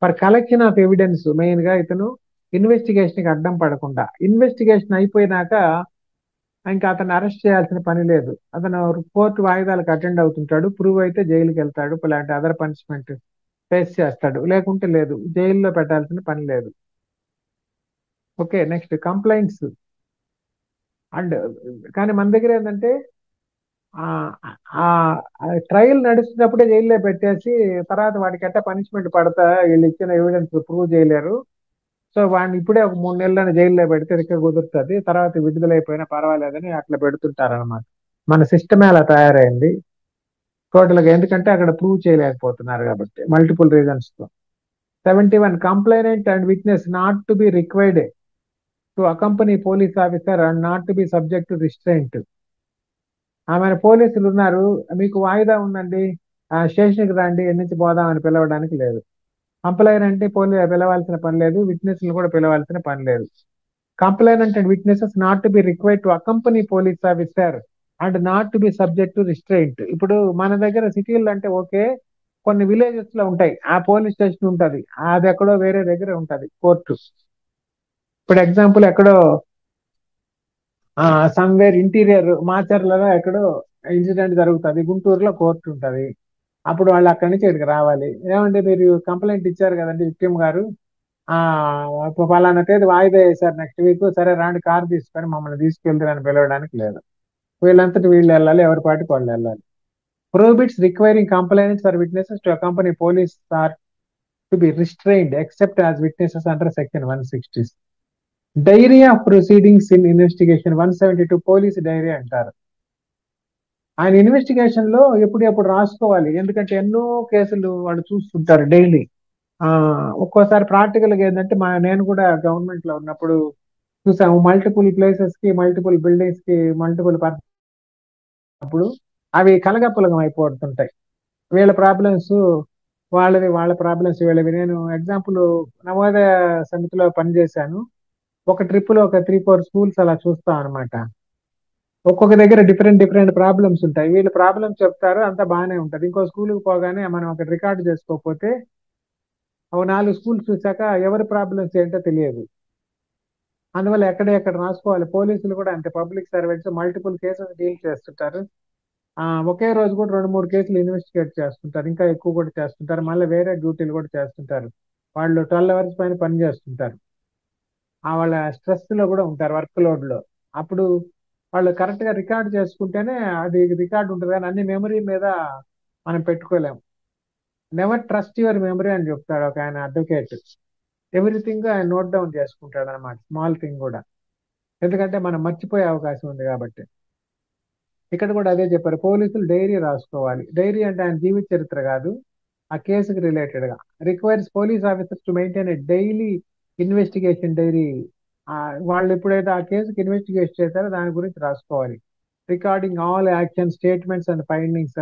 For collection of evidence, main గా ఇతను ఇన్వెస్టిగేషన్ కి అడ్డం పడకుండా. ఇన్వెస్టిగేషన్ అయిపోయినాక ఇంకా అతను అరెస్ట్ చేయాల్సిన పని లేదు, అతను కోర్టు వాయిదాలకు అటెండ్ అవుతుంటాడు, ప్రూవ్ అయితే జైలుకి వెళ్తాడు, ఇలాంటి అదర్ పనిష్మెంట్ ఫేస్ చేస్తాడు, లేకుంటే లేదు, జైల్లో పెట్టాల్సిన పని లేదు. Okay, next complaints. అండ్ కానీ మన దగ్గర ఏంటంటే ట్రయల్ నడుస్తున్నప్పుడే జైల్లో పెట్టేసి తర్వాత వాడికి ఎట్ట పనిష్మెంట్ పడతా, వీళ్ళు ఇచ్చిన ఎవిడెన్స్ ప్రూవ్ చేయలేరు, సో వాడిని ఇప్పుడే ఒక 3 నెలలను జైల్లో పెడితే ఇక కుదురుతుంది, తర్వాత విడుదలైపోయినా పర్వాలేదని అట్లా పెడుతుంటారనమాట. మన సిస్టమే అలా తయారైంది టోటల్ గా, ఎందుకంటే అక్కడ ప్రూవ్ చేయలేకపోతున్నారు కాబట్టి, మల్టిపుల్ రీజన్స్ తో. 71 complainant and witness not to be required to accompany police officer and not to be subject to restraint. ఆమె పోలీసులు ఉన్నారు, మీకు వాయిదా ఉందండి, స్టేషన్కి రండి, నుంచి పోదామని పిలవడానికి లేదు. కంప్లైనెంట్ పిలవాల్సిన పని లేదు, విట్నెస్లు కూడా పిలవాల్సిన పని లేదు. Complainant and witnesses not to be required to accompany police officer and not to be subject to restraint. ఇప్పుడు మన దగ్గర సిటీల్లో అంటే ఓకే, కొన్ని విలేజెస్ లో ఉంటాయి, ఆ పోలీస్ స్టేషన్ ఉంటది, అది ఎక్కడో వేరే దగ్గర ఉంటది కోర్టు. ఇప్పుడు ఎగ్జాంపుల్ ఎక్కడో సమ్వేర్ ఇంటీరియర్ మాచర్లలో ఎక్కడో ఇన్సిడెంట్ జరుగుతుంది, గుంటూరులో కోర్టు ఉంటది, అప్పుడు వాళ్ళు అక్కడి నుంచి ఇక్కడికి రావాలి. ఏమంటే మీరు కంప్లైంట్ ఇచ్చారు కదండి విక్టిమ్ గారు, పలానా తేదీ వాయిదా వేశారు నెక్స్ట్ వీక్, సరే రాండి కార్ తీసుకొని మమ్మల్ని తీసుకెళ్తారని పిలవడానికి లేదు, వీళ్ళంతటి వీళ్ళు వెళ్ళాలి, ఎవరి పాటికి వాళ్ళు వెళ్ళాలి. Prohibits requiring complaints for witnesses to accompany police or to be restrained except as witnesses under section 160. Diary of proceedings in investigation 172 police diary అంటారు. ఆయన ఇన్వెస్టిగేషన్ లో ఎప్పుడు రాసుకోవాలి, ఎందుకంటే ఎన్నో కేసులు వాళ్ళు చూస్తుంటారు డైలీ. ఒక్కోసారి ప్రాక్టికల్ గా ఏంటంటే నేను కూడా గవర్నమెంట్ లో ఉన్నప్పుడు చూసాము, మల్టిపుల్ ప్లేసెస్ కి, మల్టిపుల్ బిల్డింగ్స్ కి, మల్టిపుల్ అప్పుడు అవి కలగపులగం అయిపోతుంటాయి, వీళ్ళ ప్రాబ్లమ్స్ వాళ్ళవి, వాళ్ళ ప్రాబ్లమ్స్ వీళ్ళవి. నేను ఎగ్జాంపుల్ నవోదయ సమితిలో పనిచేశాను, ఒక ట్రిప్ లో ఒక 3-4 స్కూల్స్ అలా చూస్తాం అనమాట. ఒక్కొక్క దగ్గర డిఫరెంట్ ప్రాబ్లమ్స్ ఉంటాయి, వీళ్ళు ప్రాబ్లమ్స్ చెప్తారు, అంతా బాగానే ఉంటది. ఇంకో స్కూల్కి పోగానే మనం ఒక రికార్డు చేసుకోకపోతే 4 స్కూల్స్ చూసాక ఎవరి ప్రాబ్లమ్స్ ఏంటో తెలియదు, అందువల్ల ఎక్కడ రాసుకోవాలి. పోలీసులు కూడా అంతే, public servants multiple cases deal చేస్తుంటారు, ఒకే రోజు కూడా 2-3 కేసులు ఇన్వెస్టిగేట్ చేస్తుంటారు, ఇంకా ఎక్కువ కూడా చేస్తుంటారు, మళ్ళీ వేరే డ్యూటీలు కూడా చేస్తుంటారు. వాళ్ళు 12 అవర్స్ పైన పని చేస్తుంటారు. వాళ్ళ స్ట్రెస్ లో కూడా ఉంటారు, వర్క్ లోడ్ లో. అప్పుడు వాళ్ళు కరెక్ట్ గా రికార్డ్ చేసుకుంటేనే అది రికార్డ్ ఉంటుంది, కానీ అన్ని మెమరీ మీద మనం పెట్టుకోలేము. నెవర్ ట్రస్ట్ యువర్ మెమరీ అని చెప్తాడు ఒక ఆయన అడ్వకేట్. ఎవ్రీథింగ్ ఆయన నోట్ డౌన్ చేసుకుంటాడు అనమాట, స్మాల్ థింగ్ కూడా. ఎందుకంటే మనం మర్చిపోయే అవకాశం ఉంది కాబట్టి. ఇక్కడ కూడా అదే చెప్పారు, పోలీసులు డైరీ రాసుకోవాలి. డైరీ అంటే ఆయన జీవిత చరిత్ర కాదు, ఆ కేసుకి రిలేటెడ్ గా. Requires police officers to maintain a daily investigation diary. వాళ్ళు ఎప్పుడైతే ఆ కేసుకి ఇన్వెస్టిగేట్ చేశారో దాని గురించి రాసుకోవాలి. Recording all action statements and findings.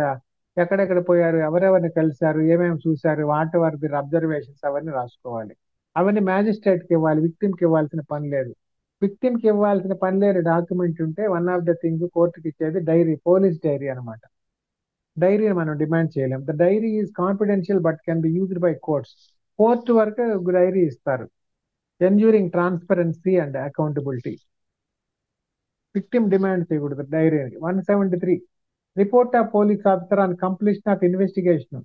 ఎక్కడెక్కడ పోయారు, ఎవరెవరిని కలిశారు, ఏమేమి చూశారు, వాట్ ఎవర్ ది అబ్జర్వేషన్స్, అవన్నీ రాసుకోవాలి. అవన్నీ మ్యాజిస్ట్రేట్ కి ఇవ్వాలి, విక్టిమ్ కి ఇవ్వాల్సిన పని లేదు. విక్టిమ్ కి ఇవ్వాల్సిన పని లేని డాక్యుమెంట్ ఉంటే వన్ ఆఫ్ ద థింగ్ కోర్టుకి ఇచ్చేది డైరీ, పోలీస్ డైరీ అనమాట. డైరీని మనం డిమాండ్ చేయలేం. The diary is confidential but can be used by courts. Court వరకు డైరీ ఇస్తారు. Ensuring transparency and accountability. Victim demand చేయకూడదు డైరీని. 173 report of police officer on completion of investigation.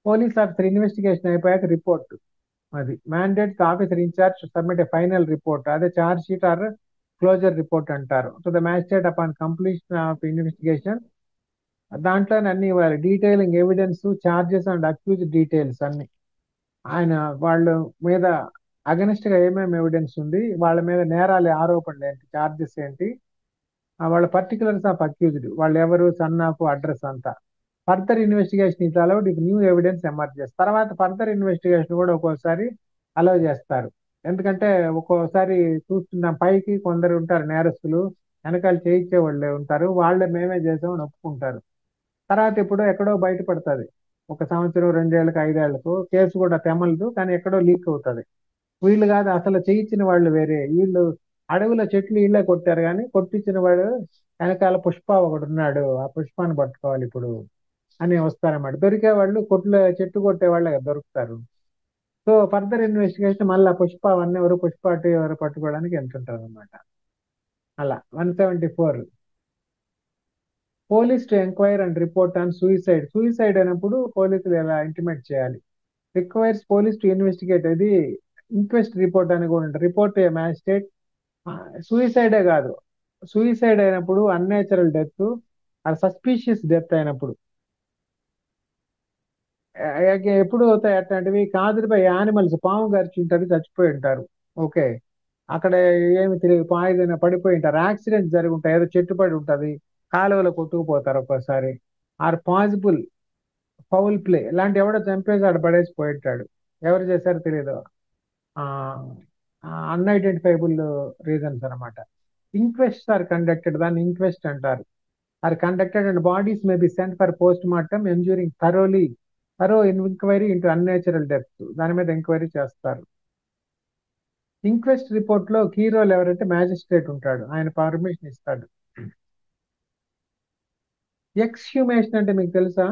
Police officer investigation అయిపోయాక రిపోర్ట్. అది mandate officer in charge submit a final report, అదే charge sheet or closure report అంటారు. To the magistrate upon completion of investigation. దాంట్లోనే అన్ని ఇవ్వాలి, detailing evidence, charges and accuse details అన్ని. ఆయన వాళ్ళ మీద అగనిస్ట్ గా ఏమేమి ఎవిడెన్స్ ఉంది, వాళ్ళ మీద నేరాలు ఆరోపణలు ఏంటి, చార్జెస్ ఏంటి, వాళ్ళ పర్టికులర్స్ ఆఫ్ అక్యూజ్డ్, వాళ్ళు ఎవరు, సన్ ఆఫ్, అడ్రస్ అంతా. Further investigation is allowed if new evidence emerges. తర్వాత ఫర్దర్ ఇన్వెస్టిగేషన్ కూడా ఒక్కోసారి అలౌ చేస్తారు. ఎందుకంటే ఒక్కోసారి చూస్తున్నాం, పైకి కొందరు ఉంటారు నేరస్తులు, వెనకాల చేయించే వాళ్ళే ఉంటారు, వాళ్ళే మేమే చేసామని ఒప్పుకుంటారు. తర్వాత ఇప్పుడు ఎక్కడో బయటపడుతుంది, 1 సంవత్సరం, 2 ఏళ్ళకు, 5 ఏళ్లకు కేసు కూడా తెమలదు, కానీ ఎక్కడో లీక్ అవుతుంది. వీళ్ళు కాదు అసలు చేయించిన వాళ్ళు వేరే, వీళ్ళు అడవిలో చెట్లు వీళ్ళే కొట్టారు, కానీ కొట్టించిన వాడు వెనకాల పుష్ప ఒకడు ఉన్నాడు, ఆ పుష్పాన్ని పట్టుకోవాలి ఇప్పుడు అని వస్తారన్నమాట. దొరికే వాళ్ళు కొట్లు చెట్టు కొట్టే వాళ్ళే కదా దొరుకుతారు. సో ఫర్దర్ ఇన్వెస్టిగేషన్ మళ్ళీ పుష్ప వన్ ఎవరు, పుష్ప టూ ఎవరు పట్టుకోవడానికి వెళ్తుంటారు అనమాట. అలా 174 police to enquire and report on suicide. Suicide అయినప్పుడు పోలీసులు ఎలా ఇంటిమేట్ చేయాలి. రిక్వైర్స్ పోలీస్ టు ఇన్వెస్టిగేట్, ఇది ఇంక్వెస్ట్ రిపోర్ట్ అని కూడా ఉంటుంది. రిపోర్ట్ ఏ మ్యాజిస్ట్రేట్. సూసైడే కాదు, సూసైడ్ అయినప్పుడు, అన్నేచురల్ డెత్, సస్పీషియస్ డెత్ అయినప్పుడు, ఎప్పుడు అవుతాయి అట్లాంటివి, కాదురు బై యానిమల్స్, పాము గరిచి ఉంటారు, చచ్చిపోయి ఉంటారు. ఓకే, అక్కడ ఏమి తెలియదు, పాయిజన్ పడిపోయి ఉంటారు, యాక్సిడెంట్ జరిగి ఉంటాయి, ఏదో చెట్టు పడి ఉంటుంది, కాలువలో కొట్టుకుపోతారు ఒక్కోసారి. ఆర్ పాసిబుల్ ఫౌల్ ప్లే, ఇలాంటి ఎవడో చంపేసి ఆడ పడేసి పోయింటాడు, ఎవరు చేశారో తెలియదు, అన్ఐడెంటిఫైబుల్ రీజన్స్ అనమాట. ఇంక్వెస్ట్ ఆర్ కండక్టెడ్, దాన్ని ఇంక్వెస్ట్ అంటారు. Or conducted and bodies may be sent for post mortem ensuring thorough enquiry into unnatural death, దాని మీద ఎంక్వైరీ చేస్తారు. ఇంక్వెస్ట్ రిపోర్ట్ లో కీ రోల్ ఎవరైతే మ్యాజిస్ట్రేట్ ఉంటాడు, ఆయన పర్మిషన్ ఇస్తాడు. ఎక్స్హ్యూమేషన్ అంటే మీకు తెలుసా?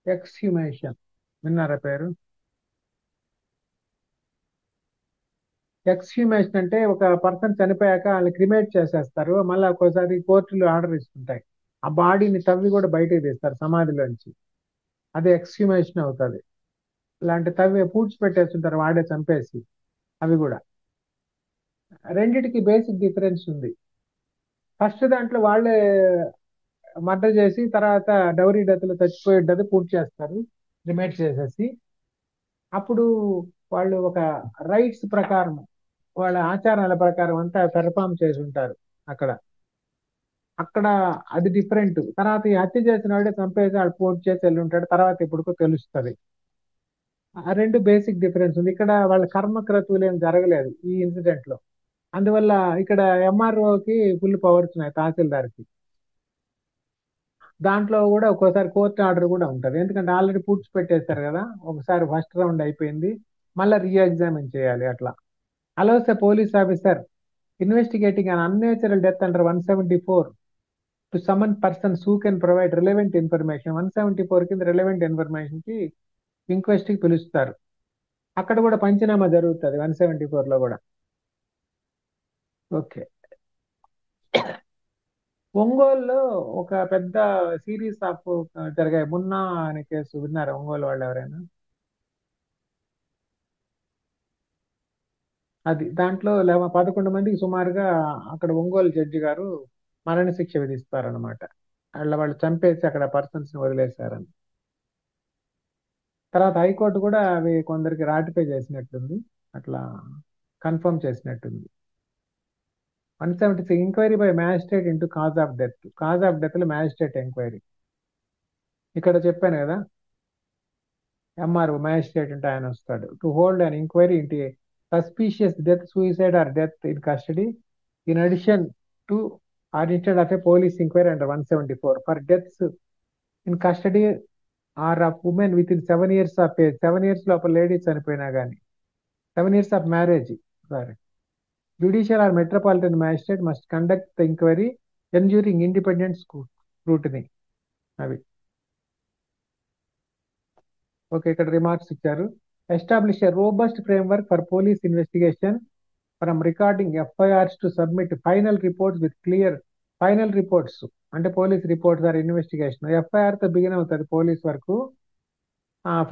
ఎక్స్హ్యూమేషన్ విన్నారా పేరు? ఎక్స్హ్యూమేషన్ అంటే ఒక పర్సన్ చనిపోయాక వాళ్ళని క్రిమేట్ చేసేస్తారు, మళ్ళీ ఒక్కోసారి కోర్టులు ఆర్డర్ ఇస్తుంటాయి, ఆ బాడీని తవ్వి కూడా బయటకు తీస్తారు సమాధిలోంచి, అదే ఎక్స్హ్యూమేషన్ అవుతుంది. ఇలాంటి తవ్వి పూడ్చిపెట్టేస్తుంటారు వాడే చంపేసి, అవి కూడా. రెండిటికి బేసిక్ డిఫరెన్స్ ఉంది. ఫస్ట్ దాంట్లో వాళ్ళే మర్డర్ చేసి తర్వాత డౌరీ డెత్లు చచ్చిపోయేటది పూర్తి చేస్తారు, క్రిమేట్ చేసేసి. అప్పుడు వాళ్ళు ఒక రైట్స్ ప్రకారం, వాళ్ళ ఆచారాల ప్రకారం అంతా పెర్ఫామ్ చేసి ఉంటారు అక్కడ. అక్కడ అది డిఫరెంట్. తర్వాత ఈ హత్య చేసిన వాడే చంపేసి వాడు పూర్తి చేసి వెళ్ళి ఉంటాడు, తర్వాత ఇప్పుడుకో తెలుస్తుంది. ఆ రెండు బేసిక్ డిఫరెన్స్ ఉంది. ఇక్కడ వాళ్ళ కర్మక్రతువులు ఏం జరగలేదు ఈ ఇన్సిడెంట్ లో, అందువల్ల ఇక్కడ ఎంఆర్ఓకి ఫుల్ పవర్స్ ఉన్నాయి, తహసీల్దార్కి. దాంట్లో కూడా ఒక్కోసారి కోర్టు ఆర్డర్ కూడా ఉంటుంది, ఎందుకంటే ఆల్రెడీ పూడ్చి పెట్టేశారు కదా, ఒకసారి ఫస్ట్ రౌండ్ అయిపోయింది, మళ్ళీ రీఎగ్జామిన్ చేయాలి అట్లా. Allows a police officer investigating an unnatural death under 174 to summon persons who can provide relevant information. 174 కింద రిలవెంట్ ఇన్ఫర్మేషన్ కి ఇంక్వెస్ట్ కి పిలుస్తారు. అక్కడ కూడా పంచనామా జరుగుతుంది 174 లో కూడా. ఓకే, ఒంగోలులో ఒక పెద్ద సిరీస్ ఆఫ్ జరిగాయి. మున్నా అనే కేసు విన్నారు ఒంగోలు వాళ్ళు ఎవరైనా? అది దాంట్లో 11 మందికి సుమారుగా అక్కడ ఒంగోలు జడ్జి గారు మరణశిక్ష విధిస్తారనమాట. వాళ్ళు చంపేసి అక్కడ పర్సన్స్ ని వదిలేశారని. తర్వాత హైకోర్టు కూడా అవి కొందరికి రాటిఫై చేసినట్టుంది, అట్లా కన్ఫర్మ్ చేసినట్టుంది. 176 enquiry by magistrate into cause of death. Cause of death లో మ్యాజిస్ట్రేట్ ఎంక్వైరీ. ఇక్కడ చెప్పాను కదా, ఎంఆర్ఓ మ్యాజిస్ట్రేట్ అంటే ఆయన వస్తాడు. To hold an enquiry into suspicious death, suicide or death in custody in addition to or instead of a police enquiry under 174 for deaths in custody or of women within 7 years of age. 7 years లోపల లేడీస్ చనిపోయినా కానీ, 7 years of marriage, sorry. Judicial or Metropolitan Magistrate must conduct the inquiry ensuring independent scrutiny. అవి ఓకే. ఇక్కడ రిమార్క్స్ ఇచ్చారు. Establish a robust framework for police investigation from recording FIRs to submit final reports with clear. Final reports అంటే police reports or investigation. FIR తో బిగిన్ అవుతుంది పోలీస్ వరకు,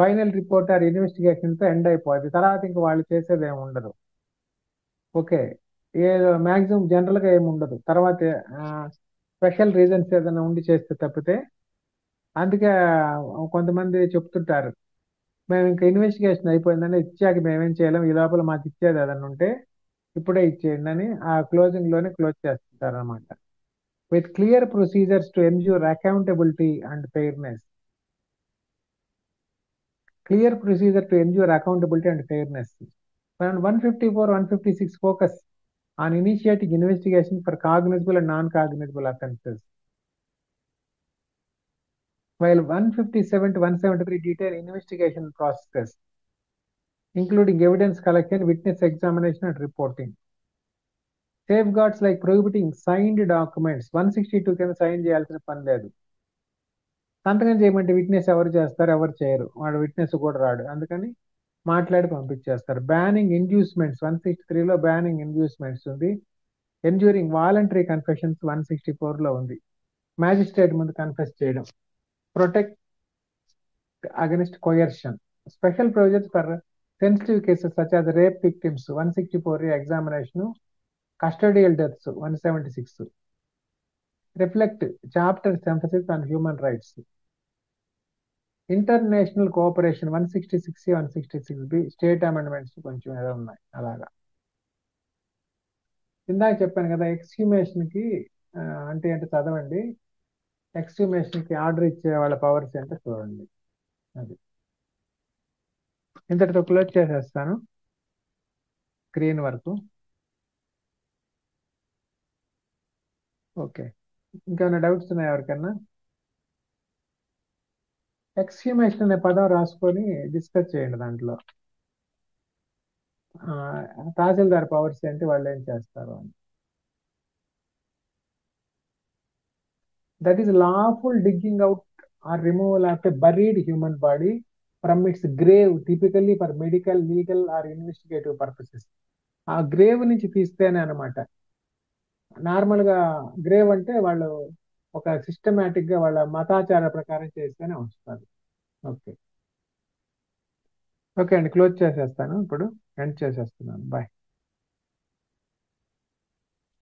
ఫైనల్ రిపోర్ట్ ఆర్ ఇన్వెస్టిగేషన్ తో ఎండ్ అయిపోద్ది. తర్వాత ఇంకా వాళ్ళు చేసేది ఏమి ఉండదు. ఓకే. ఏ మ్యాక్సిమం జనరల్ గా ఏమి ఉండదు. తర్వాత స్పెషల్ రీజన్స్ ఏదైనా ఉండి చేస్తే తప్పితే. అందుకే కొంతమంది చెప్తుంటారు, మేము ఇంకా ఇన్వెస్టిగేషన్ అయిపోయిందని ఇచ్చాక మేమేం చేయలేం, ఈ లోపల మాకు ఇచ్చేది ఏదైనా ఉంటే ఇప్పుడే ఇచ్చేయండి అని ఆ క్లోజింగ్ లోనే క్లోజ్ చేస్తుంటారు అనమాట. With clear procedures to ensure accountability and fairness. Clear procedure to ensure accountability and fairness. 154, 156 focus on initiating investigation for cognizable and non-cognizable offences, while 157 to 173 detail investigation processes, including evidence collection, witness examination, and reporting. Safeguards like prohibiting signed documents. 162 కింద సైన్ చేయాల్సిన పని లేదు. సంతకం చేయమంటే విట్నెస్ ఎవరు చేస్తారు? ఎవరు చేయరు. వాడు విట్నెస్ కూడా రాడు, అందుకని మాట్లాడి పంపించేస్తారు. Banning inducements. 163లో బ్యానింగ్ ఇండ్యూస్మెంట్స్ ఉంది. ఎన్జ్యూరింగ్ వాలంటరీ కన్ఫెషన్స్ 164లో ఉంది. మ్యాజిస్ట్రేట్ ముందు కన్ఫెస్ చేయడం. Protect against coercion. Special provisions for sensitive cases such as rape victims 164 examination. Custodial deaths 176. Reflect chapters emphasis on human rights. International cooperation 166, 166B. State amendments కొంచెం ఏదో ఉన్నాయి అలాగా. ఇందాక చెప్పాను కదా ఎక్స్హ్యూమేషన్ కి అంటే ఏంటో చదవండి. ఎక్స్హ్యూమేషన్ కి ఆర్డర్ ఇచ్చే వాళ్ళ పవర్స్ ఏంటో చూడండి. అది ఇంతటితో క్లోజ్ చేసేస్తాను స్క్రీన్ వరకు. ఓకే. ఇంకేమైనా డౌట్స్ ఉన్నాయా ఎవరికన్నా? ఎక్స్హ్యూమేషన్ అనే పదం రాసుకొని డిస్కస్ చేయండి. దాంట్లో తహసీల్దార్ పవర్స్ ఏంటి, వాళ్ళు ఏం చేస్తారు అని. That is lawful digging out or removal of a buried human body from it's grave, typically for medical, legal are investigative purposes. ఆ గ్రేవ్ నుంచి తీస్తేనే అనమాట. నార్మల్ గా గ్రేవ్ అంటే వాళ్ళు ఒక సిస్టమేటిక్ గా వాళ్ళ మతాచార ప్రకారం చేస్తేనే వస్తారు. ఓకే. ఓకే అండి, క్లోజ్ చేసేస్తాను ఇప్పుడు, ఎండ్ చేసేస్తున్నాను. బాయ్.